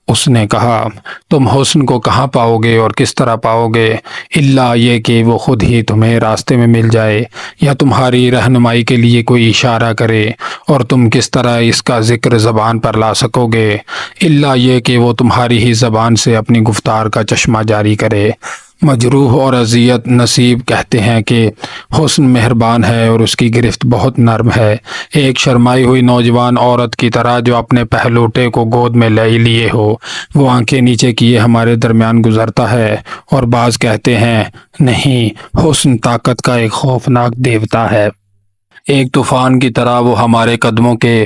اس نے کہا، تم حسن کو کہاں پاؤ گے اور کس طرح پاؤ گے؟ الا یہ کہ وہ خود ہی تمہیں راستے میں مل جائے یا تمہاری رہنمائی کے لیے کوئی اشارہ کرے، اور تم کس طرح اس کا ذکر زبان پر لا سکو گے؟ الا یہ کہ وہ تمہاری ہی زبان سے اپنی گفتار کا چشمہ جاری کرے۔ مجروح اور اذیت نصیب کہتے ہیں کہ حسن مہربان ہے اور اس کی گرفت بہت نرم ہے، ایک شرمائی ہوئی نوجوان عورت کی طرح جو اپنے پہلوٹے کو گود میں لے لیے ہو، وہ آنکھیں نیچے کیے ہمارے درمیان گزرتا ہے۔ اور بعض کہتے ہیں نہیں، حسن طاقت کا ایک خوفناک دیوتا ہے، ایک طوفان کی طرح وہ ہمارے قدموں کے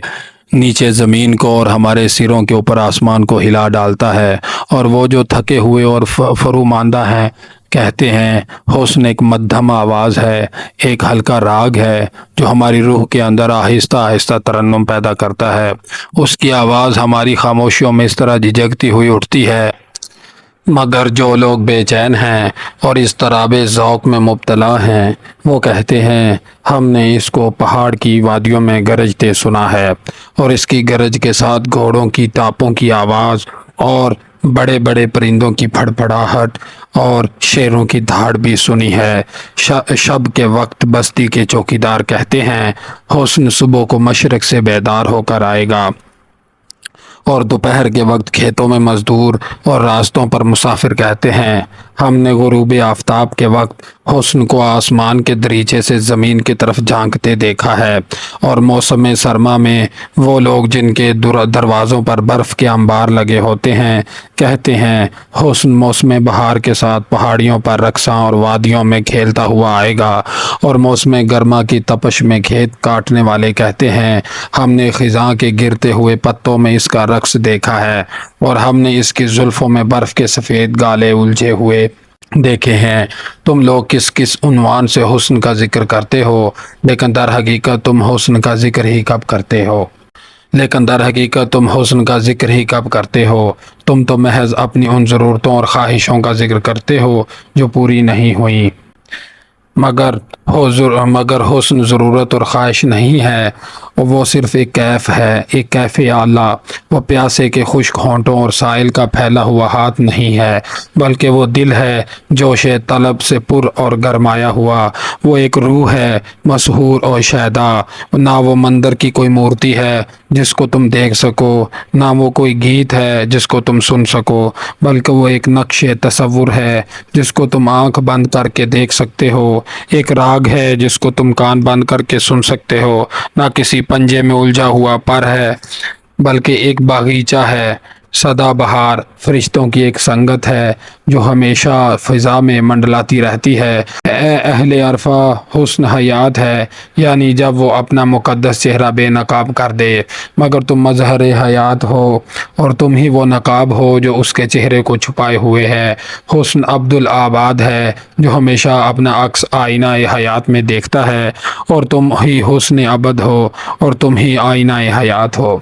نیچے زمین کو اور ہمارے سروں کے اوپر آسمان کو ہلا ڈالتا ہے، اور وہ جو تھکے ہوئے اور فروماندہ ہیں کہتے ہیں حسن ایک مدھم آواز ہے، ایک ہلکا راگ ہے جو ہماری روح کے اندر آہستہ آہستہ ترنم پیدا کرتا ہے۔ اس کی آواز ہماری خاموشیوں میں اس طرح جھجکتی ہوئی اٹھتی ہے، مگر جو لوگ بے چین ہیں اور اس طرح بے ذوق میں مبتلا ہیں وہ کہتے ہیں ہم نے اس کو پہاڑ کی وادیوں میں گرجتے سنا ہے، اور اس کی گرج کے ساتھ گھوڑوں کی ٹاپوں کی آواز اور بڑے بڑے پرندوں کی پھڑپھڑاہٹ اور شیروں کی دھاڑ بھی سنی ہے۔ شب کے وقت بستی کے چوکیدار کہتے ہیں حسن صبح کو مشرق سے بیدار ہو کر آئے گا، اور دوپہر کے وقت کھیتوں میں مزدور اور راستوں پر مسافر کہتے ہیں ہم نے غروب آفتاب کے وقت حسن کو آسمان کے دریچے سے زمین کی طرف جھانکتے دیکھا ہے، اور موسم سرما میں وہ لوگ جن کے دروازوں پر برف کے انبار لگے ہوتے ہیں کہتے ہیں حسن موسم بہار کے ساتھ پہاڑیوں پر رقصاں اور وادیوں میں کھیلتا ہوا آئے گا، اور موسم گرما کی تپش میں کھیت کاٹنے والے کہتے ہیں ہم نے خزاں کے گرتے ہوئے پتوں میں اس کا رقص دیکھا ہے، اور ہم نے اس کی زلفوں میں برف کے سفید گالے الجھے ہوئے دیکھے ہیں۔ تم لوگ کس کس عنوان سے حسن کا ذکر کرتے ہو، لیکن در حقیقت تم حسن کا ذکر ہی کب کرتے ہو؟ تم تو محض اپنی ان ضرورتوں اور خواہشوں کا ذکر کرتے ہو جو پوری نہیں ہوئیں، مگر حسن ضرورت اور خواہش نہیں ہے، وہ صرف ایک کیف ہے، ایک کیف اعلیٰ۔ وہ پیاسے کے خشک ہونٹوں اور سائل کا پھیلا ہوا ہاتھ نہیں ہے، بلکہ وہ دل ہے جوش طلب سے پر اور گرمایا ہوا۔ وہ ایک روح ہے مسحور اور شیدا، نہ وہ مندر کی کوئی مورتی ہے جس کو تم دیکھ سکو، نہ وہ کوئی گیت ہے جس کو تم سن سکو، بلکہ وہ ایک نقش تصور ہے جس کو تم آنکھ بند کر کے دیکھ سکتے ہو، ایک راگ ہے جس کو تم کان بند کر کے سن سکتے ہو، نہ کسی پنجے میں الجھا ہوا پر ہے بلکہ ایک باغیچہ ہے سدا بہار فرشتوں کی ایک سنگت ہے جو ہمیشہ فضا میں منڈلاتی رہتی ہے۔ اے اہل عرفہ، حسن حیات ہے یعنی جب وہ اپنا مقدس چہرہ بے نقاب کر دے، مگر تم مظہر حیات ہو اور تم ہی وہ نقاب ہو جو اس کے چہرے کو چھپائے ہوئے ہے۔ حسن عبد العباد ہے جو ہمیشہ اپنا عکس آئینہ حیات میں دیکھتا ہے، اور تم ہی حسن عبد ہو اور تم ہی آئینہ حیات ہو۔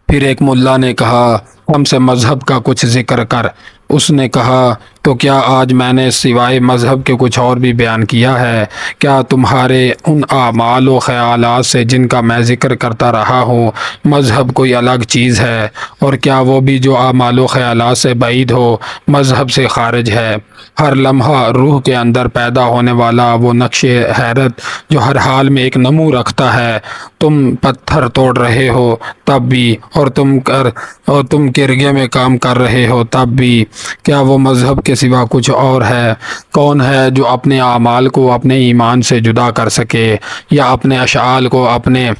پھر ایک ملا نے کہا، ہم سے مذہب کا کچھ ذکر کر۔ اس نے کہا، تو کیا آج میں نے سوائے مذہب کے کچھ اور بھی بیان کیا ہے؟ کیا تمہارے ان اعمال و خیالات سے جن کا میں ذکر کرتا رہا ہوں مذہب کوئی الگ چیز ہے؟ اور کیا وہ بھی جو اعمال و خیالات سے بعید ہو مذہب سے خارج ہے؟ ہر لمحہ روح کے اندر پیدا ہونے والا وہ نقش حیرت جو ہر حال میں ایک نمو رکھتا ہے، تم پتھر توڑ رہے ہو تب بھی، اور تم کرگے میں کام کر رہے ہو تب بھی، کیا وہ مذہب کے سوا کچھ اور ہے؟ کون ہے جو اپنے اعمال کو اپنے ایمان سے جدا کر سکے یا اپنے اشعال کو اپنے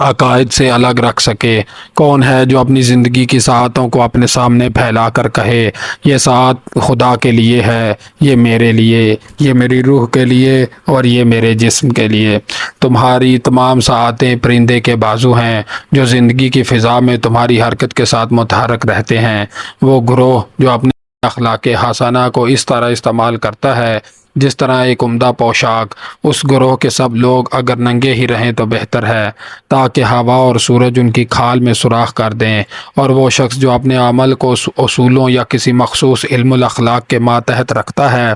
عقائد سے الگ رکھ سکے؟ کون ہے جو اپنی زندگی کی ساعتوں کو اپنے سامنے پھیلا کر کہے، یہ ساعت خدا کے لیے ہے، یہ میرے لیے، یہ میری روح کے لیے اور یہ میرے جسم کے لیے؟ تمہاری تمام ساعتیں پرندے کے بازو ہیں جو زندگی کی فضا میں تمہاری حرکت کے ساتھ متحرک رہتے ہیں۔ وہ گروہ جو اپنے اخلاق حسنہ کو اس طرح استعمال کرتا ہے جس طرح ایک عمدہ پوشاک، اس گروہ کے سب لوگ اگر ننگے ہی رہیں تو بہتر ہے، تاکہ ہوا اور سورج ان کی کھال میں سوراخ کر دیں۔ اور وہ شخص جو اپنے عمل کو اصولوں یا کسی مخصوص علم الاخلاق کے ماتحت رکھتا ہے،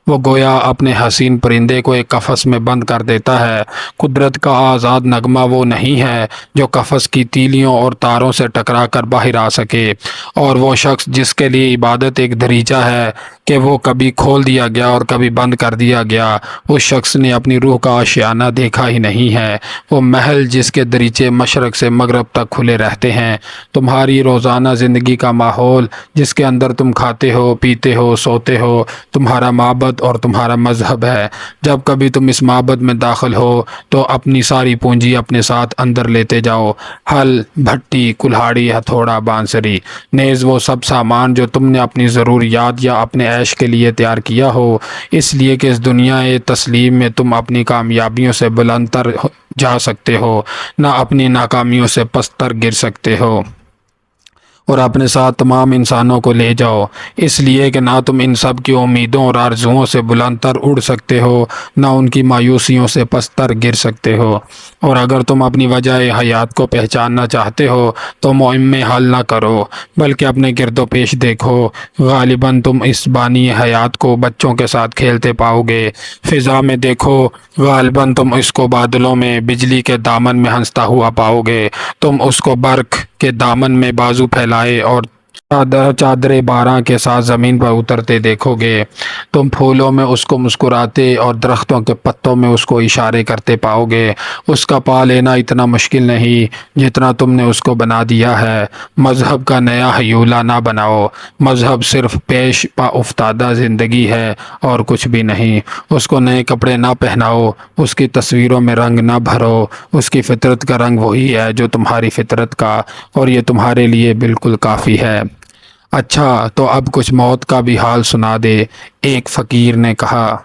وہ گویا اپنے حسین پرندے کو ایک قفس میں بند کر دیتا ہے۔ قدرت کا آزاد نغمہ وہ نہیں ہے جو قفس کی تیلیوں اور تاروں سے ٹکرا کر باہر آ سکے، اور وہ شخص جس کے لیے عبادت ایک دریچہ ہے کہ وہ کبھی کھول دیا گیا اور کبھی بند کر دیا گیا، اس شخص نے اپنی روح کا آشیانہ دیکھا ہی نہیں ہے۔ وہ محل جس کے دریچے مشرق سے مغرب تک کھلے رہتے ہیں، تمہاری روزانہ زندگی کا ماحول جس کے اندر تم کھاتے ہو، پیتے ہو، سوتے ہو، تمہارا معبد اور تمہارا مذہب ہے۔ جب کبھی تم اس معبد میں داخل ہو تو اپنی ساری پونجی اپنے ساتھ اندر لیتے جاؤ، ہل، بھٹی، کلہاڑی، ہتھوڑا، بانسری، نیز وہ سب سامان جو تم نے اپنی ضروریات یا اپنے عیش کے لیے تیار کیا ہو، اس لیے کہ اس دنیا تسلیم میں تم اپنی کامیابیوں سے بلند تر جا سکتے ہو، نہ اپنی ناکامیوں سے پست تر گر سکتے ہو۔ اور اپنے ساتھ تمام انسانوں کو لے جاؤ، اس لیے کہ نہ تم ان سب کی امیدوں اور آرزوؤں سے بلند تر اڑ سکتے ہو، نہ ان کی مایوسیوں سے پست تر گر سکتے ہو۔ اور اگر تم اپنی وجہ حیات کو پہچاننا چاہتے ہو تو مہم حل نہ کرو بلکہ اپنے گرد و پیش دیکھو، غالباً تم اس بانی حیات کو بچوں کے ساتھ کھیلتے پاؤ گے۔ فضا میں دیکھو، غالباً تم اس کو بادلوں میں بجلی کے دامن میں ہنستا ہوا پاؤ گے، تم اس کو برق کے دامن میں بازو پھیلائے اور چادر باراں کے ساتھ زمین پر اترتے دیکھو گے۔ تم پھولوں میں اس کو مسکراتے اور درختوں کے پتوں میں اس کو اشارے کرتے پاؤ گے۔ اس کا پا لینا اتنا مشکل نہیں جتنا تم نے اس کو بنا دیا ہے۔ مذہب کا نیا ہیولہ نہ بناؤ، مذہب صرف پیش پا افتادہ زندگی ہے اور کچھ بھی نہیں۔ اس کو نئے کپڑے نہ پہناؤ، اس کی تصویروں میں رنگ نہ بھرو، اس کی فطرت کا رنگ وہی ہے جو تمہاری فطرت کا، اور یہ تمہارے لیے بالکل کافی ہے۔ اچھا تو اب کچھ موت کا بھی حال سنا دے، ایک فقیر نے کہا۔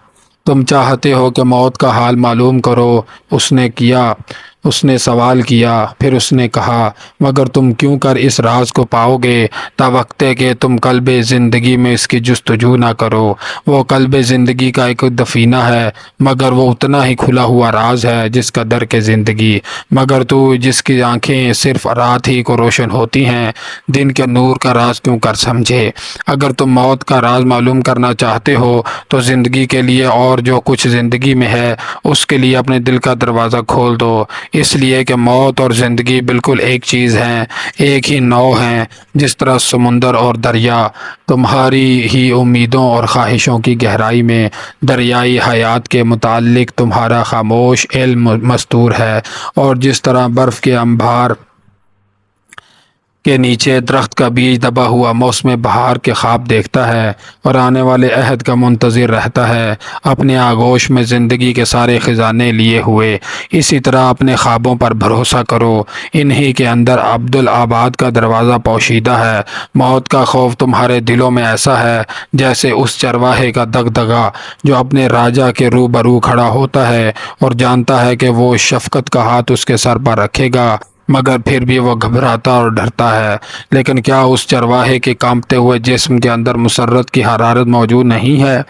تم چاہتے ہو کہ موت کا حال معلوم کرو؟ اس نے سوال کیا۔ پھر اس نے کہا، مگر تم کیوں کر اس راز کو پاؤ گے تا وقتے کہ تم قلب زندگی میں اس کی جستجو نہ کرو؟ وہ قلب زندگی کا ایک دفینہ ہے، مگر وہ اتنا ہی کھلا ہوا راز ہے جس کا در کے زندگی، مگر تو جس کی آنکھیں صرف رات ہی کو روشن ہوتی ہیں، دن کے نور کا راز کیوں کر سمجھے؟ اگر تم موت کا راز معلوم کرنا چاہتے ہو تو زندگی کے لیے اور جو کچھ زندگی میں ہے اس کے لیے اپنے دل کا دروازہ کھول دو، اس لیے کہ موت اور زندگی بالکل ایک چیز ہیں، ایک ہی نوع ہیں، جس طرح سمندر اور دریا۔ تمہاری ہی امیدوں اور خواہشوں کی گہرائی میں دریائی حیات کے متعلق تمہارا خاموش علم مستور ہے، اور جس طرح برف کے انبار کے نیچے درخت کا بیج دبا ہوا موسم بہار کے خواب دیکھتا ہے اور آنے والے عہد کا منتظر رہتا ہے، اپنے آغوش میں زندگی کے سارے خزانے لیے ہوئے۔ اسی طرح اپنے خوابوں پر بھروسہ کرو، انہی کے اندر عبدالآباد کا دروازہ پوشیدہ ہے۔ موت کا خوف تمہارے دلوں میں ایسا ہے جیسے اس چرواہے کا دغدغہ جو اپنے راجا کے روبرو کھڑا ہوتا ہے اور جانتا ہے کہ وہ شفقت کا ہاتھ اس کے سر پر رکھے گا، مگر پھر بھی وہ گھبراتا اور ڈرتا ہے۔ لیکن کیا اس چرواہے کے کانپتے ہوئے جسم کے اندر مسرت کی حرارت موجود نہیں ہے؟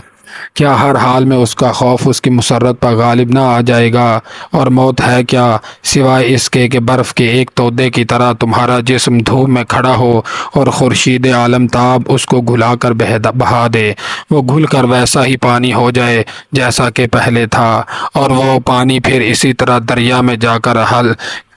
کیا ہر حال میں اس کا خوف اس کی مسرت پر غالب نہ آ جائے گا؟ اور موت ہے کیا سوائے اس کے کہ برف کے ایک تودے کی طرح تمہارا جسم دھوپ میں کھڑا ہو اور خورشید عالمتاب اس کو گھلا کر بہا دے، وہ گھل کر ویسا ہی پانی ہو جائے جیسا کہ پہلے تھا، اور وہ پانی پھر اسی طرح دریا میں جا کر حل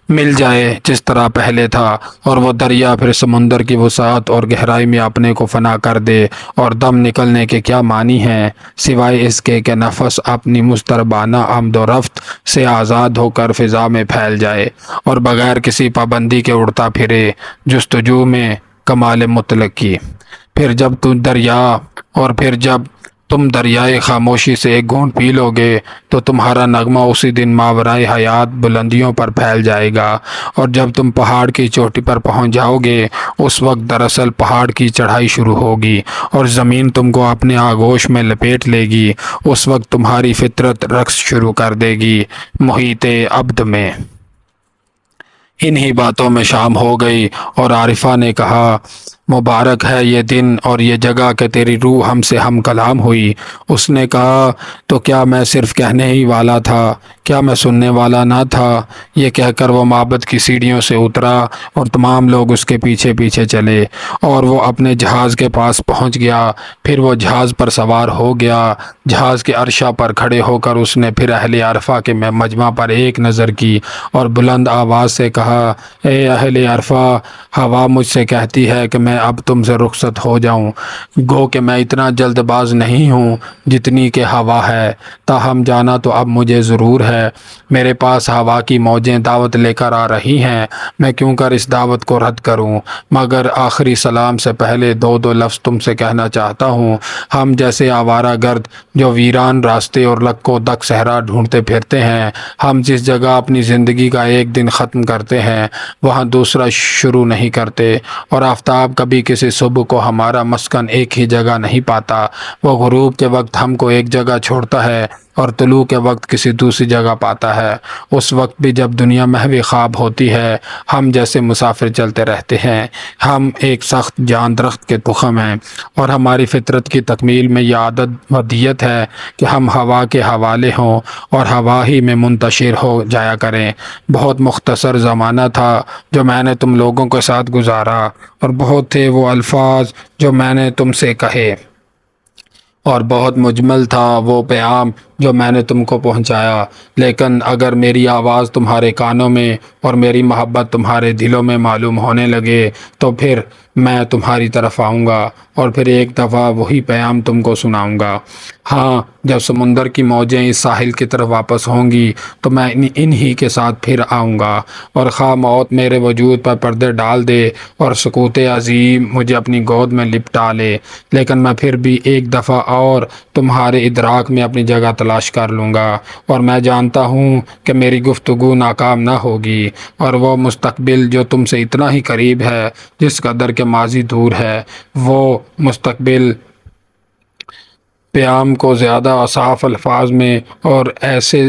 مل جائے جس طرح پہلے تھا، اور وہ دریا پھر سمندر کی وسعت اور گہرائی میں اپنے کو فنا کر دے۔ اور دم نکلنے کے کیا معنی ہیں سوائے اس کے کہ نفس اپنی مضطربانہ آمد و رفت سے آزاد ہو کر فضا میں پھیل جائے اور بغیر کسی پابندی کے اڑتا پھرے جستجو میں کمال مطلق کی۔ پھر جب تم دریائے خاموشی سے ایک گھونٹ پی لو گے تو تمہارا نغمہ اسی دن ماورائے حیات بلندیوں پر پھیل جائے گا، اور جب تم پہاڑ کی چوٹی پر پہنچ جاؤ گے اس وقت دراصل پہاڑ کی چڑھائی شروع ہوگی اور زمین تم کو اپنے آغوش میں لپیٹ لے گی۔ اس وقت تمہاری فطرت رقص شروع کر دے گی محیط ابد میں۔ انہی باتوں میں شام ہو گئی اور عارفہ نے کہا، مبارک ہے یہ دن اور یہ جگہ کہ تیری روح ہم سے ہم کلام ہوئی۔ اس نے کہا، تو کیا میں صرف کہنے ہی والا تھا، کیا میں سننے والا نہ تھا؟ یہ کہہ کر وہ معبد کی سیڑھیوں سے اترا اور تمام لوگ اس کے پیچھے پیچھے چلے، اور وہ اپنے جہاز کے پاس پہنچ گیا۔ پھر وہ جہاز پر سوار ہو گیا۔ جہاز کے عرشہ پر کھڑے ہو کر اس نے پھر اہل عرفہ کے مجمع پر ایک نظر کی اور بلند آواز سے کہا، اے اہل عرفہ، ہوا مجھ سے کہتی ہے کہ میں اب تم سے رخصت ہو جاؤں، گو کہ میں اتنا جلد باز نہیں ہوں جتنی کہ ہوا ہے، تاہم جانا تو اب مجھے ضرور ہے۔ میرے پاس ہوا کی موجیں دعوت لے کر آ رہی ہیں، میں کیوں کر اس دعوت کو رد کروں؟ مگر آخری سلام سے پہلے دو لفظ تم سے کہنا چاہتا ہوں۔ ہم جیسے آوارہ گرد جو ویران راستے اور لک و دک صحرا ڈھونڈتے پھرتے ہیں، ہم جس جگہ اپنی زندگی کا ایک دن ختم کرتے ہیں وہاں دوسرا شروع نہیں کرتے، اور آفتاب کبھی کسی صبح کو ہمارا مسکن ایک ہی جگہ نہیں پاتا، وہ غروب کے وقت ہم کو ایک جگہ چھوڑتا ہے اور طلوع کے وقت کسی دوسری جگہ پاتا ہے۔ اس وقت بھی جب دنیا محو خواب ہوتی ہے، ہم جیسے مسافر چلتے رہتے ہیں۔ ہم ایک سخت جان درخت کے تخم ہیں، اور ہماری فطرت کی تکمیل میں یہ عادت و دیت ہے کہ ہم ہوا کے حوالے ہوں اور ہوا ہی میں منتشر ہو جایا کریں۔ بہت مختصر زمانہ تھا جو میں نے تم لوگوں کے ساتھ گزارا، اور بہت تھے وہ الفاظ جو میں نے تم سے کہے، اور بہت مجمل تھا وہ پیام جو میں نے تم کو پہنچایا، لیکن اگر میری آواز تمہارے کانوں میں اور میری محبت تمہارے دلوں میں معلوم ہونے لگے تو پھر میں تمہاری طرف آؤں گا اور پھر ایک دفعہ وہی پیام تم کو سناؤں گا۔ ہاں، جب سمندر کی موجیں اس ساحل کی طرف واپس ہوں گی تو میں انہی کے ساتھ پھر آؤں گا، اور خواہ موت میرے وجود پر پردے ڈال دے اور سکوت عظیم مجھے اپنی گود میں لپٹا لے، لیکن میں پھر بھی ایک دفعہ اور تمہارے ادراک میں اپنی جگہ تلاش کر لوں گا، اور میں جانتا ہوں کہ میری گفتگو ناکام نہ ہوگی، اور وہ مستقبل جو تم سے اتنا ہی قریب ہے جس قدر کہ ماضی دور ہے، وہ مستقبل پیام کو زیادہ صاف الفاظ میں اور ایسے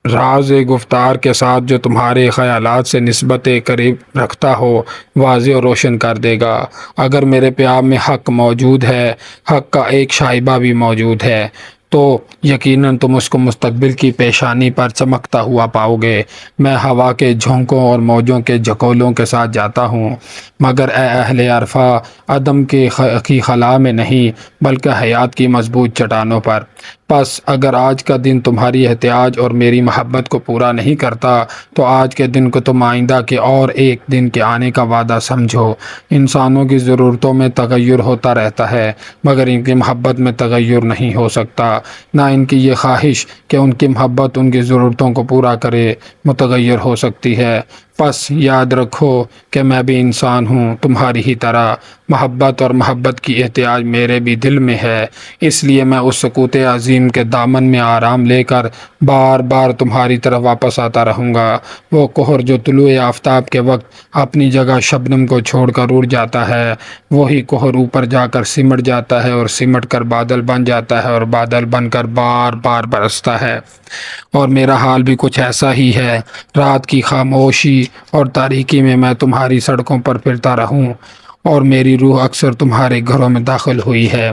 راز گفتار کے ساتھ جو تمہارے خیالات سے نسبت قریب رکھتا ہو واضح اور روشن کر دے گا۔ اگر میرے پیام میں حق موجود ہے، حق کا ایک شائبہ بھی موجود ہے، تو یقیناً تم اس کو مستقبل کی پیشانی پر چمکتا ہوا پاؤ گے۔ میں ہوا کے جھونکوں اور موجوں کے جھکولوں کے ساتھ جاتا ہوں، مگر اے اہل عرفہ، عدم کی خلا میں نہیں بلکہ حیات کی مضبوط چٹانوں پر۔ پس اگر آج کا دن تمہاری احتیاج اور میری محبت کو پورا نہیں کرتا تو آج کے دن کو تم آئندہ کے اور ایک دن کے آنے کا وعدہ سمجھو۔ انسانوں کی ضرورتوں میں تغیر ہوتا رہتا ہے، مگر ان کی محبت میں تغیر نہیں ہو سکتا، نہ ان کی یہ خواہش کہ ان کی محبت ان کی ضرورتوں کو پورا کرے متغیر ہو سکتی ہے۔ پس یاد رکھو کہ میں بھی انسان ہوں تمہاری ہی طرح، محبت اور محبت کی احتیاج میرے بھی دل میں ہے، اس لیے میں اس سکوت عظیم کے دامن میں آرام لے کر بار بار تمہاری طرف واپس آتا رہوں گا۔ وہ کہر جو طلوع آفتاب کے وقت اپنی جگہ شبنم کو چھوڑ کر اڑ جاتا ہے، وہی کہر اوپر جا کر سمٹ جاتا ہے اور سمٹ کر بادل بن جاتا ہے اور بادل بن کر بار بار برستا ہے۔ اور میرا حال بھی کچھ ایسا ہی ہے۔ رات کی خاموشی اور تاریکی میں میں تمہاری سڑکوں پر پھرتا رہوں اور میری روح اکثر تمہارے گھروں میں داخل ہوئی ہے،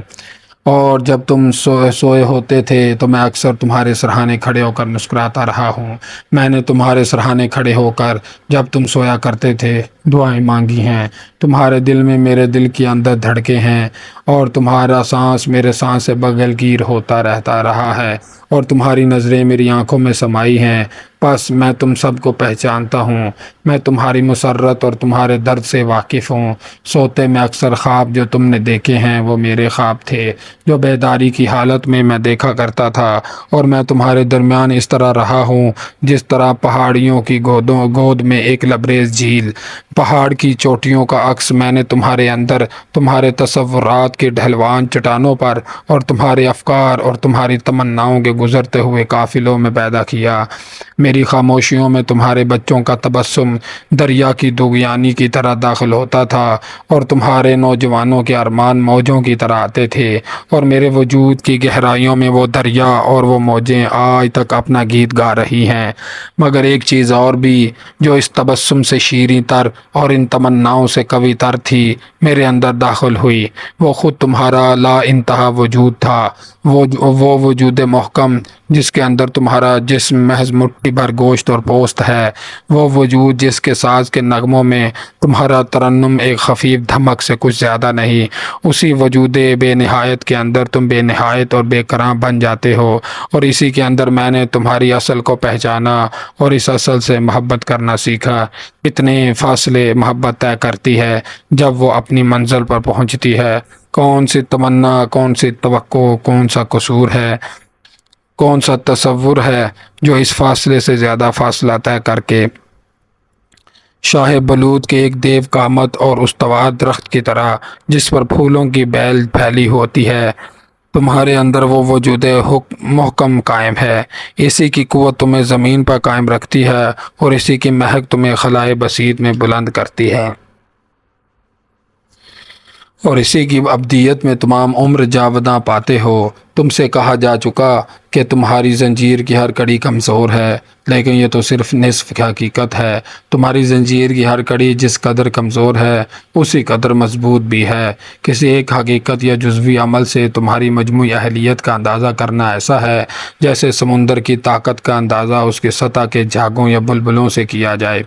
اور جب تم سوئے ہوتے تھے تو میں اکثر تمہارے سرہانے کھڑے ہو کر مسکراتا رہا ہوں۔ میں نے تمہارے سرہانے کھڑے ہو کر جب تم سویا کرتے تھے دعائیں مانگی ہیں، تمہارے دل میں میرے دل کی اندر دھڑکے ہیں، اور تمہارا سانس میرے سانس سے بغل گیر ہوتا رہتا رہا ہے، اور تمہاری نظریں میری آنکھوں میں سمائی ہیں۔ بس میں تم سب کو پہچانتا ہوں، میں تمہاری مسرت اور تمہارے درد سے واقف ہوں۔ سوتے میں اکثر خواب جو تم نے دیکھے ہیں وہ میرے خواب تھے، جو بیداری کی حالت میں دیکھا کرتا تھا، اور میں تمہارے درمیان اس طرح رہا ہوں جس طرح پہاڑیوں کی گود میں ایک لبریز جھیل۔ پہاڑ کی چوٹیوں کا عکس میں نے تمہارے اندر، تمہارے تصورات کے ڈھلوان چٹانوں پر، اور تمہارے افکار اور تمہاری تمناؤں کے گزرتے ہوئے قافلوں میں پیدا کیا۔ میری خاموشیوں میں تمہارے بچوں کا تبسم دریا کی دوغیانی کی طرح داخل ہوتا تھا، اور تمہارے نوجوانوں کے ارمان موجوں کی طرح آتے تھے، اور میرے وجود کی گہرائیوں میں وہ دریا اور وہ موجیں آج تک اپنا گیت گا رہی ہیں۔ مگر ایک چیز اور بھی جو اس تبسم سے شیریں تر اور ان تمناؤں سے قوی تر تھی میرے اندر داخل ہوئی، وہ خود تمہارا لا انتہا وجود تھا، وہ وجود محکم جس کے اندر تمہارا جسم محض مٹھی بھر گوشت اور پوست ہے، وہ وجود جس کے ساز کے نغموں میں تمہارا ترنم ایک خفیف دھمک سے کچھ زیادہ نہیں۔ اسی وجود بے نہایت کے اندر تم بے نہایت اور بے کران بن جاتے ہو، اور اسی کے اندر میں نے تمہاری اصل کو پہچانا اور اس اصل سے محبت کرنا سیکھا۔ کتنے فاصلے محبت طے کرتی ہے جب وہ اپنی منزل پر پہنچتی ہے، کون سی تمنا، کون سی توقع، کون سا قصور ہے، کون سا تصور ہے جو اس فاصلے سے زیادہ فاصلہ طے کر کے شاہ بلوط کے ایک دیو قامت اور استوار درخت کی طرح جس پر پھولوں کی بیل پھیلی ہوتی ہے، تمہارے اندر وہ وجود محکم قائم ہے۔ اسی کی قوت تمہیں زمین پر قائم رکھتی ہے، اور اسی کی مہک تمہیں خلائے بسیط میں بلند کرتی ہے، اور اسی کی ابدیت میں تمام عمر جاوداں پاتے ہو۔ تم سے کہا جا چکا کہ تمہاری زنجیر کی ہر کڑی کمزور ہے، لیکن یہ تو صرف نصف حقیقت ہے۔ تمہاری زنجیر کی ہر کڑی جس قدر کمزور ہے اسی قدر مضبوط بھی ہے۔ کسی ایک حقیقت یا جزوی عمل سے تمہاری مجموعی اہلیت کا اندازہ کرنا ایسا ہے جیسے سمندر کی طاقت کا اندازہ اس کی سطح کے جھاگوں یا بلبلوں سے کیا جائے۔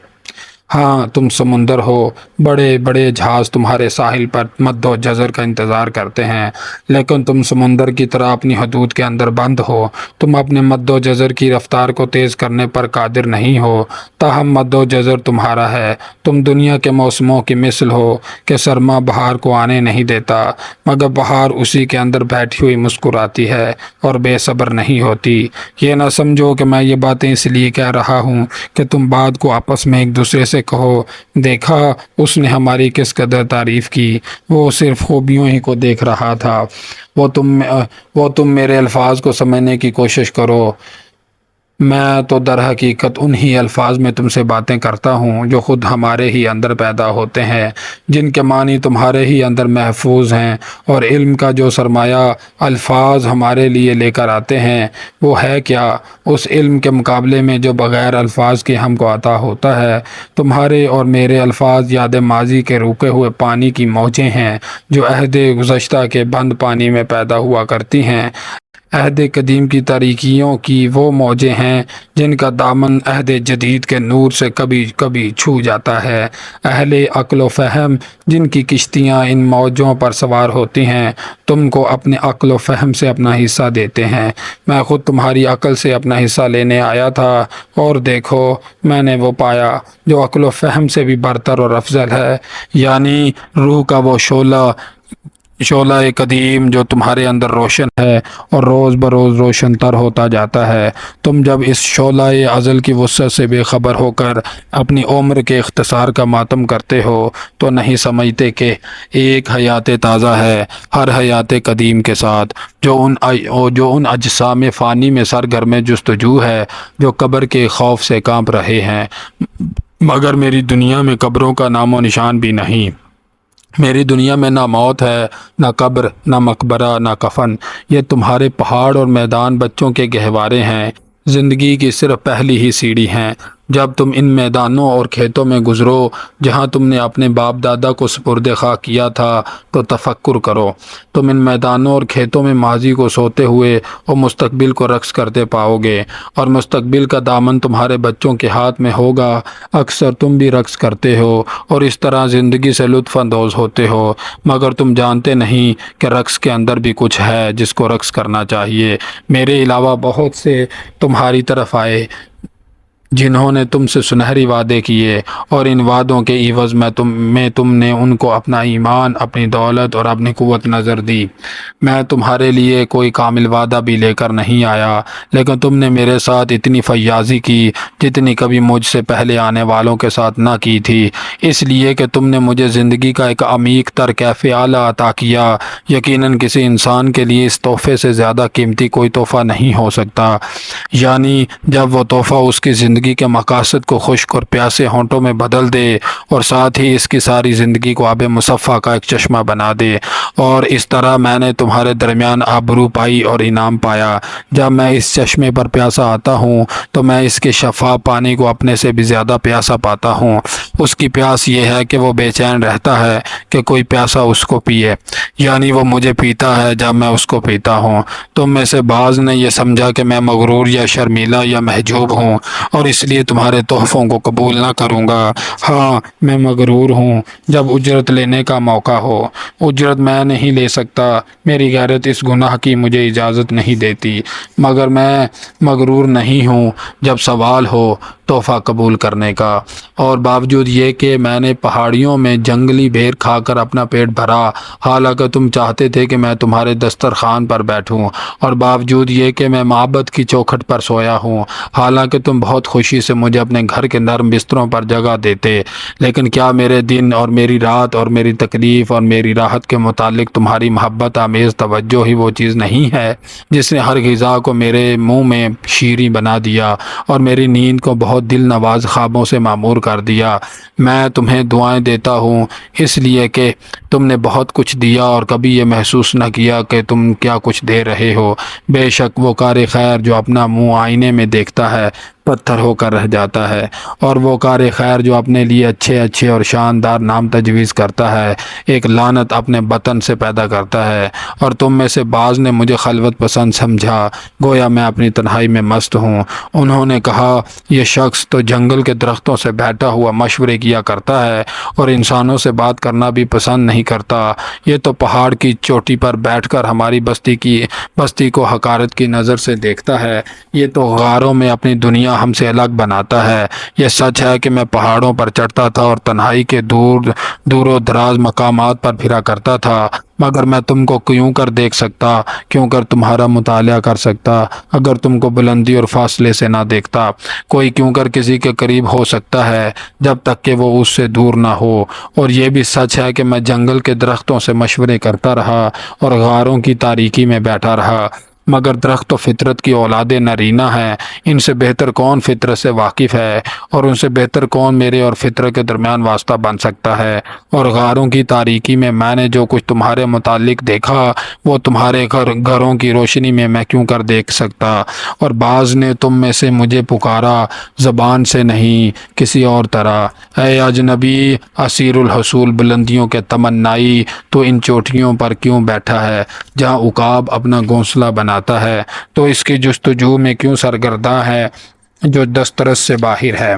ہاں تم سمندر ہو، بڑے بڑے جہاز تمہارے ساحل پر مد و جزر کا انتظار کرتے ہیں، لیکن تم سمندر کی طرح اپنی حدود کے اندر بند ہو۔ تم اپنے مد و جزر کی رفتار کو تیز کرنے پر قادر نہیں ہو، تاہم مد و جزر تمہارا ہے۔ تم دنیا کے موسموں کی مثل ہو کہ سرما بہار کو آنے نہیں دیتا، مگر بہار اسی کے اندر بیٹھی ہوئی مسکراتی ہے اور بے صبر نہیں ہوتی۔ یہ نہ سمجھو کہ میں یہ باتیں اس لیے کہہ رہا ہوں کہ تم بعد کو آپس میں ایک دوسرے سے کہو، دیکھا اس نے ہماری کس قدر تعریف کی، وہ صرف خوبیوں ہی کو دیکھ رہا تھا۔ وہ تم میرے الفاظ کو سمجھنے کی کوشش کرو۔ میں تو در حقیقت انہی الفاظ میں تم سے باتیں کرتا ہوں جو خود ہمارے ہی اندر پیدا ہوتے ہیں، جن کے معنی تمہارے ہی اندر محفوظ ہیں، اور علم کا جو سرمایہ الفاظ ہمارے لیے لے کر آتے ہیں وہ ہے کیا اس علم کے مقابلے میں جو بغیر الفاظ کے ہم کو عطا ہوتا ہے؟ تمہارے اور میرے الفاظ یاد ماضی کے رکے ہوئے پانی کی موجیں ہیں جو عہد گزشتہ کے بند پانی میں پیدا ہوا کرتی ہیں۔ عہد قدیم کی تاریکیوں کی وہ موجیں ہیں جن کا دامن عہد جدید کے نور سے کبھی کبھی چھو جاتا ہے۔ اہل عقل و فہم جن کی کشتیاں ان موجوں پر سوار ہوتی ہیں تم کو اپنے عقل و فہم سے اپنا حصہ دیتے ہیں۔ میں خود تمہاری عقل سے اپنا حصہ لینے آیا تھا، اور دیکھو میں نے وہ پایا جو عقل و فہم سے بھی برتر اور افضل ہے، یعنی روح کا وہ شعلہ شعلہ قدیم جو تمہارے اندر روشن ہے اور روز بروز روشن تر ہوتا جاتا ہے۔ تم جب اس شعلہ ازل کی وسعت سے بے خبر ہو کر اپنی عمر کے اختصار کا ماتم کرتے ہو تو نہیں سمجھتے کہ ایک حیات تازہ ہے ہر حیات قدیم کے ساتھ، جو ان اجسام فانی میں سرگرم جستجو ہے جو قبر کے خوف سے کانپ رہے ہیں، مگر میری دنیا میں قبروں کا نام و نشان بھی نہیں۔ میری دنیا میں نہ موت ہے، نہ قبر، نہ مقبرہ، نہ کفن۔ یہ تمہارے پہاڑ اور میدان بچوں کے گہوارے ہیں، زندگی کی صرف پہلی ہی سیڑھی ہیں۔ جب تم ان میدانوں اور کھیتوں میں گزرو جہاں تم نے اپنے باپ دادا کو سپرد خاک کیا تھا تو تفکر کرو، تم ان میدانوں اور کھیتوں میں ماضی کو سوتے ہوئے اور مستقبل کو رقص کرتے پاؤ گے، اور مستقبل کا دامن تمہارے بچوں کے ہاتھ میں ہوگا۔ اکثر تم بھی رقص کرتے ہو اور اس طرح زندگی سے لطف اندوز ہوتے ہو، مگر تم جانتے نہیں کہ رقص کے اندر بھی کچھ ہے جس کو رقص کرنا چاہیے۔ میرے علاوہ بہت سے تمہاری طرف آئے جنہوں نے تم سے سنہری وعدے کیے، اور ان وعدوں کے عوض میں تم نے ان کو اپنا ایمان، اپنی دولت اور اپنی قوت نظر دی۔ میں تمہارے لیے کوئی کامل وعدہ بھی لے کر نہیں آیا، لیکن تم نے میرے ساتھ اتنی فیاضی کی جتنی کبھی مجھ سے پہلے آنے والوں کے ساتھ نہ کی تھی، اس لیے کہ تم نے مجھے زندگی کا ایک عمیق تر کیف اعلیٰ عطا کیا۔ یقیناً کسی انسان کے لیے اس تحفے سے زیادہ قیمتی کوئی تحفہ نہیں ہو سکتا، یعنی جب وہ تحفہ اس کی زندگی کے مقاصد کو خشک اور پیاسے ہونٹوں میں بدل دے اور ساتھ ہی اس کی ساری زندگی کو آب مصفا کا ایک چشمہ بنا دے۔ اور اس طرح میں نے تمہارے درمیان آبرو پائی اور انعام پایا۔ جب میں اس چشمے پر پیاسا آتا ہوں تو میں اس کے شفاف پانی کو اپنے سے بھی زیادہ پیاسا پاتا ہوں۔ اس کی پیاس یہ ہے کہ وہ بے چین رہتا ہے کہ کوئی پیاسا اس کو پیے، یعنی وہ مجھے پیتا ہے جب میں اس کو پیتا ہوں۔ تم میں سے بعض نے یہ سمجھا کہ میں مغرور یا شرمیلا یا محجوب ہوں اور اس لیے تمہارے تحفوں کو قبول نہ کروں گا۔ ہاں، میں مغرور ہوں جب اجرت لینے کا موقع ہو۔ اجرت میں نہیں لے سکتا، میری غیرت اس گناہ کی مجھے اجازت نہیں دیتی، مگر میں مغرور نہیں ہوں جب سوال ہو تحفہ قبول کرنے کا۔ اور باوجود یہ کہ میں نے پہاڑیوں میں جنگلی بھیڑ کھا کر اپنا پیٹ بھرا، حالانکہ تم چاہتے تھے کہ میں تمہارے دسترخوان پر بیٹھوں، اور باوجود یہ کہ میں معبد کی چوکھٹ پر سویا ہوں، حالانکہ تم بہت خوشی سے مجھے اپنے گھر کے نرم بستروں پر جگہ دیتے، لیکن کیا میرے دن اور میری رات اور میری تکلیف اور میری راحت کے متعلق تمہاری محبت آمیز توجہ ہی وہ چیز نہیں ہے جس نے ہر غذا کو میرے منہ میں شیریں بنا دیا اور میری نیند کو بہت دل نواز خوابوں سے معمور کر دیا؟ میں تمہیں دعائیں دیتا ہوں اس لیے کہ تم نے بہت کچھ دیا اور کبھی یہ محسوس نہ کیا کہ تم کیا کچھ دے رہے ہو۔ بے شک وہ کار خیر جو اپنا منہ آئینے میں دیکھتا ہے پتھر ہو کر رہ جاتا ہے، اور وہ کار خیر جو اپنے لیے اچھے اچھے اور شاندار نام تجویز کرتا ہے ایک لعنت اپنے بطن سے پیدا کرتا ہے۔ اور تم میں سے بعض نے مجھے خلوت پسند سمجھا، گویا میں اپنی تنہائی میں مست ہوں۔ انہوں نے کہا، یہ شخص تو جنگل کے درختوں سے بیٹھا ہوا مشورے کیا کرتا ہے اور انسانوں سے بات کرنا بھی پسند نہیں کرتا۔ یہ تو پہاڑ کی چوٹی پر بیٹھ کر ہماری بستی کو حقارت کی نظر سے دیکھتا ہے۔ یہ تو غاروں میں اپنی دنیا ہم سے الگ بناتا ہے۔ یہ سچ ہے کہ میں پہاڑوں پر چڑھتا تھا اور تنہائی کے دور و دراز مقامات پر پھرا کرتا تھا، مگر میں تم کو کیوں کر دیکھ سکتا، کیوں کر تمہارا مطالعہ کر سکتا اگر تم کو بلندی اور فاصلے سے نہ دیکھتا؟ کوئی کیوں کر کسی کے قریب ہو سکتا ہے جب تک کہ وہ اس سے دور نہ ہو؟ اور یہ بھی سچ ہے کہ میں جنگل کے درختوں سے مشورے کرتا رہا اور غاروں کی تاریکی میں بیٹھا رہا، مگر درخت و فطرت کی اولاد نرینہ ہیں، ان سے بہتر کون فطرت سے واقف ہے، اور ان سے بہتر کون میرے اور فطرت کے درمیان واسطہ بن سکتا ہے؟ اور غاروں کی تاریکی میں نے جو کچھ تمہارے متعلق دیکھا وہ تمہارے گھروں کی روشنی میں کیوں کر دیکھ سکتا؟ اور بعض نے تم میں سے مجھے پکارا، زبان سے نہیں کسی اور طرح، اے اجنبی اسیر الحصول بلندیوں کے تمنائی، تو ان چوٹیوں پر کیوں بیٹھا ہے جہاں عقاب اپنا گھونسلہ بناتا ہے؟ تو اس کی جستجو میں کیوں سرگرداں ہے جو دسترس سے باہر ہے؟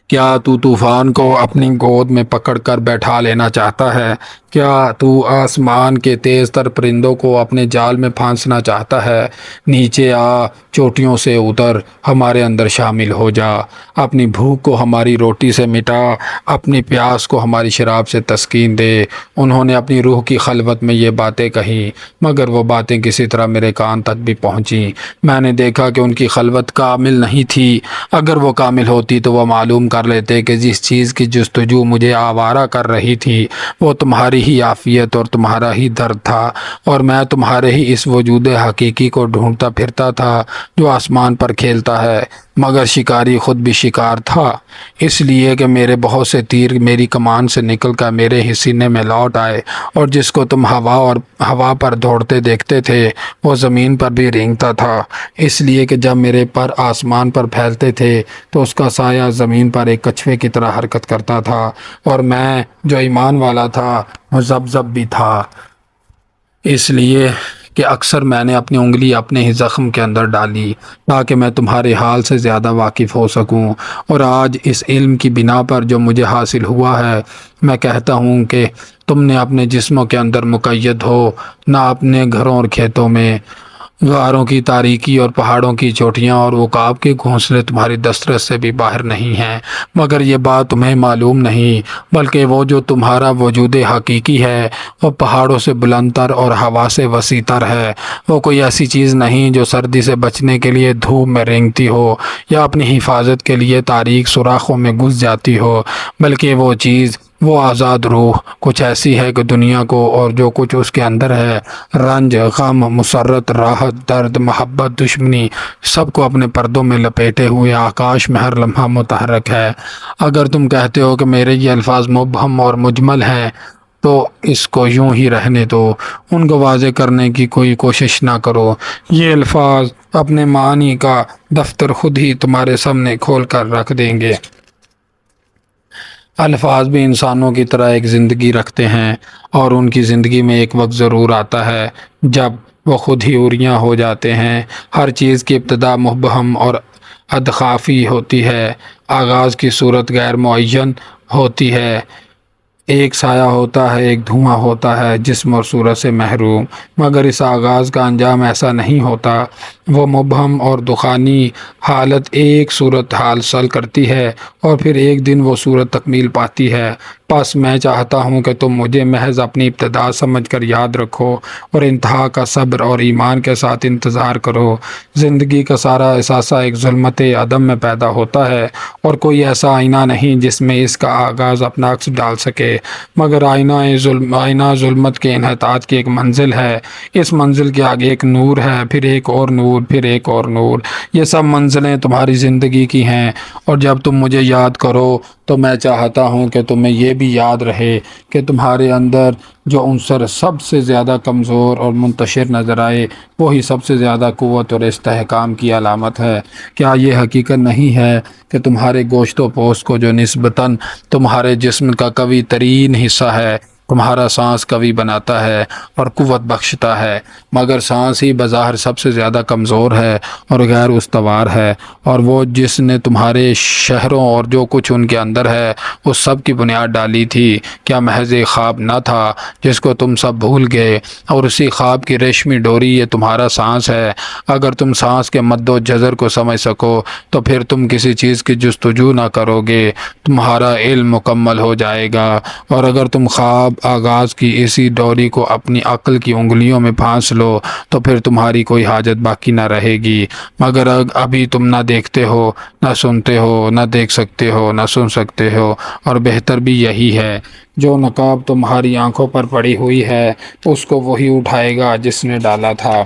کیا تو طوفان کو اپنی گود میں پکڑ کر بیٹھا لینا چاہتا ہے؟ کیا تو آسمان کے تیز تر پرندوں کو اپنے جال میں پھانسنا چاہتا ہے؟ نیچے آ، چوٹیوں سے اتر، ہمارے اندر شامل ہو جا، اپنی بھوک کو ہماری روٹی سے مٹا، اپنی پیاس کو ہماری شراب سے تسکین دے۔ انہوں نے اپنی روح کی خلوت میں یہ باتیں کہیں، مگر وہ باتیں کسی طرح میرے کان تک بھی پہنچیں۔ میں نے دیکھا کہ ان کی خلوت کامل نہیں تھی۔ اگر وہ کامل ہوتی تو وہ معلوم کر لیتے کہ جس چیز کی جستجو مجھے آوارہ کر رہی تھی وہ تمہاری ہی عافیت اور تمہارا ہی درد تھا، اور میں تمہارے ہی اس وجود حقیقی کو ڈھونڈتا پھرتا تھا جو آسمان پر کھیلتا ہے، مگر شکاری خود بھی شکار تھا، اس لیے کہ میرے بہت سے تیر میری کمان سے نکل کر میرے ہی سینے میں لوٹ آئے، اور جس کو تم ہوا پر دوڑتے دیکھتے تھے وہ زمین پر بھی رینگتا تھا، اس لیے کہ جب میرے پر آسمان پر پھیلتے تھے تو اس کا سایہ زمین پر ایک کچھوے کی طرح حرکت کرتا تھا، اور میں جو ایمان والا تھا مذبذب بھی تھا، اس لیے کہ اکثر میں نے اپنی انگلی اپنے ہی زخم کے اندر ڈالی تاکہ میں تمہارے حال سے زیادہ واقف ہو سکوں، اور آج اس علم کی بنا پر جو مجھے حاصل ہوا ہے میں کہتا ہوں کہ تم نے اپنے جسموں کے اندر مقید ہو، نہ اپنے گھروں اور کھیتوں میں۔ غاروں کی تاریکی اور پہاڑوں کی چوٹیاں اور عقاب کے گھونسلے تمہاری دسترس سے بھی باہر نہیں ہیں، مگر یہ بات تمہیں معلوم نہیں، بلکہ وہ جو تمہارا وجود حقیقی ہے وہ پہاڑوں سے بلند تر اور ہوا سے وسیع تر ہے۔ وہ کوئی ایسی چیز نہیں جو سردی سے بچنے کے لیے دھوپ میں رینگتی ہو یا اپنی حفاظت کے لیے تاریک سوراخوں میں گھس جاتی ہو، بلکہ وہ چیز، وہ آزاد روح کچھ ایسی ہے کہ دنیا کو اور جو کچھ اس کے اندر ہے، رنج، غم، مسرت، راحت، درد، محبت، دشمنی، سب کو اپنے پردوں میں لپیٹے ہوئے آکاش میں ہر لمحہ متحرک ہے۔ اگر تم کہتے ہو کہ میرے یہ الفاظ مبہم اور مجمل ہیں تو اس کو یوں ہی رہنے دو، ان کو واضح کرنے کی کوئی کوشش نہ کرو۔ یہ الفاظ اپنے معنی کا دفتر خود ہی تمہارے سامنے کھول کر رکھ دیں گے۔ الفاظ بھی انسانوں کی طرح ایک زندگی رکھتے ہیں، اور ان کی زندگی میں ایک وقت ضرور آتا ہے جب وہ خود ہی عریاں ہو جاتے ہیں۔ ہر چیز کی ابتدا مبہم اور ادخافی ہوتی ہے، آغاز کی صورت غیر معین ہوتی ہے، ایک سایہ ہوتا ہے، ایک دھواں ہوتا ہے، جسم اور صورت سے محروم، مگر اس آغاز کا انجام ایسا نہیں ہوتا۔ وہ مبہم اور دخانی حالت ایک صورت حال سل کرتی ہے اور پھر ایک دن وہ صورت تکمیل پاتی ہے۔ پس میں چاہتا ہوں کہ تم مجھے محض اپنی ابتدا سمجھ کر یاد رکھو اور انتہا کا صبر اور ایمان کے ساتھ انتظار کرو۔ زندگی کا سارا اثاثہ ایک ظلمت عدم میں پیدا ہوتا ہے، اور کوئی ایسا آئینہ نہیں جس میں اس کا آغاز اپنا عکس ڈال سکے، مگر آئینہ ظلمت کے انحطاط کی ایک منزل ہے، اس منزل کے آگے ایک نور ہے، پھر ایک اور نور، پھر ایک اور نور۔ یہ سب منزلیں تمہاری زندگی کی ہیں، اور جب تم مجھے یاد کرو تو میں چاہتا ہوں کہ تمہیں یہ بھی یاد رہے کہ تمہارے اندر جو عنصر سب سے زیادہ کمزور اور منتشر نظر آئے وہی سب سے زیادہ قوت اور استحکام کی علامت ہے۔ کیا یہ حقیقت نہیں ہے کہ تمہارے گوشت و پوست کو جو نسبتاً تمہارے جسم کا قوی ترین حصہ ہے، تمہارا سانس قوی بناتا ہے اور قوت بخشتا ہے، مگر سانس ہی بظاہر سب سے زیادہ کمزور ہے اور غیر استوار ہے، اور وہ جس نے تمہارے شہروں اور جو کچھ ان کے اندر ہے اس سب کی بنیاد ڈالی تھی، کیا محض ایک خواب نہ تھا جس کو تم سب بھول گئے، اور اسی خواب کی ریشمی ڈوری یہ تمہارا سانس ہے۔ اگر تم سانس کے مد و جزر کو سمجھ سکو تو پھر تم کسی چیز کی جستجو نہ کرو گے، تمہارا علم مکمل ہو جائے گا، اور اگر تم خواب آغاز کی اسی ڈوری کو اپنی عقل کی انگلیوں میں پھانس لو تو پھر تمہاری کوئی حاجت باقی نہ رہے گی، مگر ابھی تم نہ دیکھتے ہو، نہ سنتے ہو، نہ دیکھ سکتے ہو، نہ سن سکتے ہو، اور بہتر بھی یہی ہے۔ جو نقاب تمہاری آنکھوں پر پڑی ہوئی ہے اس کو وہی اٹھائے گا جس نے ڈالا تھا،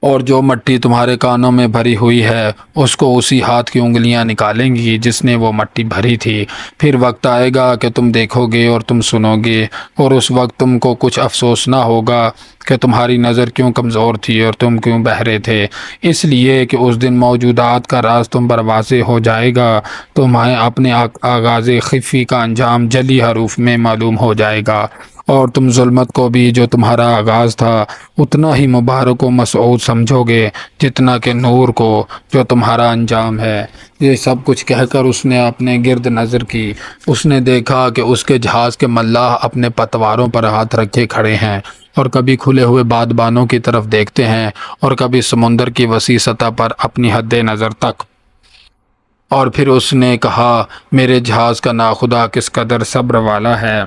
اور جو مٹی تمہارے کانوں میں بھری ہوئی ہے اس کو اسی ہاتھ کی انگلیاں نکالیں گی جس نے وہ مٹی بھری تھی۔ پھر وقت آئے گا کہ تم دیکھو گے اور تم سنو گے، اور اس وقت تم کو کچھ افسوس نہ ہوگا کہ تمہاری نظر کیوں کمزور تھی اور تم کیوں بہرے تھے، اس لیے کہ اس دن موجودات کا راز تم پر واضح ہو جائے گا، تمہیں اپنے آغاز خفی کا انجام جلی حروف میں معلوم ہو جائے گا، اور تم ظلمت کو بھی جو تمہارا آغاز تھا اتنا ہی مبارک و مسعود سمجھو گے جتنا کہ نور کو جو تمہارا انجام ہے۔ یہ سب کچھ کہہ کر اس نے اپنے گرد نظر کی۔ اس نے دیکھا کہ اس کے جہاز کے ملاح اپنے پتواروں پر ہاتھ رکھے کھڑے ہیں اور کبھی کھلے ہوئے بادبانوں کی طرف دیکھتے ہیں اور کبھی سمندر کی وسیع سطح پر اپنی حد نظر تک۔ اور پھر اس نے کہا، میرے جہاز کا ناخدا کس قدر صبر والا ہے۔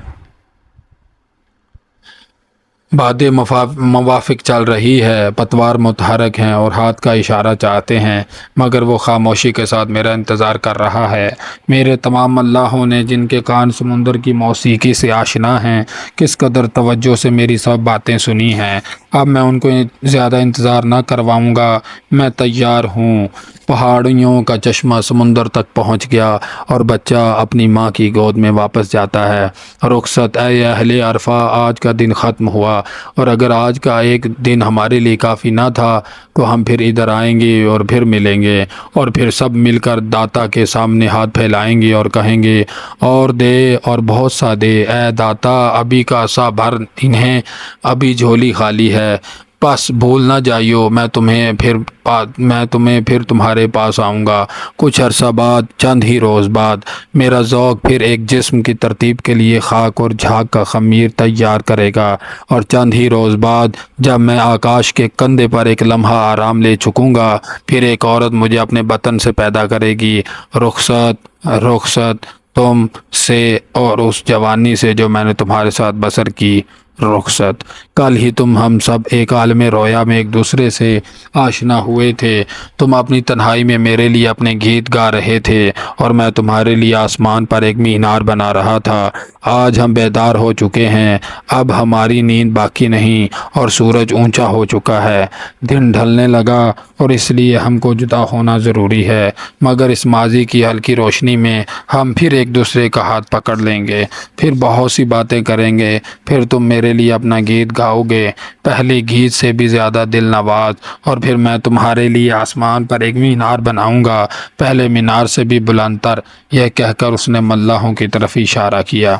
باتیں موافق چل رہی ہے، پتوار متحرک ہیں اور ہاتھ کا اشارہ چاہتے ہیں، مگر وہ خاموشی کے ساتھ میرا انتظار کر رہا ہے۔ میرے تمام ملاحوں نے جن کے کان سمندر کی موسیقی سے آشنا ہیں، کس قدر توجہ سے میری سب باتیں سنی ہیں۔ اب میں ان کو زیادہ انتظار نہ کرواؤں گا، میں تیار ہوں۔ پہاڑیوں کا چشمہ سمندر تک پہنچ گیا اور بچہ اپنی ماں کی گود میں واپس جاتا ہے۔ رخصت، اے اہل عرفہ، آج کا دن ختم ہوا، اور اگر آج کا ایک دن ہمارے لیے کافی نہ تھا تو ہم پھر ادھر آئیں گے اور پھر ملیں گے، اور پھر سب مل کر داتا کے سامنے ہاتھ پھیلائیں گے اور کہیں گے، اور دے اور بہت سا دے، اے داتا، ابھی کا سا بھر انہیں، ابھی جھولی خالی ہے، بس بھول نہ جائیو، میں تمہیں پھر تمہارے پاس آؤں گا۔ کچھ عرصہ بعد، چند ہی روز بعد، میرا ذوق پھر ایک جسم کی ترتیب کے لیے خاک اور جھاگ کا خمیر تیار کرے گا، اور چند ہی روز بعد جب میں آکاش کے کندھے پر ایک لمحہ آرام لے چکوں گا، پھر ایک عورت مجھے اپنے بطن سے پیدا کرے گی۔ رخصت، رخصت تم سے اور اس جوانی سے جو میں نے تمہارے ساتھ بسر کی۔ رخصت، کل ہی ہم سب ایک عالم رویا میں ایک دوسرے سے آشنا ہوئے تھے۔ تم اپنی تنہائی میں میرے لیے اپنے گیت گا رہے تھے اور میں تمہارے لیے آسمان پر ایک مینار بنا رہا تھا۔ آج ہم بیدار ہو چکے ہیں، اب ہماری نیند باقی نہیں، اور سورج اونچا ہو چکا ہے، دن ڈھلنے لگا، اور اس لیے ہم کو جدا ہونا ضروری ہے، مگر اس ماضی کی ہلکی روشنی میں ہم پھر ایک دوسرے کا ہاتھ پکڑ لیں گے، پھر بہت سی باتیں کریں گے، پھر تم میرے لیے اپنا گیت گاؤ گے، پہلے گیت سے بھی زیادہ دل نواز، اور پھر میں تمہارے لیے آسمان پر ایک مینار بناؤں گا، پہلے مینار سے بھی بلند تر۔ یہ کہہ کر اس نے ملاحوں کی طرف اشارہ کیا۔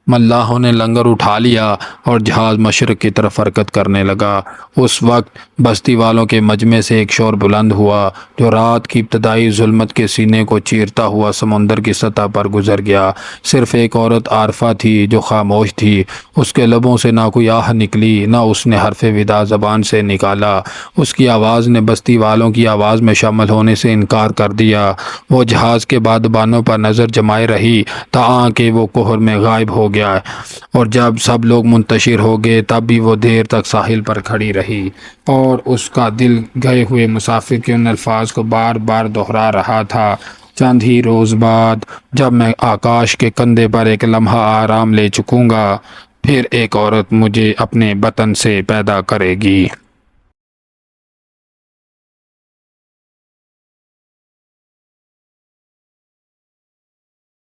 ملاحوں نے لنگر اٹھا لیا اور جہاز مشرق کی طرف حرکت کرنے لگا۔ اس وقت بستی والوں کے مجمع سے ایک شور بلند ہوا جو رات کی ابتدائی ظلمت کے سینے کو چیرتا ہوا سمندر کی سطح پر گزر گیا۔ صرف ایک عورت عارفہ تھی جو خاموش تھی، اس کے لبوں سے نہ کوئی آہ نکلی، نہ اس نے حرف وداع زبان سے نکالا۔ اس کی آواز نے بستی والوں کی آواز میں شامل ہونے سے انکار کر دیا۔ وہ جہاز کے بادبانوں پر نظر جمائے رہی تاں کہ وہ کہر میں غائب ہو گیا، اور جب سب لوگ منتشر ہو گئے تب بھی وہ دیر تک ساحل پر کھڑی رہی، اور اس کا دل گئے ہوئے مسافر کے ان الفاظ کو بار بار دہرا رہا تھا۔ چند ہی روز بعد، جب میں آکاش کے کندھے پر ایک لمحہ آرام لے چکوں گا، پھر ایک عورت مجھے اپنے بطن سے پیدا کرے گی۔